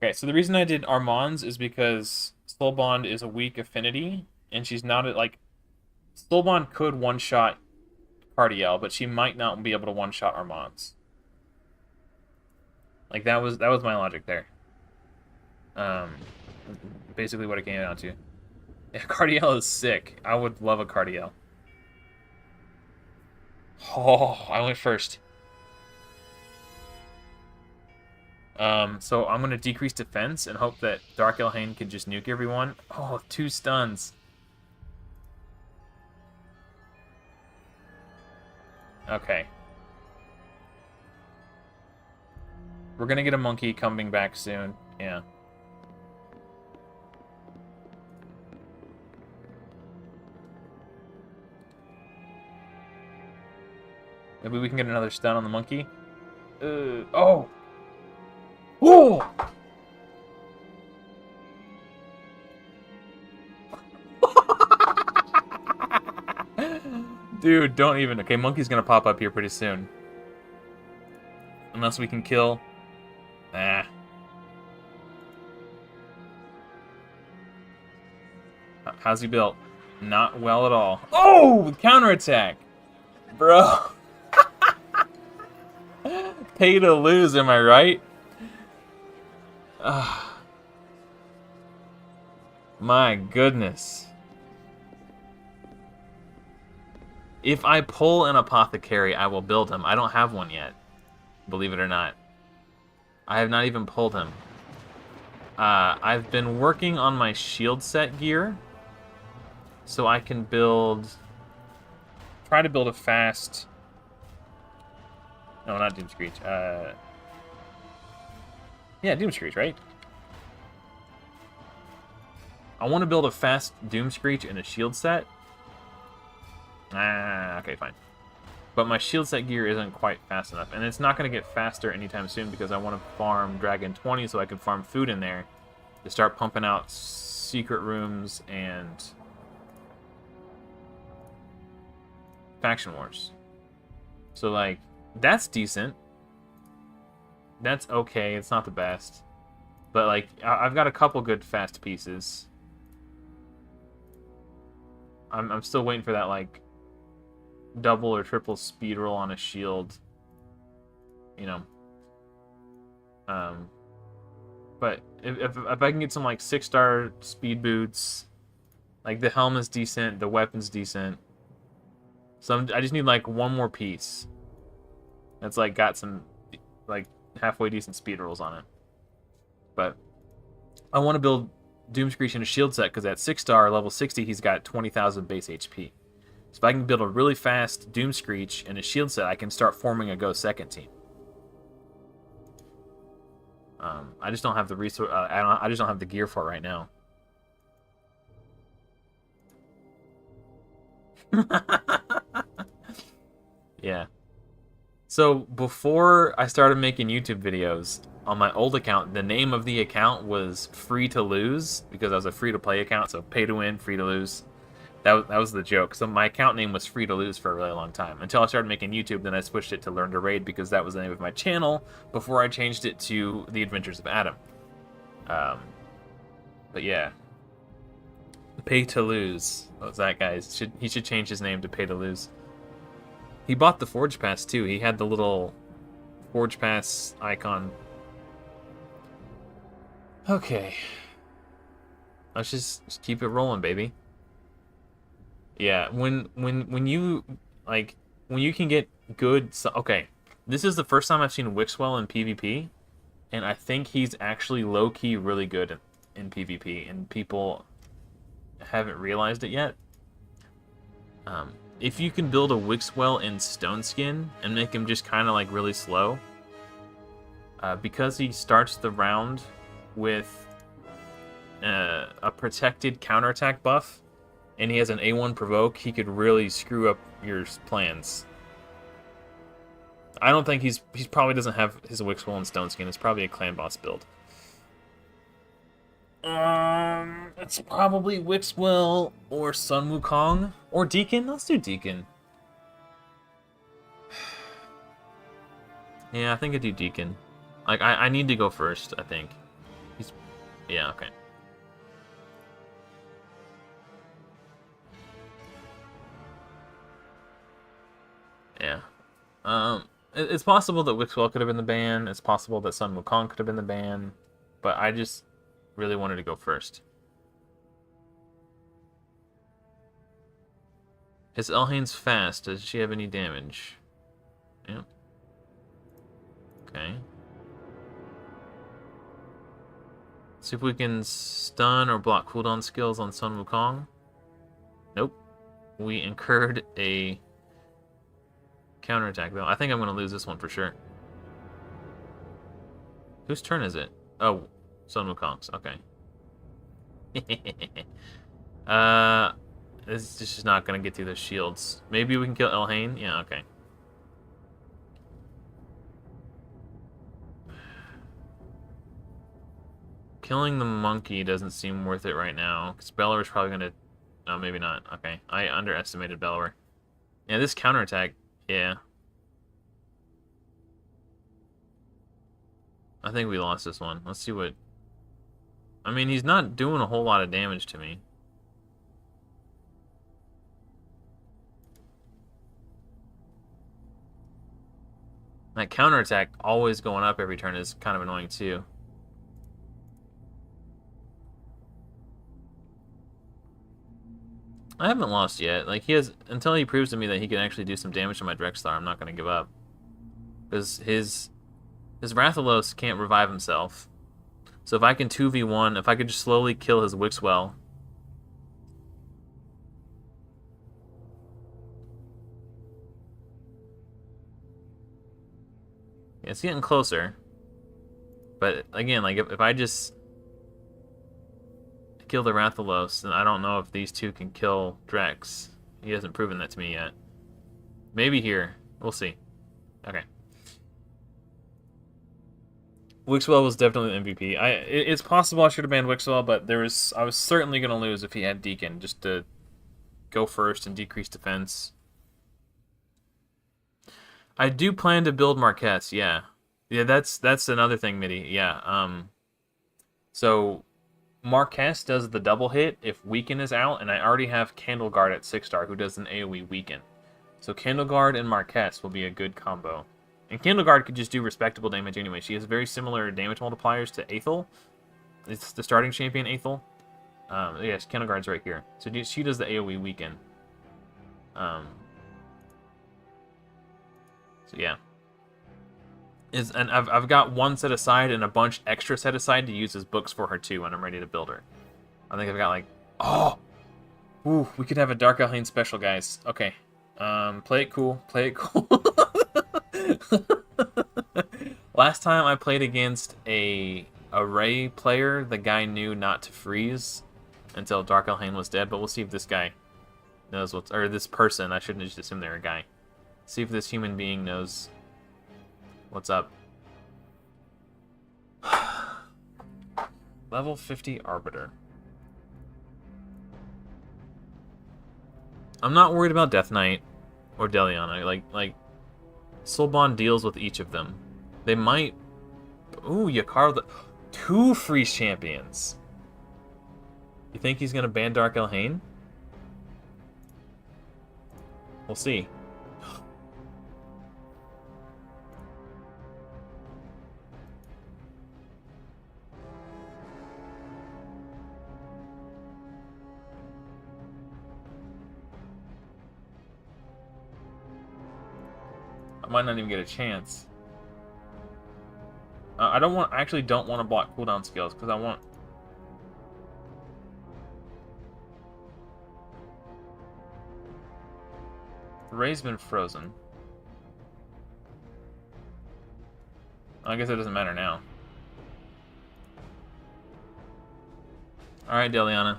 Okay, so the reason I did Armand's is because Soul Bond is a weak affinity, and she's not like Soul Bond could one-shot Cardiel, but she might not be able to one-shot Armand's. Like that was my logic there. Basically what it came down to. Yeah, Cardiel is sick. I would love a Cardiel. Oh, I went first. So I'm gonna decrease defense and hope that Dark Elhain can just nuke everyone. Oh, 2 stuns. Okay. We're gonna get a monkey coming back soon. Yeah. Maybe we can get another stun on the monkey. Oh! Whoa! Dude, don't even. Okay, monkey's gonna pop up here pretty soon. Unless we can kill. Ah. How's he built? Not well at all. Oh! Counterattack! Bro. Pay to lose, am I right? My goodness. If I pull an apothecary, I will build him. I don't have one yet. Believe it or not. I have not even pulled him. I've been working on my shield set gear. So I can build... Try to build a fast... No, not Doom Screech. Yeah, Doom Screech, right? I want to build a fast Doom Screech and a shield set. Okay, fine. But my shield set gear isn't quite fast enough. And it's not going to get faster anytime soon because I want to farm Dragon 20 so I can farm food in there to start pumping out secret rooms and faction wars. So, like, that's decent. That's okay. It's not the best. But, like, I've got a couple good fast pieces. I'm still waiting for that, like, double or triple speed roll on a shield. You know. But if I can get some, like, 6-star speed boots, like, the helm is decent, the weapon's decent. So I just need, like, one more piece. That's, like, got some, like, halfway decent speed rolls on it. But I want to build Doom Screech in a shield set because at 6-star, level 60, he's got 20,000 base HP. So if I can build a really fast Doom Screech in a shield set, I can start forming a Go second team. I just don't have the resource. I just don't have the gear for it right now. Yeah. So before I started making YouTube videos on my old account, the name of the account was Free to Lose because I was a free to play account, so pay to win, free to lose. That was the joke. So my account name was Free to Lose for a really long time until I started making YouTube. Then I switched it to Learn to Raid because that was the name of my channel before I changed it to The Adventures of Adam. But yeah, Pay to Lose. What was that, guys? He should change his name to Pay to Lose. He bought the Forge Pass too. He had the little Forge Pass icon. Okay, let's just keep it rolling, baby. Yeah, when you when you can get good. Okay, this is the first time I've seen Wixwell in PvP, and I think he's actually low key really good in PvP, and people haven't realized it yet. If you can build a Wixwell in Stone Skin and make him just kind of like really slow, because he starts the round with a protected counterattack buff, and he has an A1 provoke, he could really screw up your plans. I don't think he's probably doesn't have his Wixwell in Stone Skin. It's probably a clan boss build. It's probably Wixwell or Sun Wukong or Deacon. Let's do Deacon. Yeah, I think I do Deacon. Like I need to go first. I think. Yeah. Okay. It's possible that Wixwell could have been the ban. It's possible that Sun Wukong could have been the ban. But I just really wanted to go first. Is Elhane's fast? Does she have any damage? Yep. Okay. See if we can stun or block cooldown skills on Sun Wukong. Nope. We incurred a counterattack, though. I think I'm going to lose this one for sure. Whose turn is it? Oh, Sun Wukong's. Okay. This is just not going to get through those shields. Maybe we can kill Elhane? Yeah, okay. Killing the monkey doesn't seem worth it right now, because Bellower's probably going to... No, maybe not. Okay, I underestimated Bellower. Yeah, this counterattack, yeah. I think we lost this one. Let's see what... I mean, he's not doing a whole lot of damage to me. That counterattack always going up every turn is kind of annoying, too. I haven't lost yet. Like, he has... Until he proves to me that he can actually do some damage to my Drexstar, I'm not going to give up. Because his Rathalos can't revive himself. So if I can 2v1, if I could just slowly kill his Wixwell... Yeah, it's getting closer. But, again, like, if I just... kill the Rathalos, and I don't know if these two can kill Drex. He hasn't proven that to me yet. Maybe here. We'll see. Okay. Wixwell was definitely the MVP. It's possible I should have banned Wixwell, but I was certainly going to lose if he had Deacon, just to go first and decrease defense. I do plan to build Marquez, yeah. Yeah, that's another thing, Mitty. Yeah. So Marquez does the double hit if Weaken is out, and I already have Candleguard at 6-star who does an AoE Weaken. So Candleguard and Marquez will be a good combo. And Candleguard could just do respectable damage anyway. She has very similar damage multipliers to Aethel. It's the starting champion, Aethel. Yes, Candleguard's right here. So she does the AoE Weaken. So yeah. And I've got one set aside and a bunch extra set aside to use as books for her too when I'm ready to build her. I think I've got like... Oh! Ooh, we could have a Dark Elhane special, guys. Okay. Play it cool. Play it cool. Last time I played against a Ray player, the guy knew not to freeze until Dark Elhane was dead, but we'll see if this guy knows what's... Or this person, I shouldn't just assume they're a guy. See if this human being knows what's up. Level 50 Arbiter. I'm not worried about Death Knight or Deliana. Like Soulbond deals with each of them. They might... Ooh, Yakar... 2 freeze champions. You think he's gonna ban Dark Elhane? We'll see. I might not even get a chance. I actually don't want to block cooldown skills because I want... Ray's been frozen. I guess it doesn't matter now. Alright, Deliana.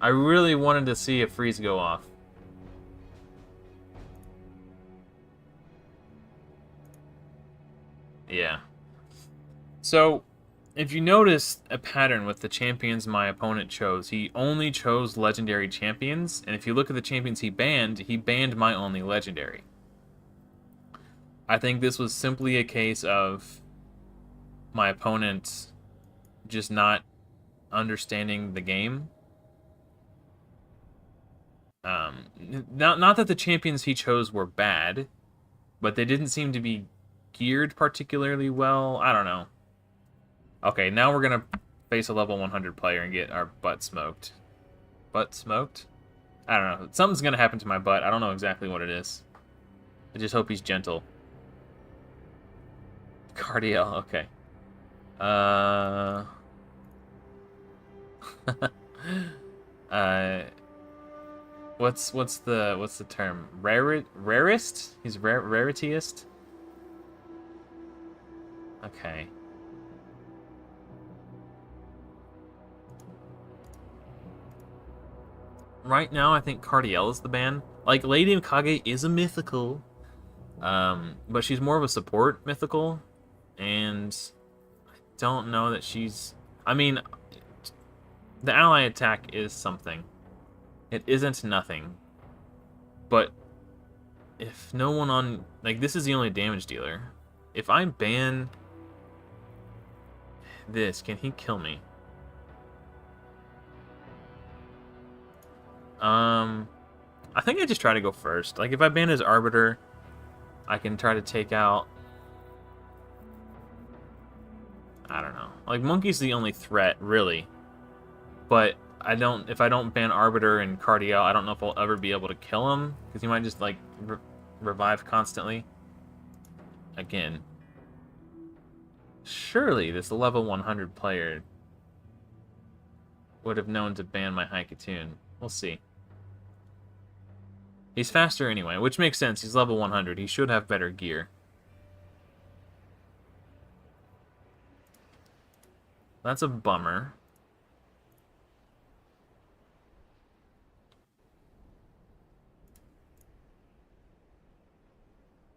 I really wanted to see a freeze go off. Yeah. So, if you notice a pattern with the champions my opponent chose, he only chose legendary champions, and if you look at the champions he banned my only legendary. I think this was simply a case of my opponent just not understanding the game. Not that the champions he chose were bad. but they didn't seem to be geared particularly well. I don't know. Okay, now we're gonna face a level 100 player and get our butt smoked. Butt smoked? I don't know. Something's gonna happen to my butt. I don't know exactly what it is. I just hope he's gentle. Cardiel, okay. What's the term? Rarest? He's rarityist? Okay. Right now, I think Cardiel is the ban. Like, Lady Kage is a mythical, but she's more of a support mythical, and I don't know that she's... I mean, the ally attack is something. It isn't nothing. But if no one on... Like, this is the only damage dealer. If I ban this, can he kill me? I think I just try to go first. Like, if I ban his Arbiter, I can try to take out... I don't know. Like, Monkey's the only threat, really. But I don't... If I don't ban Arbiter and Cardiel, I don't know if I'll ever be able to kill him. Because he might just, like, revive constantly. Again. Surely this level 100 player would have known to ban my Haikatoon. We'll see. He's faster anyway, which makes sense. He's level 100. He should have better gear. That's a bummer.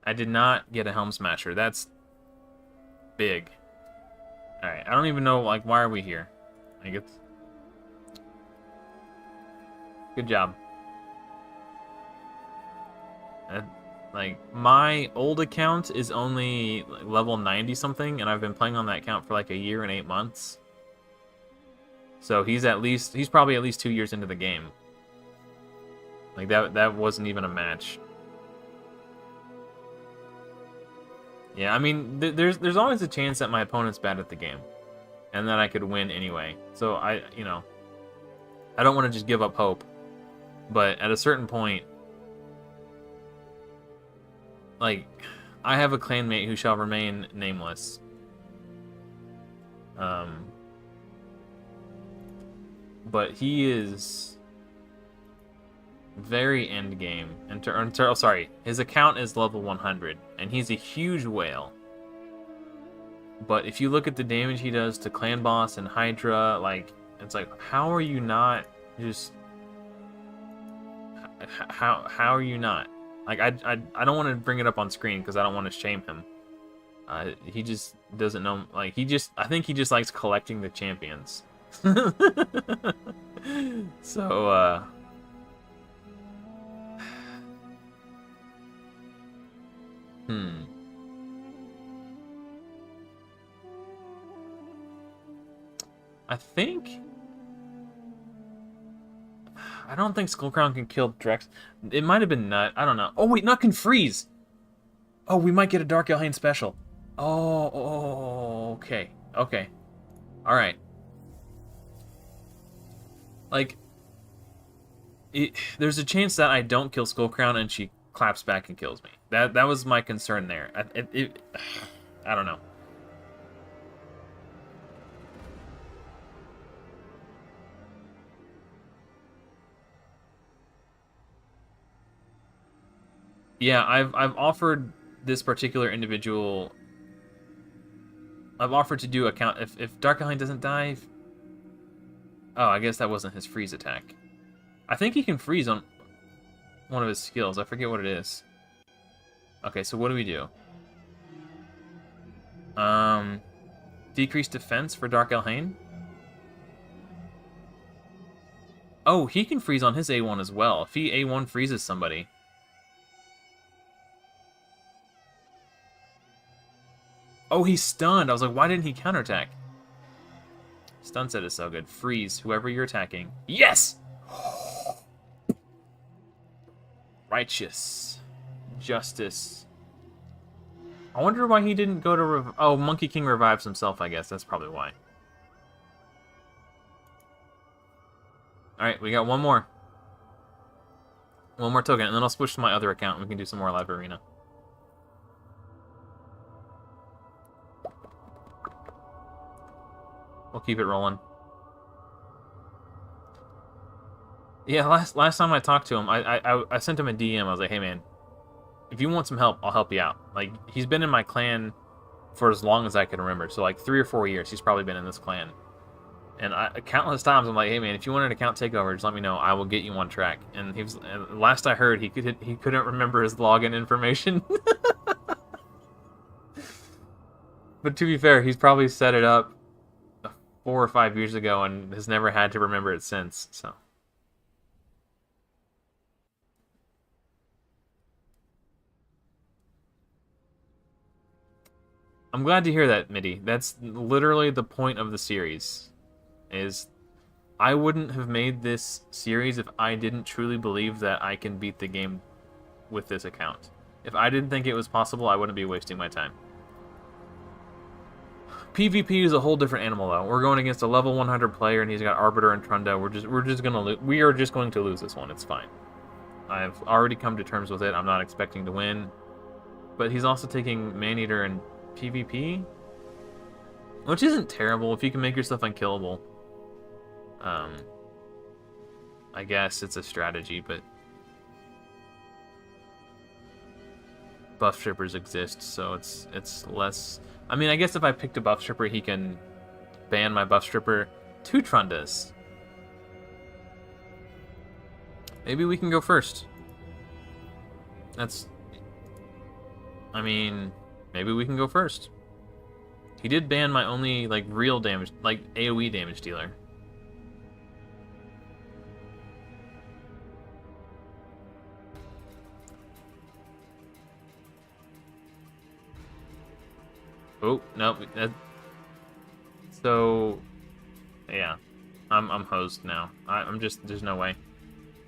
I did not get a Helm Smasher. That's big. Alright, I don't even know, like, why are we here? I guess. Good job. Like, my old account is only level 90 something, and I've been playing on that account for like a year and 8 months. So he's probably at least 2 years into the game. Like, that wasn't even a match. Yeah, I mean, there's always a chance that my opponent's bad at the game, and that I could win anyway. So I don't want to just give up hope. But at a certain point, like, I have a clanmate who shall remain nameless. But he is very end game. Sorry, his account is level 100, and he's a huge whale. But if you look at the damage he does to Clan Boss and Hydra, like, it's like, how are you not just... How are you not? Like, I don't want to bring it up on screen because I don't want to shame him. He just doesn't know. Like, I think he just likes collecting the champions. So, I think... I don't think Skullcrown can kill Drex. It might have been Nut. I don't know. Oh, wait, Nut can freeze! Oh, we might get a Dark Elhain special. Oh, okay. Okay. Alright. Like, there's a chance that I don't kill Skullcrown and she claps back and kills me. That was my concern there. I don't know. Yeah, I've offered this particular individual... I've offered to do a count... If Dark Elhain doesn't die... Oh, I guess that wasn't his freeze attack. I think he can freeze on one of his skills. I forget what it is. Okay, so what do we do? Decrease defense for Dark Elhain? Oh, he can freeze on his A1 as well. If he A1 freezes somebody... Oh, he's stunned. I was like, why didn't he counterattack? Stun set is so good. Freeze whoever you're attacking. Yes! Righteous. Justice. I wonder why he didn't go to... Oh, Monkey King revives himself, I guess. That's probably why. Alright, we got one more. One more token, and then I'll switch to my other account and we can do some more Live Arena. We'll keep it rolling. Yeah, last time I talked to him, I sent him a DM. I was like, hey man, if you want some help, I'll help you out. Like, he's been in my clan for as long as I can remember. So like 3 or 4 years, he's probably been in this clan. And countless times I'm like, hey man, if you want an account takeover, just let me know. I will get you on track. And last I heard, he couldn't remember his login information. But to be fair, he's probably set it up 4 or 5 years ago and has never had to remember it since. So. I'm glad to hear that, Mitty. That's literally the point of the series. Is I wouldn't have made this series if I didn't truly believe that I can beat the game with this account. If I didn't think it was possible, I wouldn't be wasting my time. PvP is a whole different animal, though. We're going against a level 100 player, and he's got Arbiter and Trunda. We are just going to lose this one. It's fine. I've already come to terms with it. I'm not expecting to win, but he's also taking Maneater and PvP, which isn't terrible if you can make yourself unkillable. I guess it's a strategy, but buff strippers exist, so it's less. I mean, I guess if I picked a buff stripper, he can ban my buff stripper to Trundas. Maybe we can go first. I mean, maybe we can go first. He did ban my only, like, real damage, like, AoE damage dealer. Oh, no. So, yeah. I'm hosed now. I'm just, there's no way.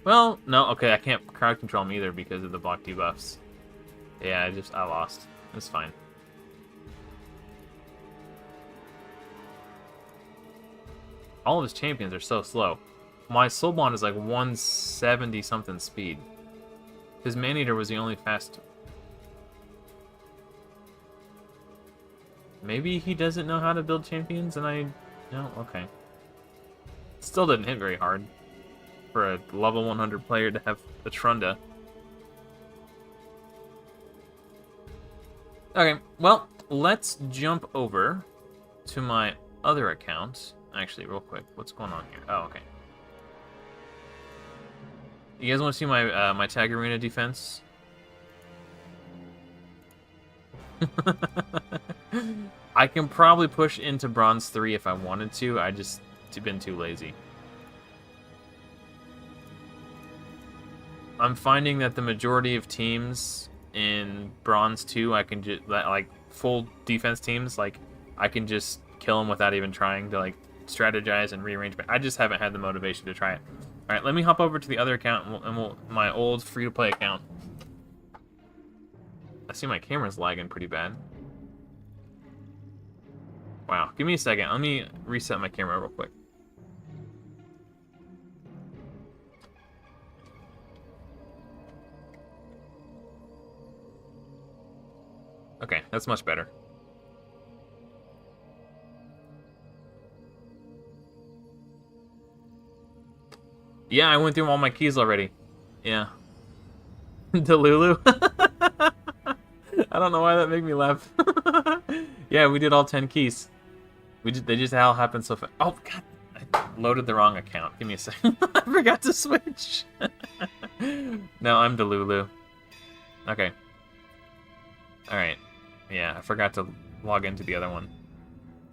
Well, no, okay, I can't crowd control him either because of the block debuffs. Yeah, I lost. It's fine. All of his champions are so slow. My Soul Bond is like 170 something speed. His Maneater was the only fast. Maybe he doesn't know how to build champions and no, okay. Still didn't hit very hard for a level 100 player to have a Trunda. Okay, well, let's jump over to my other account. Actually, real quick, what's going on here? Oh, okay. You guys want to see my my tag arena defense? I can probably push into Bronze 3 if I wanted to. I just been too lazy. I'm finding that the majority of teams in Bronze 2, I can just, like, full defense teams, like, I can just kill them without even trying to, like, strategize and rearrange. I just haven't had the motivation to try it. All right, let me hop over to the other account and my old free-to-play account. I see my camera's lagging pretty bad. Wow, give me a second. Let me reset my camera real quick. Okay, that's much better. Yeah, I went through all my keys already. Yeah. Delulu? I don't know why that made me laugh. Yeah, we did all 10 keys. They just all happened so fast. Oh, God. I loaded the wrong account. Give me a second. I forgot to switch. No, I'm Delulu. Okay. Alright. Yeah, I forgot to log into the other one.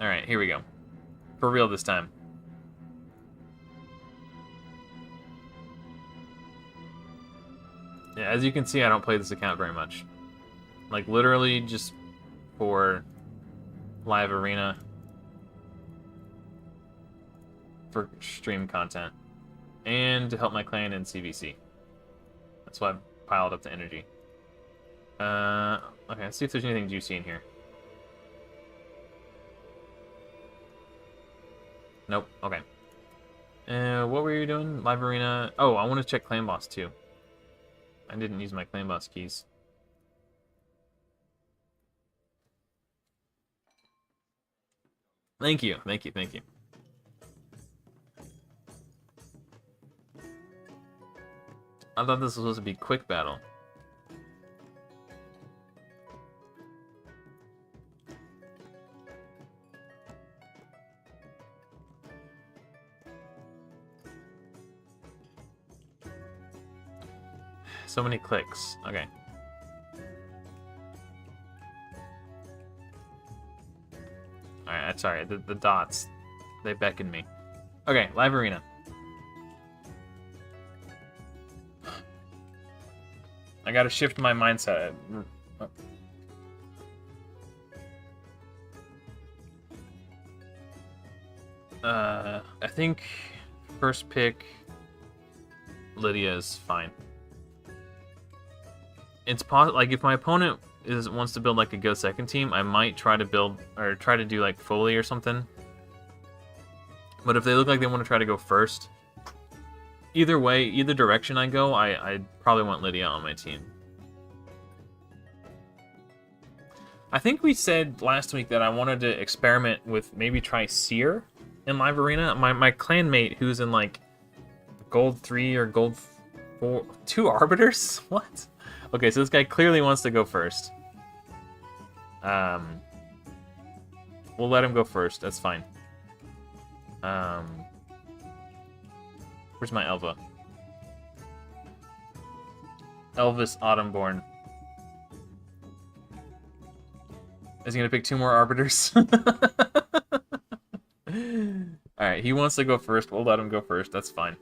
Alright, here we go. For real this time. Yeah, as you can see, I don't play this account very much. Like, literally just for live arena. For stream content. And to help my clan in CVC. That's why I piled up the energy. Okay, let's see if there's anything juicy in here. Nope. Okay. What were you doing? Live arena. Oh, I want to check clan boss too. I didn't use my clan boss keys. Thank you. Thank you. Thank you. I thought this was supposed to be quick battle. So many clicks. Okay. Alright, sorry. The dots, they beckon me. Okay, live arena. I gotta shift my mindset. I think first pick Lydia is fine. It's possible, like, if my opponent wants to build like a go second team, I might try to build or try to do like Foley or something. But if they look like they want to try to go first, either way, either direction I go, I probably want Lydia on my team. I think we said last week that I wanted to experiment with maybe try Seer in live arena. My clanmate who's in like gold 3 or gold 4, 2 arbiters. What? Okay, so this guy clearly wants to go first. We'll let him go first. That's fine. Where's my Elva? Elvis Autumnborn. Is he gonna pick 2 more arbiters? Alright, he wants to go first. We'll let him go first. That's fine.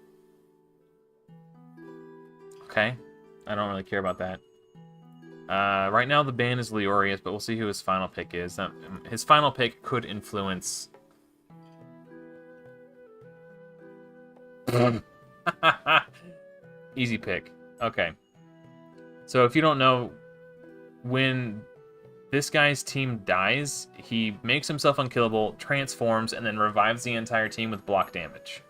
Okay. I don't really care about that. Right now the ban is Leorius, but we'll see who his final pick is. His final pick could influence... Easy pick. Okay. So if you don't know, when this guy's team dies, he makes himself unkillable, transforms, and then revives the entire team with block damage.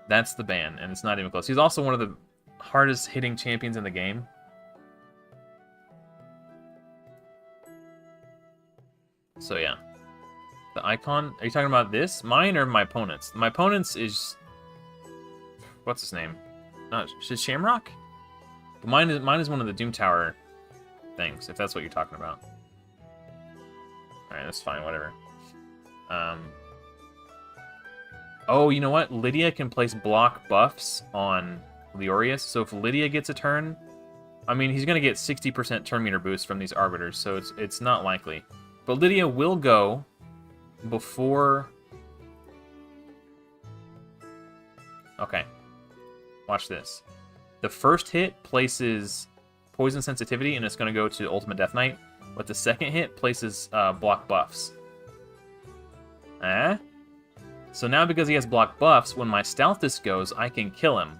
That's the ban, and it's not even close. He's also one of the hardest hitting champions in the game. So yeah. The icon, are you talking about this? Mine or my opponent's? My opponent's is... What's his name? Is it Shamrock? Mine is one of the Doom Tower things, if that's what you're talking about. Alright, that's fine, whatever. Oh, you know what? Lydia can place block buffs on Leorius, so if Lydia gets a turn, I mean, he's going to get 60% turn meter boost from these arbiters, so it's not likely. But Lydia will go before... Okay. Watch this. The first hit places poison sensitivity, and it's going to go to Ultimate Death Knight, but the second hit places block buffs. So now because he has block buffs, when my Stealthist goes, I can kill him.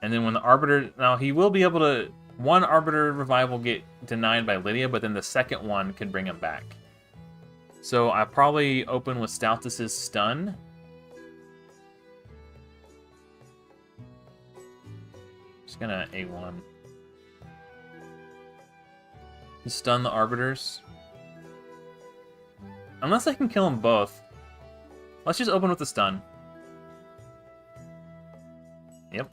And then when the Arbiter... Now, he will be able to... One Arbiter revival get denied by Lydia, but then the second one can bring him back. So I probably open with Stealthist's stun. Just gonna A1. Stun the Arbiters. Unless I can kill them both. Let's just open with the stun. Yep.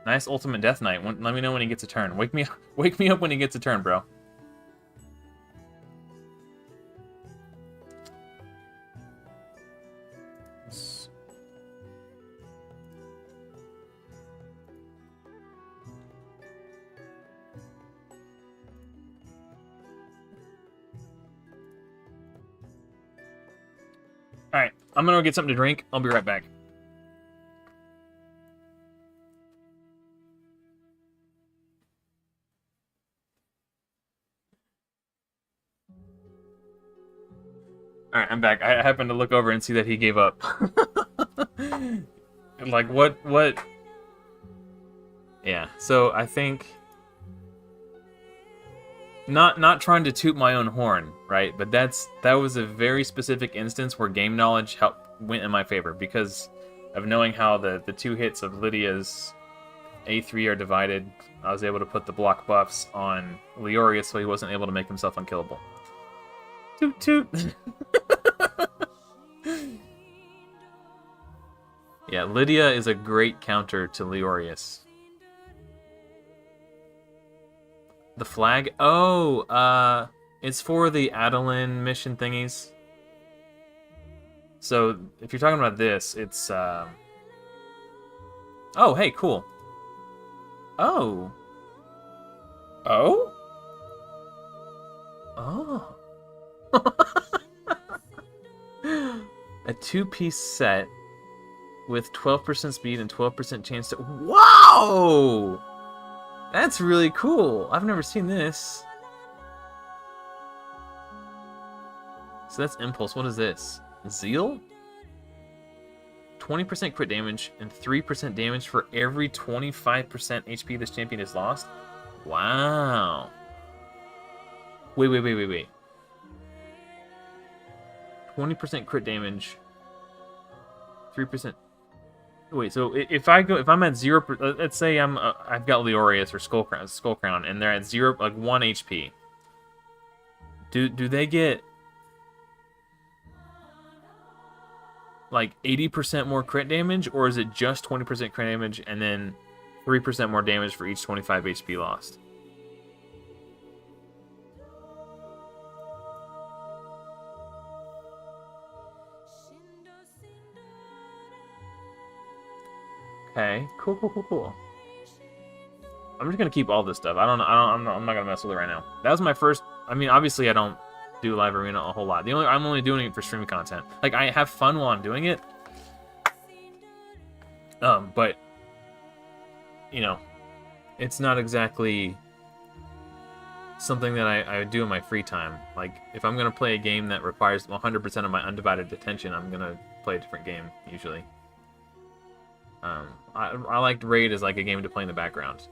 Nice Ultimate Death Knight. Let me know when he gets a turn. Wake me up when he gets a turn, bro. Alright, I'm gonna go get something to drink. I'll be right back. Alright, I'm back. I happened to look over and see that he gave up. Like, what? Yeah, so I think... not trying to toot my own horn, right? But that was a very specific instance where game knowledge went in my favor because of knowing how the two hits of Lydia's A3 are divided. I was able to put the block buffs on Leorius so he wasn't able to make himself unkillable. Toot toot. Yeah, Lydia is a great counter to Leorius. The flag? Oh, it's for the Adeline mission thingies. So, if you're talking about this, it's, Oh, hey, cool. Oh. Oh? Oh. A two-piece set with 12% speed and 12% chance to... Whoa! That's really cool. I've never seen this. So that's Impulse. What is this? Zeal? 20% crit damage and 3% damage for every 25% HP this champion has lost? Wow. Wait. 20% crit damage. 3%. Wait, so if I'm at 0, let's say I've got Leorius or Skull Crown, and they're at 0, like 1 HP. Do they get like 80% more crit damage, or is it just 20% crit damage and then 3% more damage for each 25 HP lost? Okay, cool. I'm just gonna keep all this stuff. I'm not gonna mess with it right now. That was my first. I mean, obviously, I don't do live arena a whole lot. I'm only doing it for stream content. Like, I have fun while I'm doing it. But you know, it's not exactly something that I do in my free time. Like, if I'm gonna play a game that requires 100% of my undivided attention, I'm gonna play a different game usually. I liked Raid as like a game to play in the background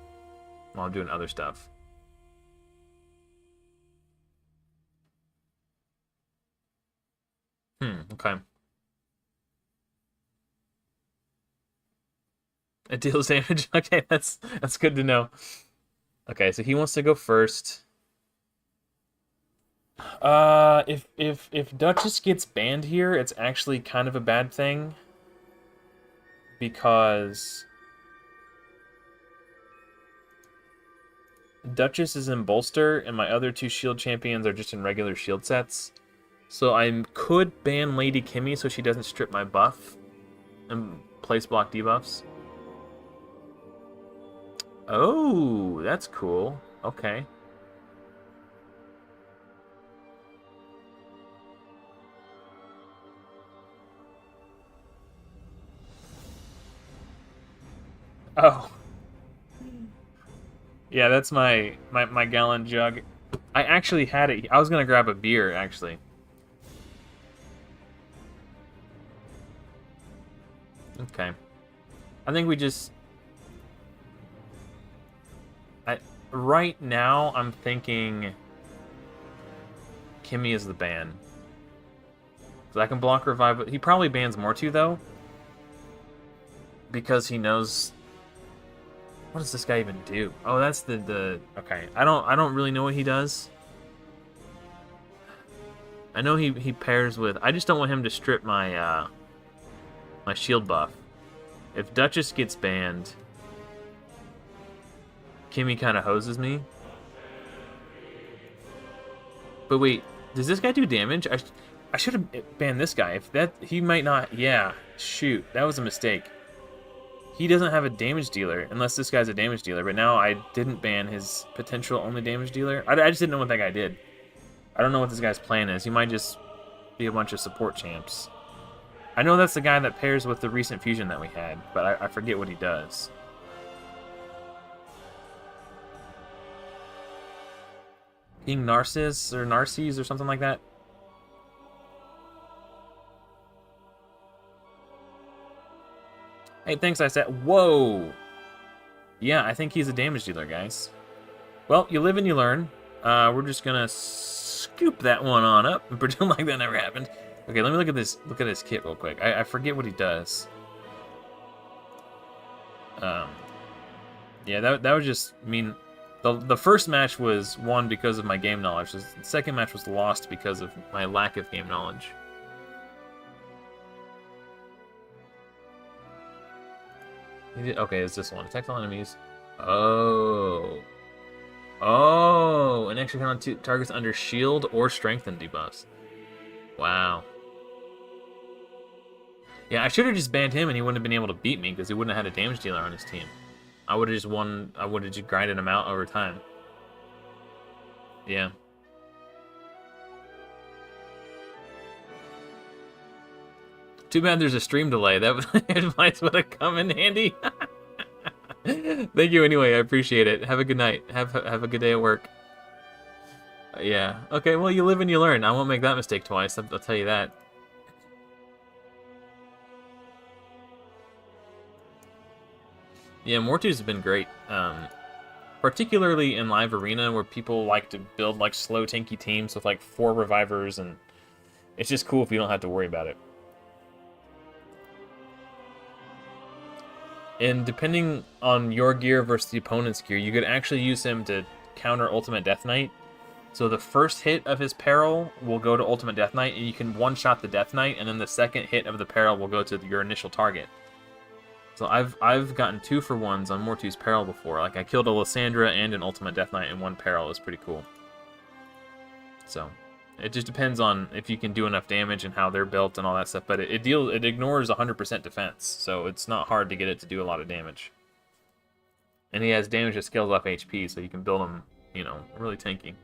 while I'm doing other stuff. Okay. It deals damage. Okay, that's good to know. Okay, so he wants to go first. If Duchess gets banned here, it's actually kind of a bad thing. Because Duchess is in Bolster, and my other two shield champions are just in regular shield sets. So I could ban Lady Kimmy so she doesn't strip my buff and place block debuffs. Oh, that's cool. Okay. Oh. Yeah, that's my gallon jug. I actually had it. I was gonna grab a beer, actually. Okay. I think we just... right now, I'm thinking Kimmy is the ban. Because I can block Revive. He probably bans Mortu, though. Because he knows... What does this guy even do? Oh, that's the... Okay, I don't really know what he does. I know he pairs with... I just don't want him to strip my my shield buff. If Duchess gets banned, Kimmy kind of hoses me. But wait, does this guy do damage? I should have banned this guy. If that... He might not... Yeah, shoot. That was a mistake. He doesn't have a damage dealer, unless this guy's a damage dealer. But now I didn't ban his potential only damage dealer. I just didn't know what that guy did. I don't know what this guy's plan is. He might just be a bunch of support champs. I know that's the guy that pairs with the recent fusion that we had, but I forget what he does. King Narcissus or Narcissus or something like that. Hey, thanks, I said. Whoa! Yeah, I think he's a damage dealer, guys. Well, you live and you learn. We're just gonna scoop that one on up and pretend like that never happened. Okay, let me look at this. Look at his kit real quick. I forget what he does. Yeah, that would just mean the first match was won because of my game knowledge. The second match was lost because of my lack of game knowledge. Okay, it's this one. Attack all enemies. Oh. Oh, an extra count on two targets under shield or strengthen debuffs. Wow. Yeah, I should have just banned him and he wouldn't have been able to beat me because he wouldn't have had a damage dealer on his team. I would have just won. I would have just grinded him out over time. Yeah. Too bad there's a stream delay. That advice would have come in handy. Thank you anyway. I appreciate it. Have a good night. Have a good day at work. Yeah. Okay. Well, you live and you learn. I won't make that mistake twice. I'll tell you that. Yeah, Mortus has been great. Particularly in live arena where people like to build like slow tanky teams with like 4 revivers, and it's just cool if you don't have to worry about it. And depending on your gear versus the opponent's gear, you could actually use him to counter Ultimate Death Knight. So the first hit of his peril will go to Ultimate Death Knight, and you can one-shot the Death Knight, and then the second hit of the peril will go to your initial target. So I've gotten 2-for-1s on Mortu's peril before. Like I killed a Lysandra and an Ultimate Death Knight in one peril. It was pretty cool. So it just depends on if you can do enough damage and how they're built and all that stuff. But it ignores 100% defense, so it's not hard to get it to do a lot of damage. And he has damage that scales off HP, so you can build him, you know, really tanky.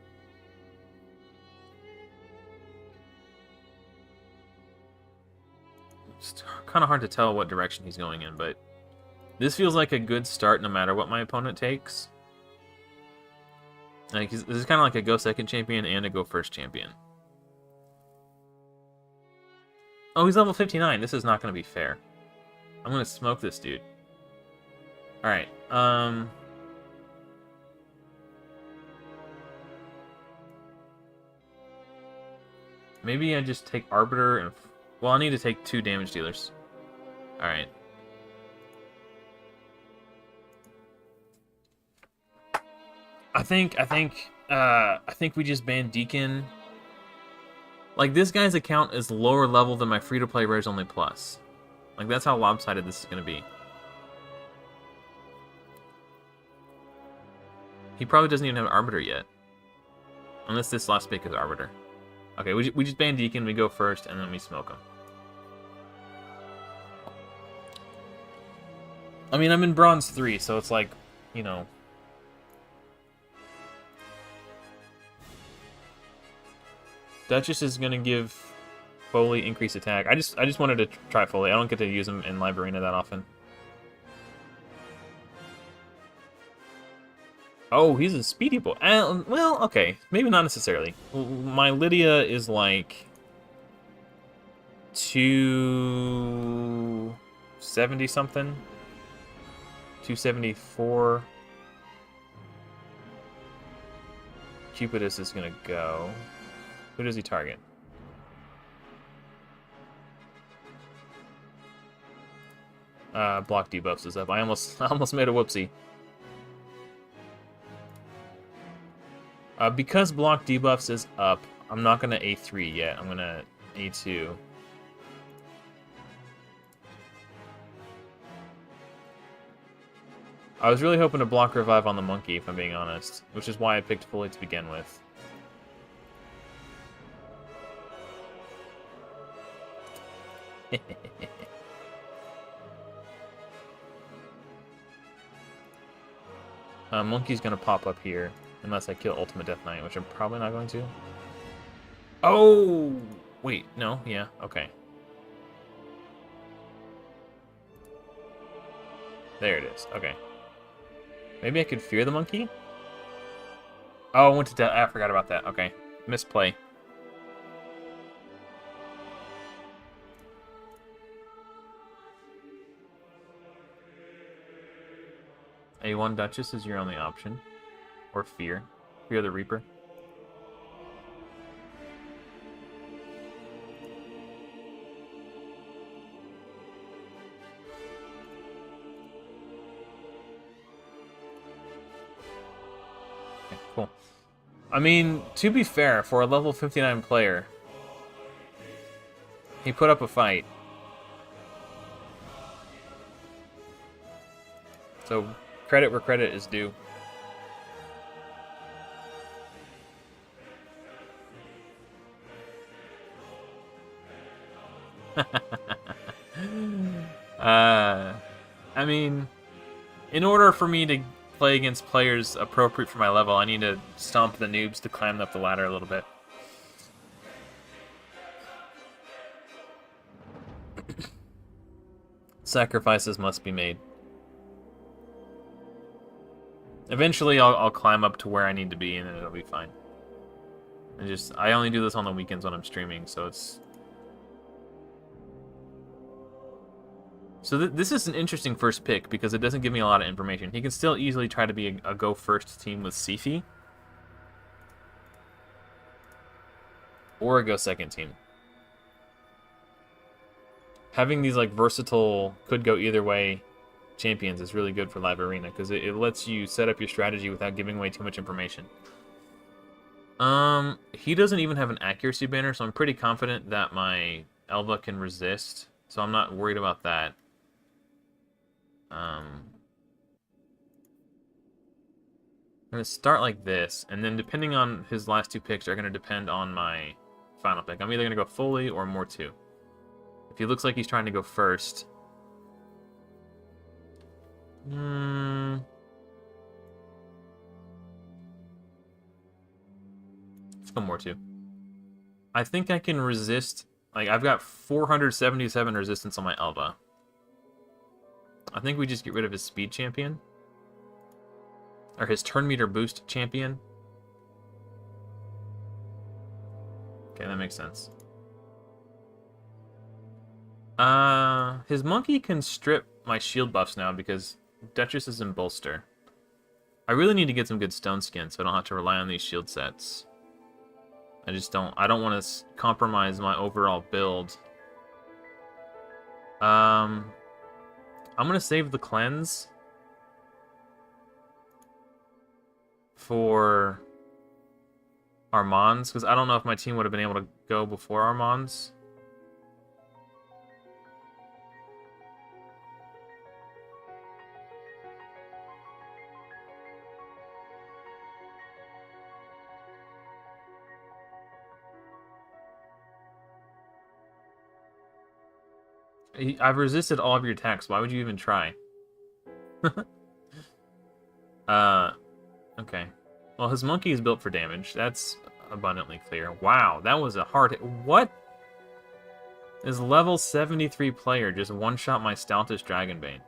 It's kind of hard to tell what direction he's going in, but this feels like a good start no matter what my opponent takes. Like this is kind of like a go second champion and a go first champion. Oh, he's level 59. This is not going to be fair. I'm going to smoke this dude. Alright, maybe I just take Arbiter and... Well, I need to take 2 damage dealers. Alright. I think we just ban Deacon. Like, this guy's account is lower level than my free-to-play Rares Only Plus. Like, that's how lopsided this is going to be. He probably doesn't even have Arbiter yet. Unless this last pick is Arbiter. Okay, we just ban Deacon, we go first, and then we smoke him. I mean, I'm in Bronze 3, so it's like, you know... Duchess is gonna give Foley increased attack. I just wanted to try Foley. I don't get to use him in live arena that often. Oh, he's a speedy boy. Well, okay, maybe not necessarily. My Lydia is like 270 something, 274. Cupidus is gonna go. Who does he target? Block debuffs is up. I almost made a whoopsie. Because block debuffs is up, I'm not gonna A3 yet. I'm gonna A2. I was really hoping to block revive on the monkey, if I'm being honest, which is why I picked Foley to begin with. Monkey's gonna pop up here, unless I kill Ultimate Death Knight, which I'm probably not going to. Oh! Wait, no, yeah, okay. There it is, okay. Maybe I could fear the monkey? Oh, I went to death. I forgot about that, okay. Misplay. A1 Duchess is your only option. Or Fear. Fear the Reaper. Cool. I mean, to be fair, for a level 59 player, he put up a fight. So, credit where credit is due. I mean, in order for me to play against players appropriate for my level, I need to stomp the noobs to climb up the ladder a little bit. Sacrifices must be made. Eventually, I'll climb up to where I need to be, and then it'll be fine. I only do this on the weekends when I'm streaming, so it's... So this is an interesting first pick, because it doesn't give me a lot of information. He can still easily try to be a go-first team with Sifi. Or a go-second team. Having these, like, versatile, could-go-either-way champions is really good for Live Arena, because it lets you set up your strategy without giving away too much information. He doesn't even have an accuracy banner, so I'm pretty confident that my Elva can resist, so I'm not worried about that. I'm going to start like this, and then depending on his last two picks are going to depend on my final pick. I'm either going to go fully or more two. If he looks like he's trying to go first... Let's go more two. I think I can resist... Like, I've got 477 resistance on my Elva. I think we just get rid of his speed champion. Or his turn meter boost champion. Okay, that makes sense. His monkey can strip my shield buffs now because Duchess is in bolster. I really need to get some good stone skin so I don't have to rely on these shield sets. I don't want to compromise my overall build. I'm going to save the cleanse for Armands, because I don't know if my team would have been able to go before Armands. I've resisted all of your attacks. Why would you even try? Okay. Well, his monkey is built for damage. That's abundantly clear. Wow, that was a hard hit. What? This level 73 player just one-shot my Stoutish Dragonbane.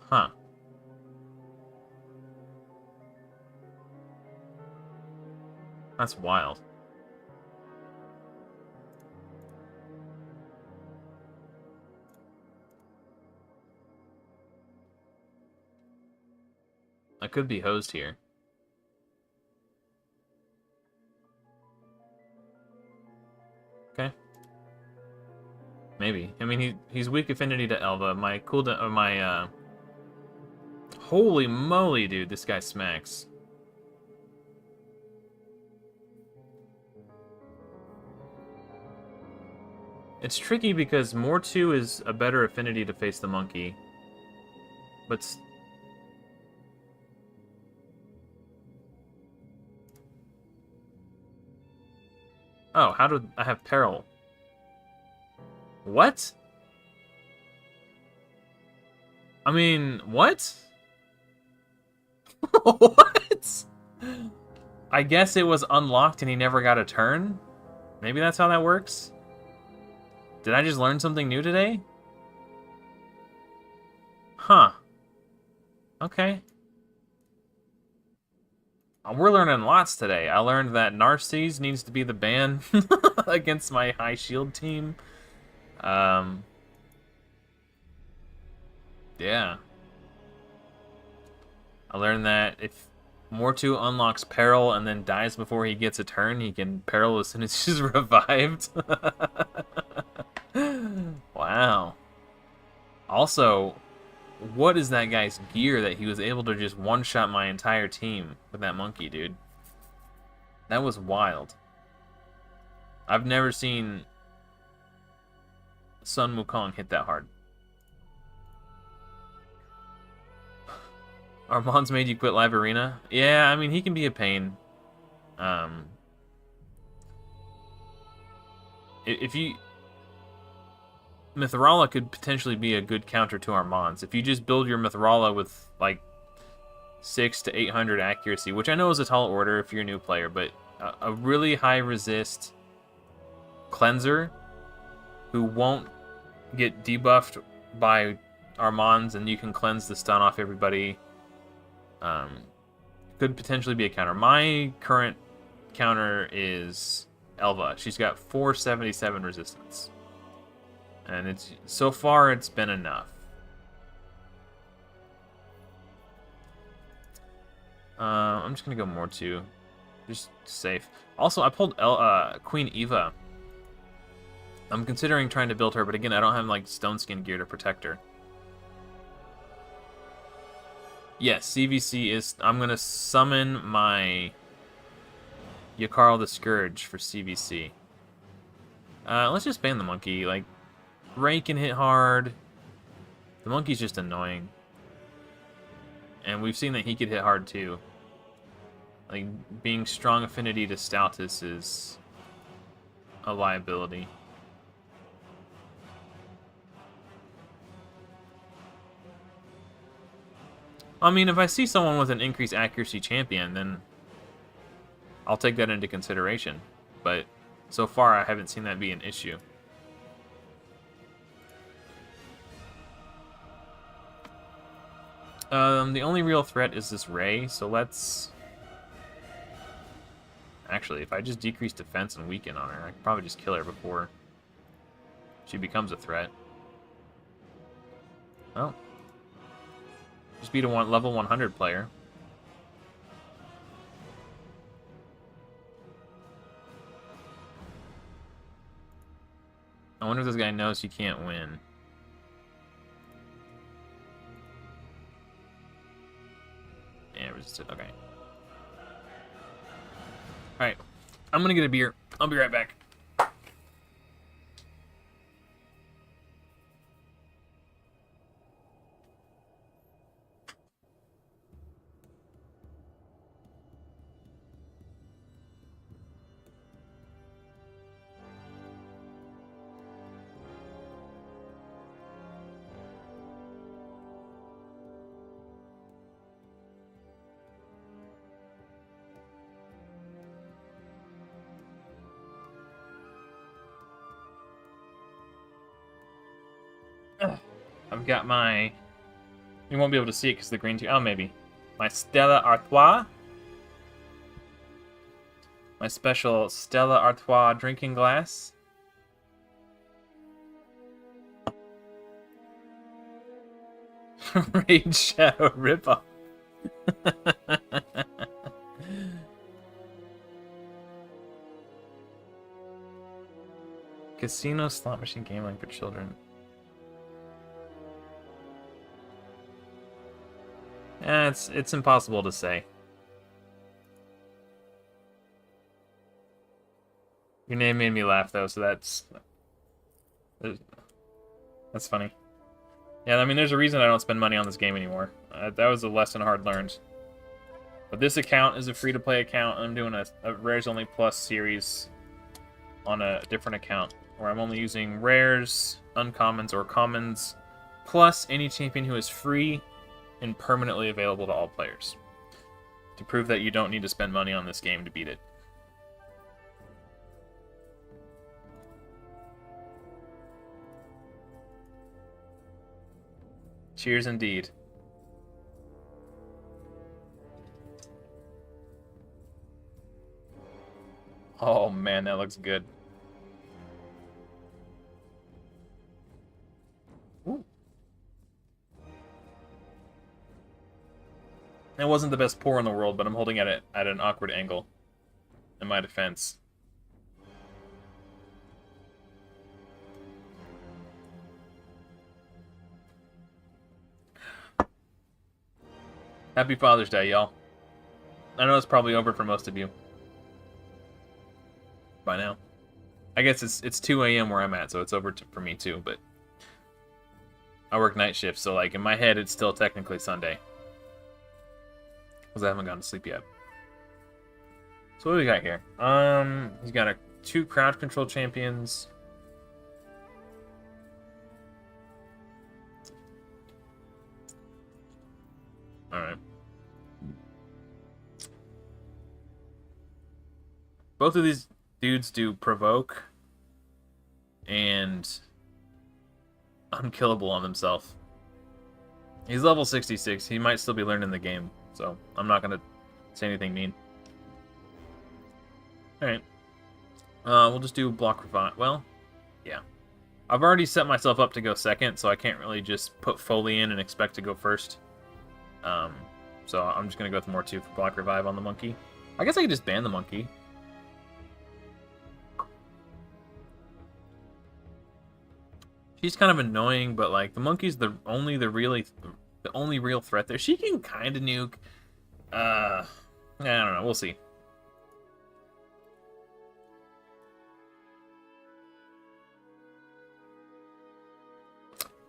Huh. That's wild. I could be hosed here. Okay. Maybe. I mean, he's weak affinity to Elva. My cooldown, holy moly, dude! This guy smacks. It's tricky because more 2 is a better affinity to face the monkey. But... Oh, how did I have Peril? What? I mean, what? What? I guess it was unlocked and he never got a turn? Maybe that's how that works? Did I just learn something new today? Huh. Okay. We're learning lots today. I learned that Narcisse needs to be the ban against my high shield team. Yeah. I learned that if Mortu unlocks Peril and then dies before he gets a turn, he can Peril as soon as he's revived. Wow. Also, what is that guy's gear that he was able to just one-shot my entire team with that monkey, dude? That was wild. I've never seen Sun Wukong hit that hard. Armand's made you quit Live Arena? Yeah, I mean, he can be a pain. If you... Mithrala could potentially be a good counter to Armand's. If you just build your Mithrala with, like, 600 to 800 accuracy, which I know is a tall order if you're a new player, but a really high resist cleanser who won't get debuffed by Armand's, and you can cleanse the stun off everybody, could potentially be a counter. My current counter is Elva. She's got 477 resistance. And so far it's been enough. I'm just gonna go more too, just safe. Also, I pulled Queen Eva. I'm considering trying to build her, but again, I don't have like stone skin gear to protect her. Yes, CVC is. I'm gonna summon my Yakarl the Scourge for CVC. Let's just ban the monkey. Like, Ray can hit hard. The monkey's just annoying. And we've seen that he could hit hard too. Like, being strong affinity to Stoutus is a liability. I mean, if I see someone with an increased accuracy champion, then I'll take that into consideration. But so far, I haven't seen that be an issue. The only real threat is this Ray, so let's... Actually, if I just decrease defense and weaken on her, I can probably just kill her before she becomes a threat. Oh. Just beat a level 100 player. I wonder if this guy knows he can't win. Yeah, resisted. Okay. Alright. I'm gonna get a beer. I'll be right back. I've got my... You won't be able to see it because the green tea... Oh, maybe. My Stella Artois. My special Stella Artois drinking glass. Raid Shadow ripoff. Casino slot machine gambling for children. It's impossible to say. Your name made me laugh though, so that's funny. Yeah, I mean, there's a reason I don't spend money on this game anymore. That was a lesson hard learned. But this account is a free-to-play account, and I'm doing a Rares Only Plus series on a different account, where I'm only using Rares, Uncommons, or Commons, plus any champion who is free and permanently available to all players, to prove that you don't need to spend money on this game to beat it. Cheers indeed. Oh man, that looks good. Ooh. It wasn't the best pour in the world, but I'm holding it at an awkward angle in my defense. Happy Father's Day, y'all. I know it's probably over for most of you by now. I guess it's 2 a.m. where I'm at, so it's over for me too, but I work night shift, so like in my head it's still technically Sunday. Because I haven't gone to sleep yet. So what do we got here? He's got 2 crowd control champions. Alright. Both of these dudes do provoke and unkillable on himself. He's level 66. He might still be learning the game, so I'm not gonna say anything mean. Alright. We'll just do block revive. Well, yeah. I've already set myself up to go second, so I can't really just put Foley in and expect to go first. So I'm just gonna go with more 2 for block revive on the monkey. I guess I could just ban the monkey. She's kind of annoying, but like the monkey's the only real threat there. She can kind of nuke. I don't know. We'll see.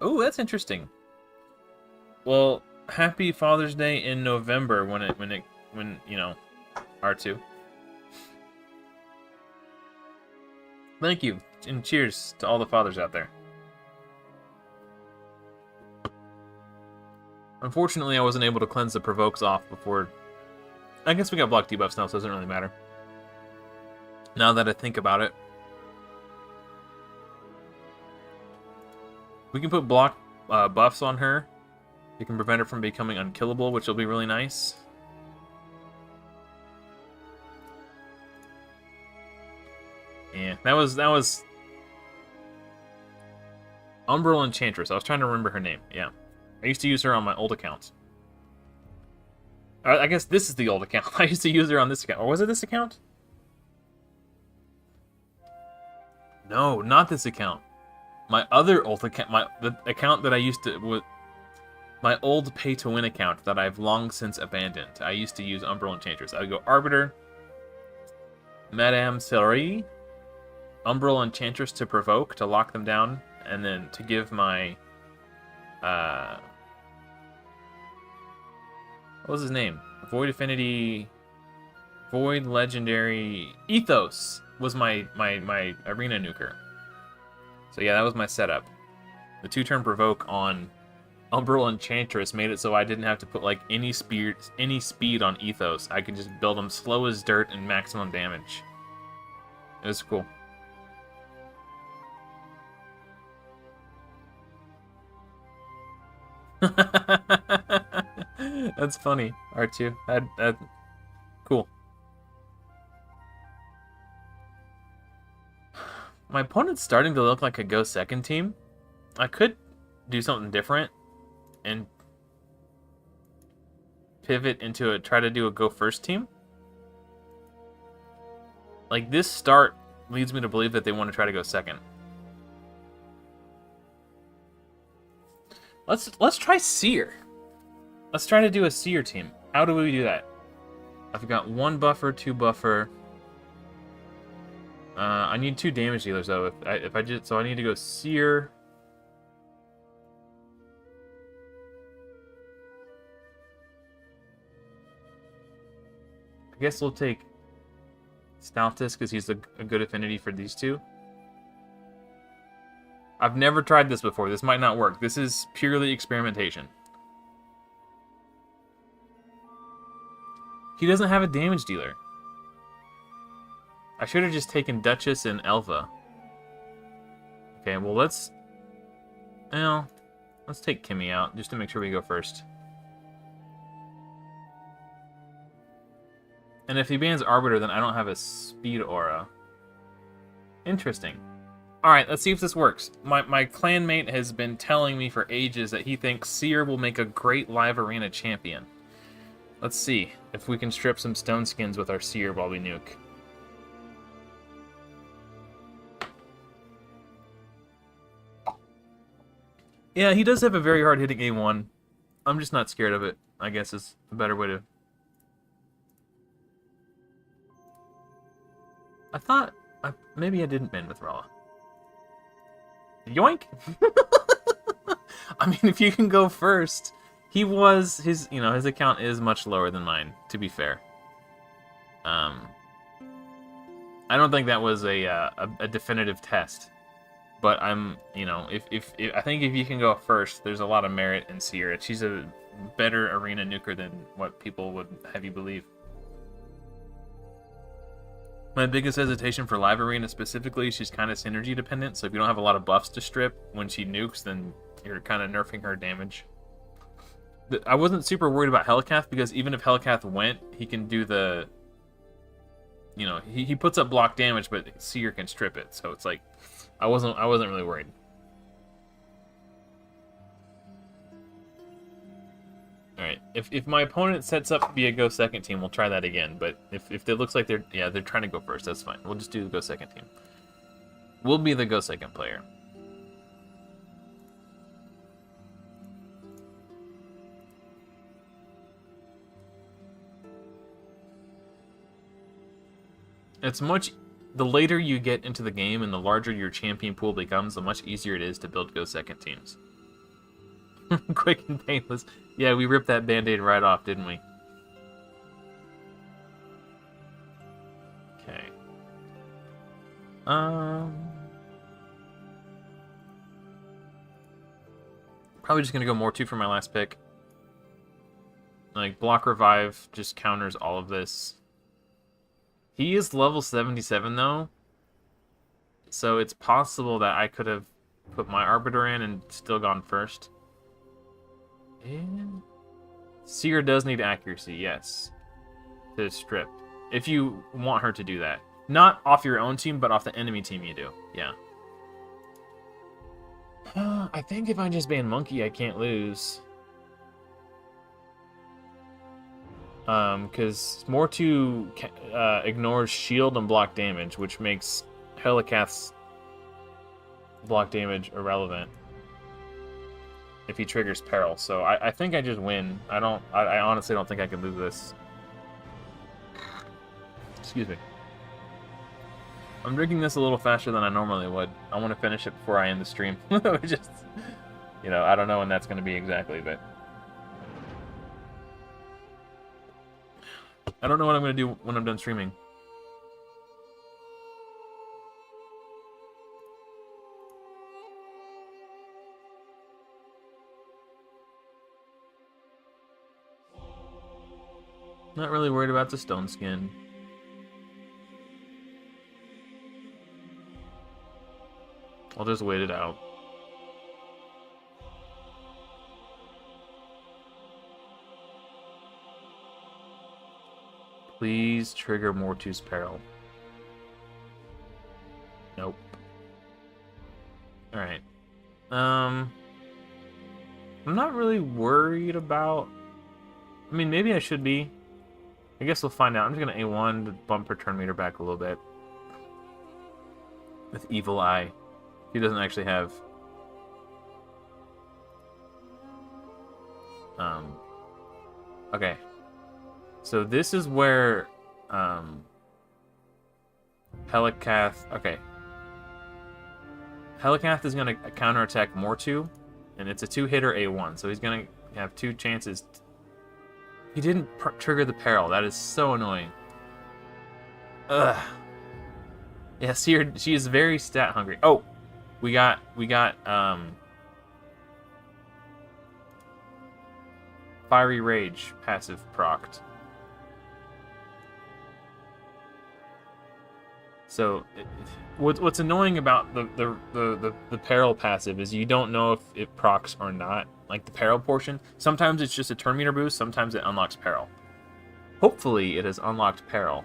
Oh, that's interesting. Well, happy Father's Day in November when you know, R2. Thank you, and cheers to all the fathers out there. Unfortunately, I wasn't able to cleanse the provokes off before. I guess we got block debuffs now, so it doesn't really matter. Now that I think about it. We can put block buffs on her. You can prevent her from becoming unkillable, which will be really nice. Yeah, that was Umbral Enchantress. I was trying to remember her name. Yeah. I used to use her on my old account. I guess this is the old account. I used to use her on this account. Or was it this account? No, not this account. My other old account, the account that I used to, my old pay-to-win account that I've long since abandoned. I used to use Umbral Enchantress. I would go Arbiter, Madame Celery, Umbral Enchantress to provoke, to lock them down, and then to give my, what was his name? Void Affinity, Void Legendary, Ethos was my arena nuker. So yeah, that was my setup. The 2-turn provoke on Umbral Enchantress made it so I didn't have to put like any speed on Ethos. I could just build them slow as dirt and maximum damage. It was cool. That's funny, R2. That cool. My opponent's starting to look like a go second team. I could do something different and pivot into try to do a go first team. Like this start leads me to believe that they want to try to go second. Let's try Seer. Let's try to do a Seer team. How do we do that? I've got 1 buffer, 2 buffer. I need 2 damage dealers though. So I need to go Seer. I guess we'll take Staltus because he's a good affinity for these 2. I've never tried this before. This might not work. This is purely experimentation. He doesn't have a damage dealer. I should have just taken Duchess and Elva. Okay, well let's take Kimmy out just to make sure we go first. And if he bans Arbiter, then I don't have a speed aura. Interesting. Alright, let's see if this works. My clanmate has been telling me for ages that he thinks Seer will make a great live arena champion. Let's see if we can strip some stone skins with our Seer while we nuke. Yeah, he does have a very hard hitting A1. I'm just not scared of it. I guess is a better way to... I thought... maybe I didn't ban with Rala. Yoink! I mean, if you can go first... He was... His account is much lower than mine, to be fair. I don't think that was a definitive test. But I'm, if I think if you can go first, there's a lot of merit in Sierra. She's a better arena nuker than what people would have you believe. My biggest hesitation for live arena specifically, she's kind of synergy dependent. So if you don't have a lot of buffs to strip when she nukes, then you're kind of nerfing her damage. I wasn't super worried about Hellcath because even if Hellcath went, he can do the... he puts up block damage, but Seer can strip it. So it's like, I wasn't really worried. All right, if my opponent sets up to be a go second team, we'll try that again. But if it looks like they're trying to go first, that's fine. We'll just do the go second team. We'll be the go second player. It's the later you get into the game and the larger your champion pool becomes, the much easier it is to build go second teams. Quick and painless. Yeah, we ripped that band-aid right off, didn't we? Okay. Probably just gonna go more 2 for my last pick. Like, block revive just counters all of this. He is level 77, though. So it's possible that I could have put my Arbiter in and still gone first. And Seer does need accuracy, yes. To strip. If you want her to do that. Not off your own team, but off the enemy team you do. Yeah. I think if I just ban Monkey, I can't lose. Because Mortu ignores shield and block damage, which makes Helicath's block damage irrelevant if he triggers Peril. So I think I just win. I honestly don't think I can lose this. Excuse me. I'm drinking this a little faster than I normally would. I want to finish it before I end the stream. Just, I don't know when that's going to be exactly, but... I don't know what I'm going to do when I'm done streaming. Not really worried about the stone skin. I'll just wait it out. Please trigger Mortu's Peril. Nope. Alright. I'm not really worried about... I mean, maybe I should be. I guess we'll find out. I'm just going to A1 to bump her turn meter back a little bit. With Evil Eye. He doesn't actually have... Okay. So this is where Helicath... Okay. Helicath is going to counterattack Mortu, and it's a 2-hitter A1, so he's going to have 2 chances. He didn't trigger the Peril. That is so annoying. Ugh. Yeah, she is very stat hungry. Oh, we got Fiery Rage passive procced. So, what's annoying about the Peril passive is you don't know if it procs or not. Like the Peril portion, sometimes it's just a turn meter boost, sometimes it unlocks Peril. Hopefully, it has unlocked Peril.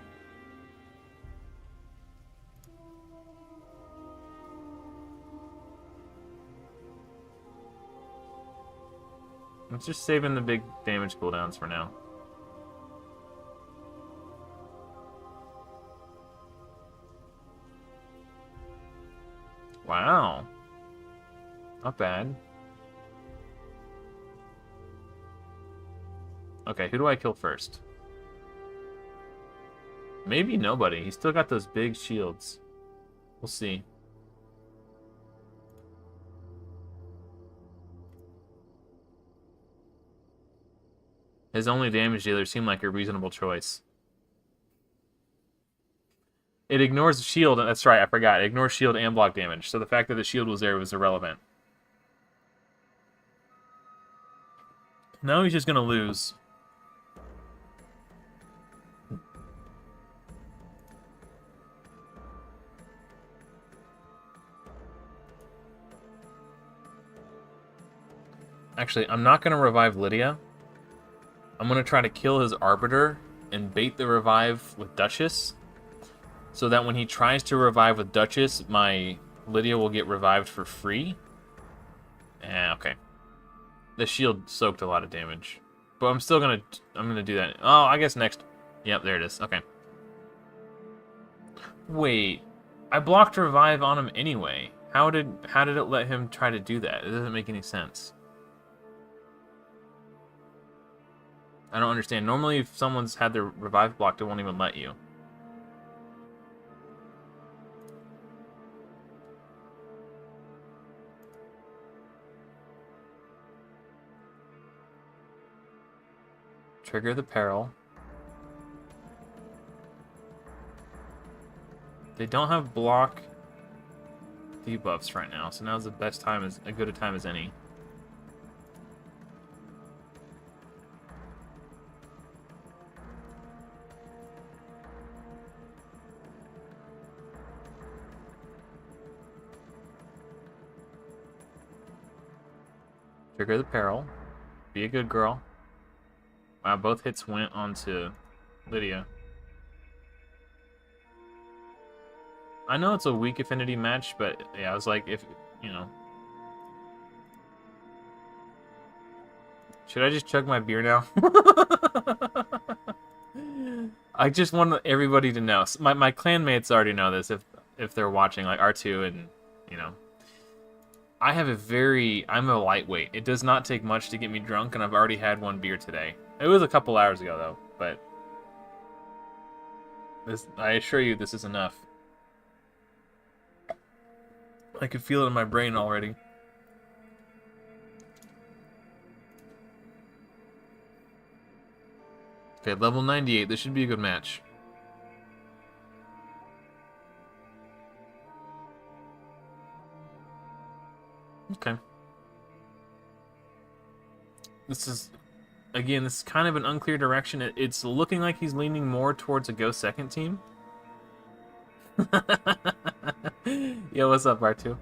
Let's just saving the big damage cooldowns for now. Wow. Not bad. Okay, who do I kill first? Maybe nobody. He's still got those big shields. We'll see. His only damage dealer seemed like a reasonable choice. It ignores the shield, and that's right, I forgot. It ignores shield and block damage, so the fact that the shield was there was irrelevant. Now he's just gonna lose. Actually, I'm not gonna revive Lydia. I'm gonna try to kill his Arbiter and bait the revive with Duchess, so that when he tries to revive with Duchess, my Lydia will get revived for free. Okay. The shield soaked a lot of damage. But I'm gonna do that. Oh, I guess next. Yep, there it is. Okay. Wait. I blocked revive on him anyway. How did it let him try to do that? It doesn't make any sense. I don't understand. Normally, if someone's had their revive blocked, it won't even let you. Trigger the peril. They don't have block debuffs right now, so now's the best time, as good a time as any. Trigger the peril. Be a good girl. Wow, both hits went onto Lydia. I know it's a weak affinity match, but yeah, I was like, if, you know. Should I just chug my beer now? I just want everybody to know. My clanmates already know this if they're watching, like R2 and, you know. I'm a lightweight. It does not take much to get me drunk, and I've already had one beer today. It was a couple hours ago, though, but I assure you this is enough. I can feel it in my brain already. Okay, level 98. This should be a good match. Okay. This is kind of an unclear direction. It's looking like he's leaning more towards a go second team. Yo, what's up, R2?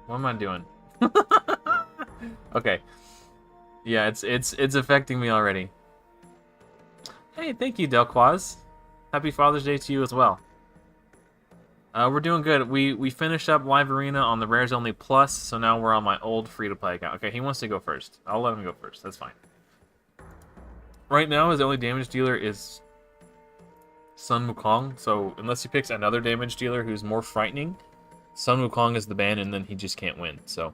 What am I doing? Okay. Yeah, it's affecting me already. Hey, thank you, Delquaz. Happy Father's Day to you as well. We're doing good. We finished up Live Arena on the Rares Only Plus, so now we're on my old free-to-play account. Okay, he wants to go first. I'll let him go first. That's fine. Right now, his only damage dealer is Sun Wukong, so unless he picks another damage dealer who's more frightening, Sun Wukong is the ban, and then he just can't win, so...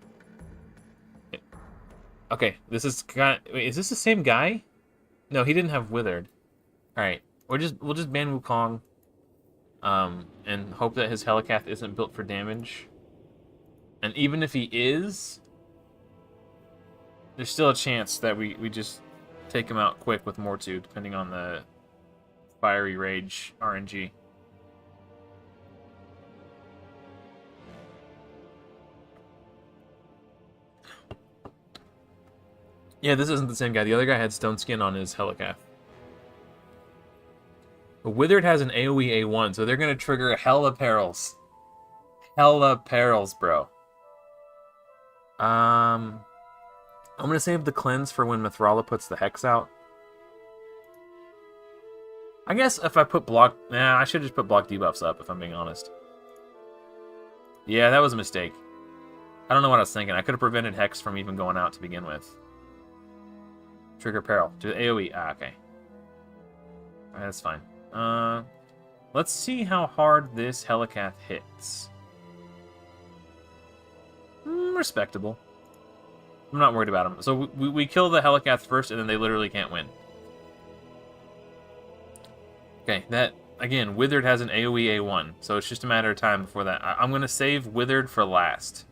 Okay, this is kind of... Wait, is this the same guy? No, he didn't have Withered. Alright, we'll just ban Wukong. And hope that his Helicath isn't built for damage. And even if he is, there's still a chance that we just take him out quick with Mortu, depending on the Fiery Rage RNG. Yeah, this isn't the same guy. The other guy had Stone Skin on his Helicath. But Withered has an AoE A1, so they're going to trigger hella perils. Hella perils, bro. I'm going to save the cleanse for when Mithrala puts the Hex out. I guess if I put block... Nah, I should just put block debuffs up, if I'm being honest. Yeah, that was a mistake. I don't know what I was thinking. I could have prevented Hex from even going out to begin with. Trigger peril. Do the AoE. Ah, okay. Alright, that's fine. Let's see how hard this Helicath hits. Respectable. I'm not worried about them. So we kill the Helicath first, and then they literally can't win. Okay, that, again, Withered has an AoE A1, so it's just a matter of time before that. I'm going to save Withered for last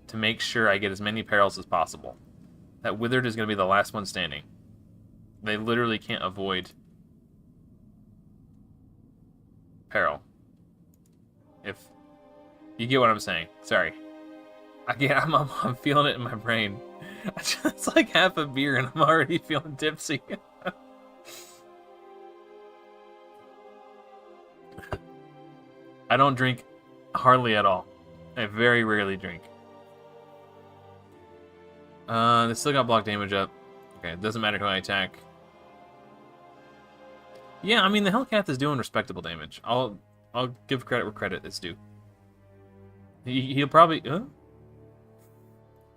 to make sure I get as many perils as possible. That Withered is going to be the last one standing. They literally can't avoid peril. If you get what I'm saying. Sorry. Again, I'm feeling it in my brain. It's like half a beer and I'm already feeling tipsy. I don't drink hardly at all. I very rarely drink. They still got block damage up. Okay, it doesn't matter who I attack. Yeah, I mean the Hellcat is doing respectable damage. I'll give credit where credit is due. He'll probably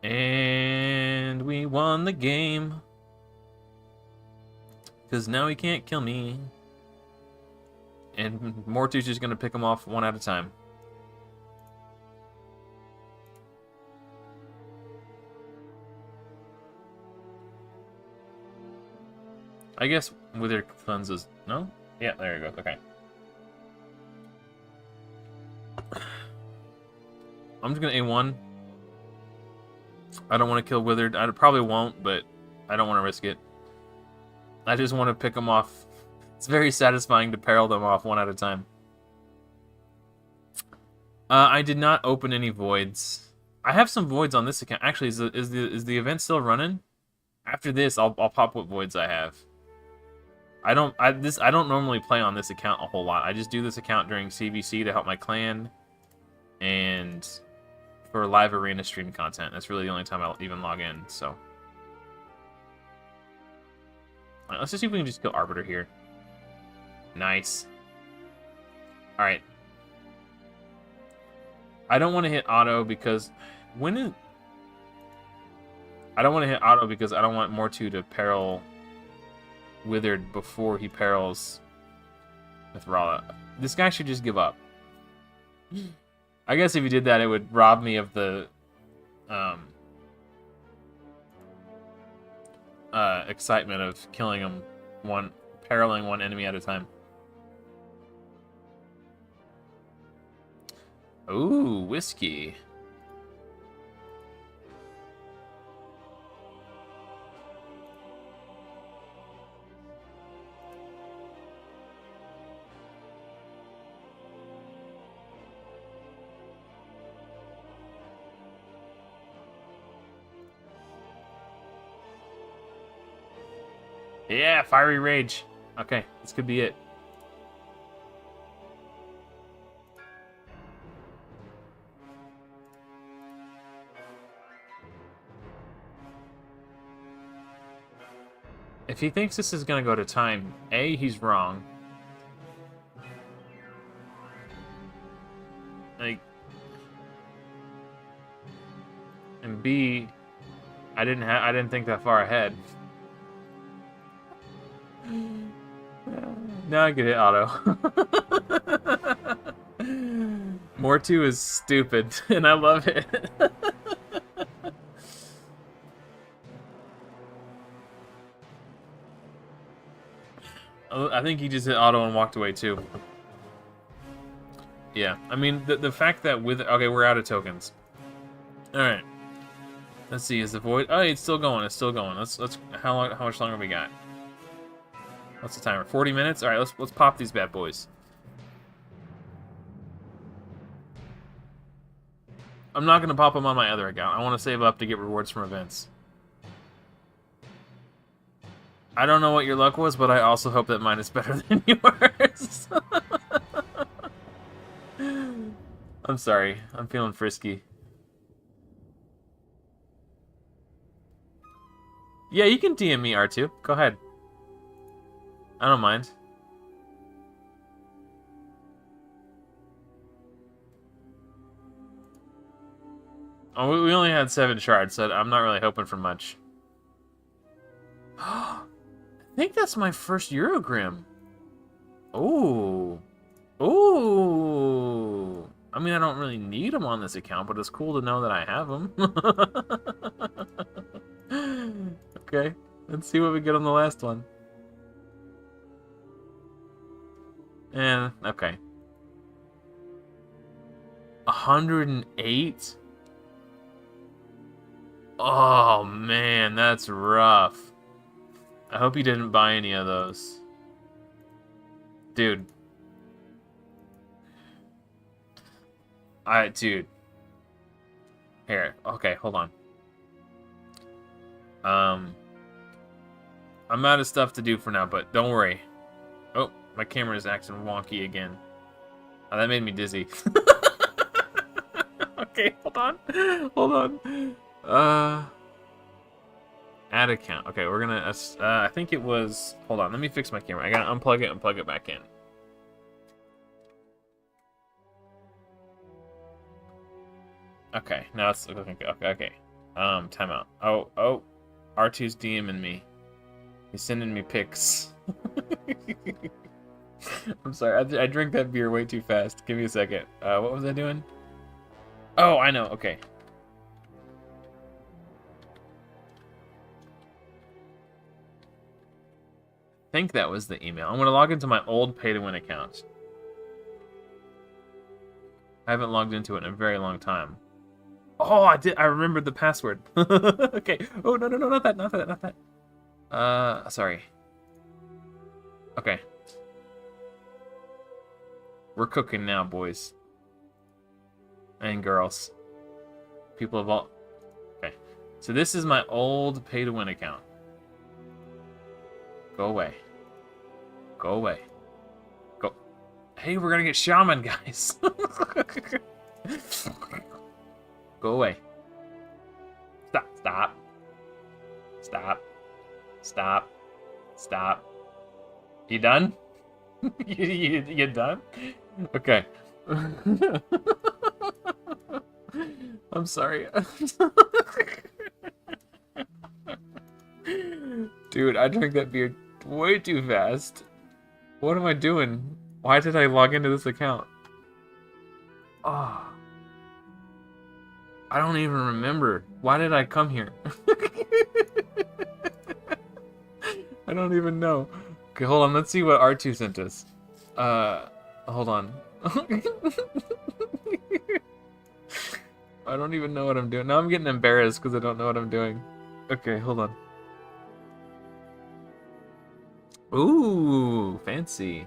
and we won the game. 'Cause now he can't kill me. And Mortu's just gonna pick them off one at a time. I guess Wither cleanses. No? Yeah, there you go. Okay. I'm just gonna A1. I don't want to kill Withered. I probably won't, but I don't want to risk it. I just want to pick them off. It's very satisfying to peril them off one at a time. I did not open any voids. I have some voids on this account. Actually, is the event still running? After this, I'll pop what voids I have. I don't normally play on this account a whole lot. I just do this account during CVC to help my clan and for live arena stream content. That's really the only time I'll even log in. So, all right, let's just see if we can just kill Arbiter here. Nice. All right. I don't want to hit auto because I don't want to hit auto because I don't want Mortu to peril Withered before he perils Mithrala. This guy should just give up. I guess if he did that, it would rob me of the excitement of killing him periling one enemy at a time. Ooh, whiskey. Yeah, Fiery Rage. Okay, this could be it. If he thinks this is gonna go to time, A, he's wrong. Like, and B, I didn't think that far ahead. Now I can hit auto. Mortu is stupid, and I love it. I think he just hit auto and walked away too. Yeah, I mean the fact that okay, we're out of tokens. All right, let's see. Is the void? Oh, it's still going. It's still going. Let's how much longer have we got? What's the timer? 40 minutes. All right, let's pop these bad boys. I'm not gonna pop them on my other account. I want to save up to get rewards from events. I don't know what your luck was, but I also hope that mine is better than yours. I'm sorry. I'm feeling frisky. Yeah, you can DM me, R2. Go ahead. I don't mind. Oh, we only had 7 shards, so I'm not really hoping for much. I think that's my first Eurogrim. Ooh. Ooh. I mean, I don't really need them on this account, but it's cool to know that I have them. Okay, let's see what we get on the last one. Okay. 108? Oh, man, that's rough. I hope you didn't buy any of those. Dude. Dude. Here, okay, hold on. I'm out of stuff to do for now, but don't worry. Oh, my camera is acting wonky again. Oh, that made me dizzy. Okay, hold on. Hold on. Add account. Okay, we're gonna, I think it was, hold on, let me fix my camera. I gotta unplug it and plug it back in. Okay, now it's looking good. Okay. Timeout. Oh, R2's DMing me. He's sending me pics. I'm sorry, I drank that beer way too fast. Give me a second. What was I doing? Oh, I know, okay. I think that was the email. I'm gonna log into my old pay-to-win account. I haven't logged into it in a very long time. Oh, I remembered the password. Okay. Oh, no, not that. Sorry. Okay. We're cooking now, boys. And girls. People of all... Okay. So this is my old pay-to-win account. Go away. Go away. Go. Hey, we're gonna get shaman, guys. Go away. Stop. You done? you done? Okay. I'm sorry. Dude, I drank that beer way too fast. What am I doing? Why did I log into this account? Oh. I don't even remember. Why did I come here? I don't even know. Okay, hold on. Let's see what R2 sent us. Hold on. I don't even know what I'm doing. Now I'm getting embarrassed because I don't know what I'm doing. Okay, hold on. Ooh, fancy.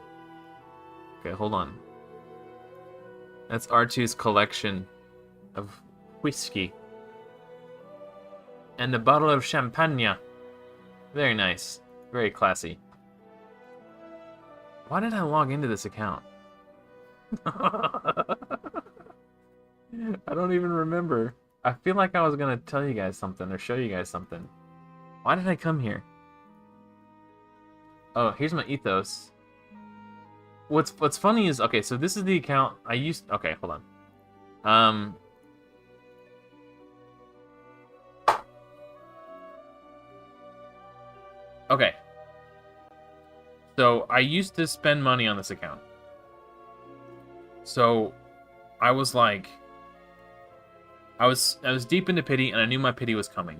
Okay, hold on. That's R2's collection of whiskey. And a bottle of champagne. Very nice. Very classy. Why did I log into this account? I don't even remember. I feel like I was gonna tell you guys something or show you guys something. Why did I come here? Oh, here's my ethos. What's funny is, okay, so this is the account I used. Okay, hold on. Okay. So I used to spend money on this account. So I was like, I was deep into pity, and I knew my pity was coming.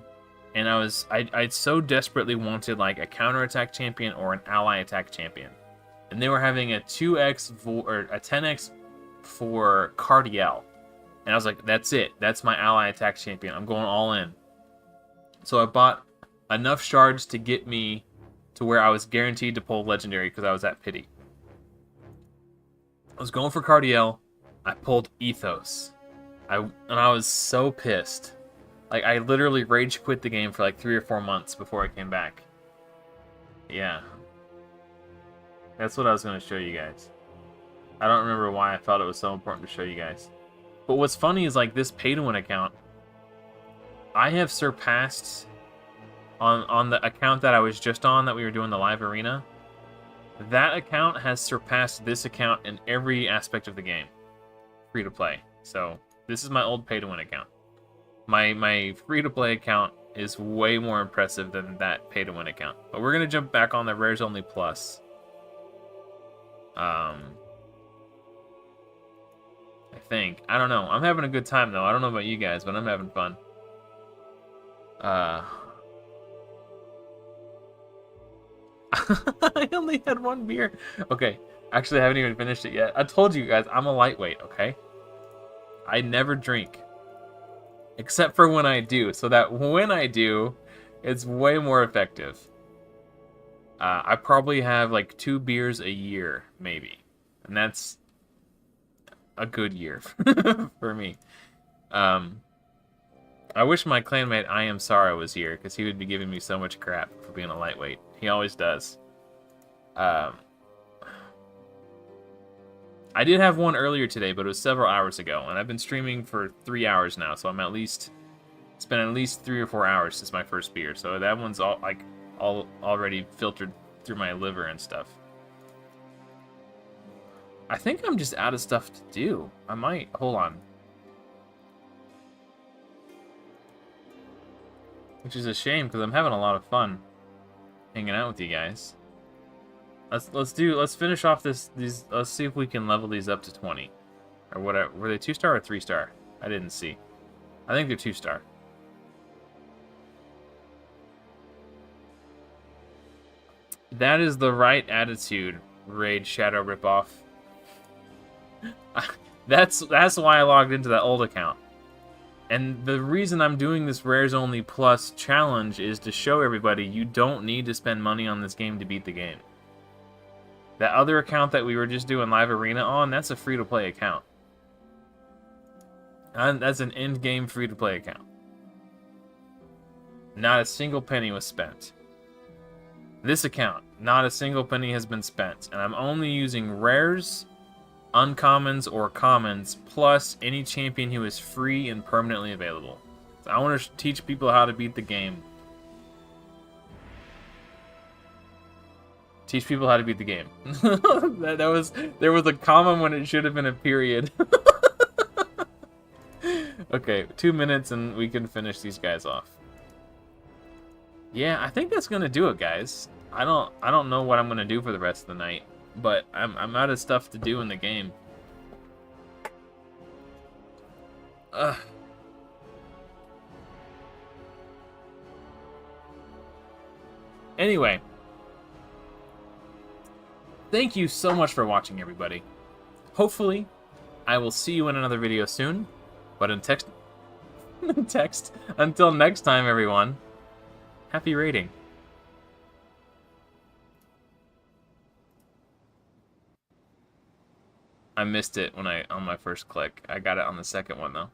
And I so desperately wanted like a counterattack champion or an ally attack champion. And they were having a 2x or a 10x for Cardiel. And I was like, that's it. That's my ally attack champion. I'm going all in. So I bought enough shards to get me to where I was guaranteed to pull legendary because I was at pity. I was going for Cardiel. I pulled Ethos. And I was so pissed. Like, I literally rage quit the game for like 3 or 4 months before I came back. Yeah. That's what I was going to show you guys. I don't remember why I felt it was so important to show you guys. But what's funny is, like, this pay-to-win account, I have surpassed, on the account that I was just on, that we were doing the live arena, that account has surpassed this account in every aspect of the game. Free-to-play. So, this is my old pay-to-win account. My free-to-play account is way more impressive than that pay-to-win account. But we're going to jump back on the Rares Only Plus. I think. I don't know. I'm having a good time, though. I don't know about you guys, but I'm having fun. I only had one beer. Okay. Actually, I haven't even finished it yet. I told you guys, I'm a lightweight, okay? I never drink. Except for when I do. So that when I do, it's way more effective. I probably have like 2 beers a year, maybe. And that's a good year for me. I wish my clanmate I Am Sorrow was here, because he would be giving me so much crap for being a lightweight. He always does. I did have one earlier today, but it was several hours ago, and I've been streaming for 3 hours now, so it's been at least 3 or 4 hours since my first beer, so that one's all already filtered through my liver and stuff. I think I'm just out of stuff to do. I might, hold on. Which is a shame, because I'm having a lot of fun hanging out with you guys. Let's finish off let's see if we can level these up to 20. Or whatever. Were they 2-star or 3-star? I didn't see. I think they're 2-star. That is the right attitude, Raid Shadow Ripoff. That's why I logged into that old account. And the reason I'm doing this Rares Only Plus challenge is to show everybody you don't need to spend money on this game to beat the game. That other account that we were just doing Live Arena on, that's a free-to-play account. And that's an end-game free-to-play account. Not a single penny was spent. This account, not a single penny has been spent. And I'm only using rares, uncommons, or commons, plus any champion who is free and permanently available. So I want to teach people how to beat the game. Teach people how to beat the game. There was a comma when it should have been a period. Okay, 2 minutes and we can finish these guys off. Yeah, I think that's gonna do it, guys. I don't know what I'm gonna do for the rest of the night, but I'm out of stuff to do in the game. Ugh. Anyway. Thank you so much for watching, everybody. Hopefully, I will see you in another video soon. But until next time, everyone, happy raiding. I missed it on my first click. I got it on the second one, though.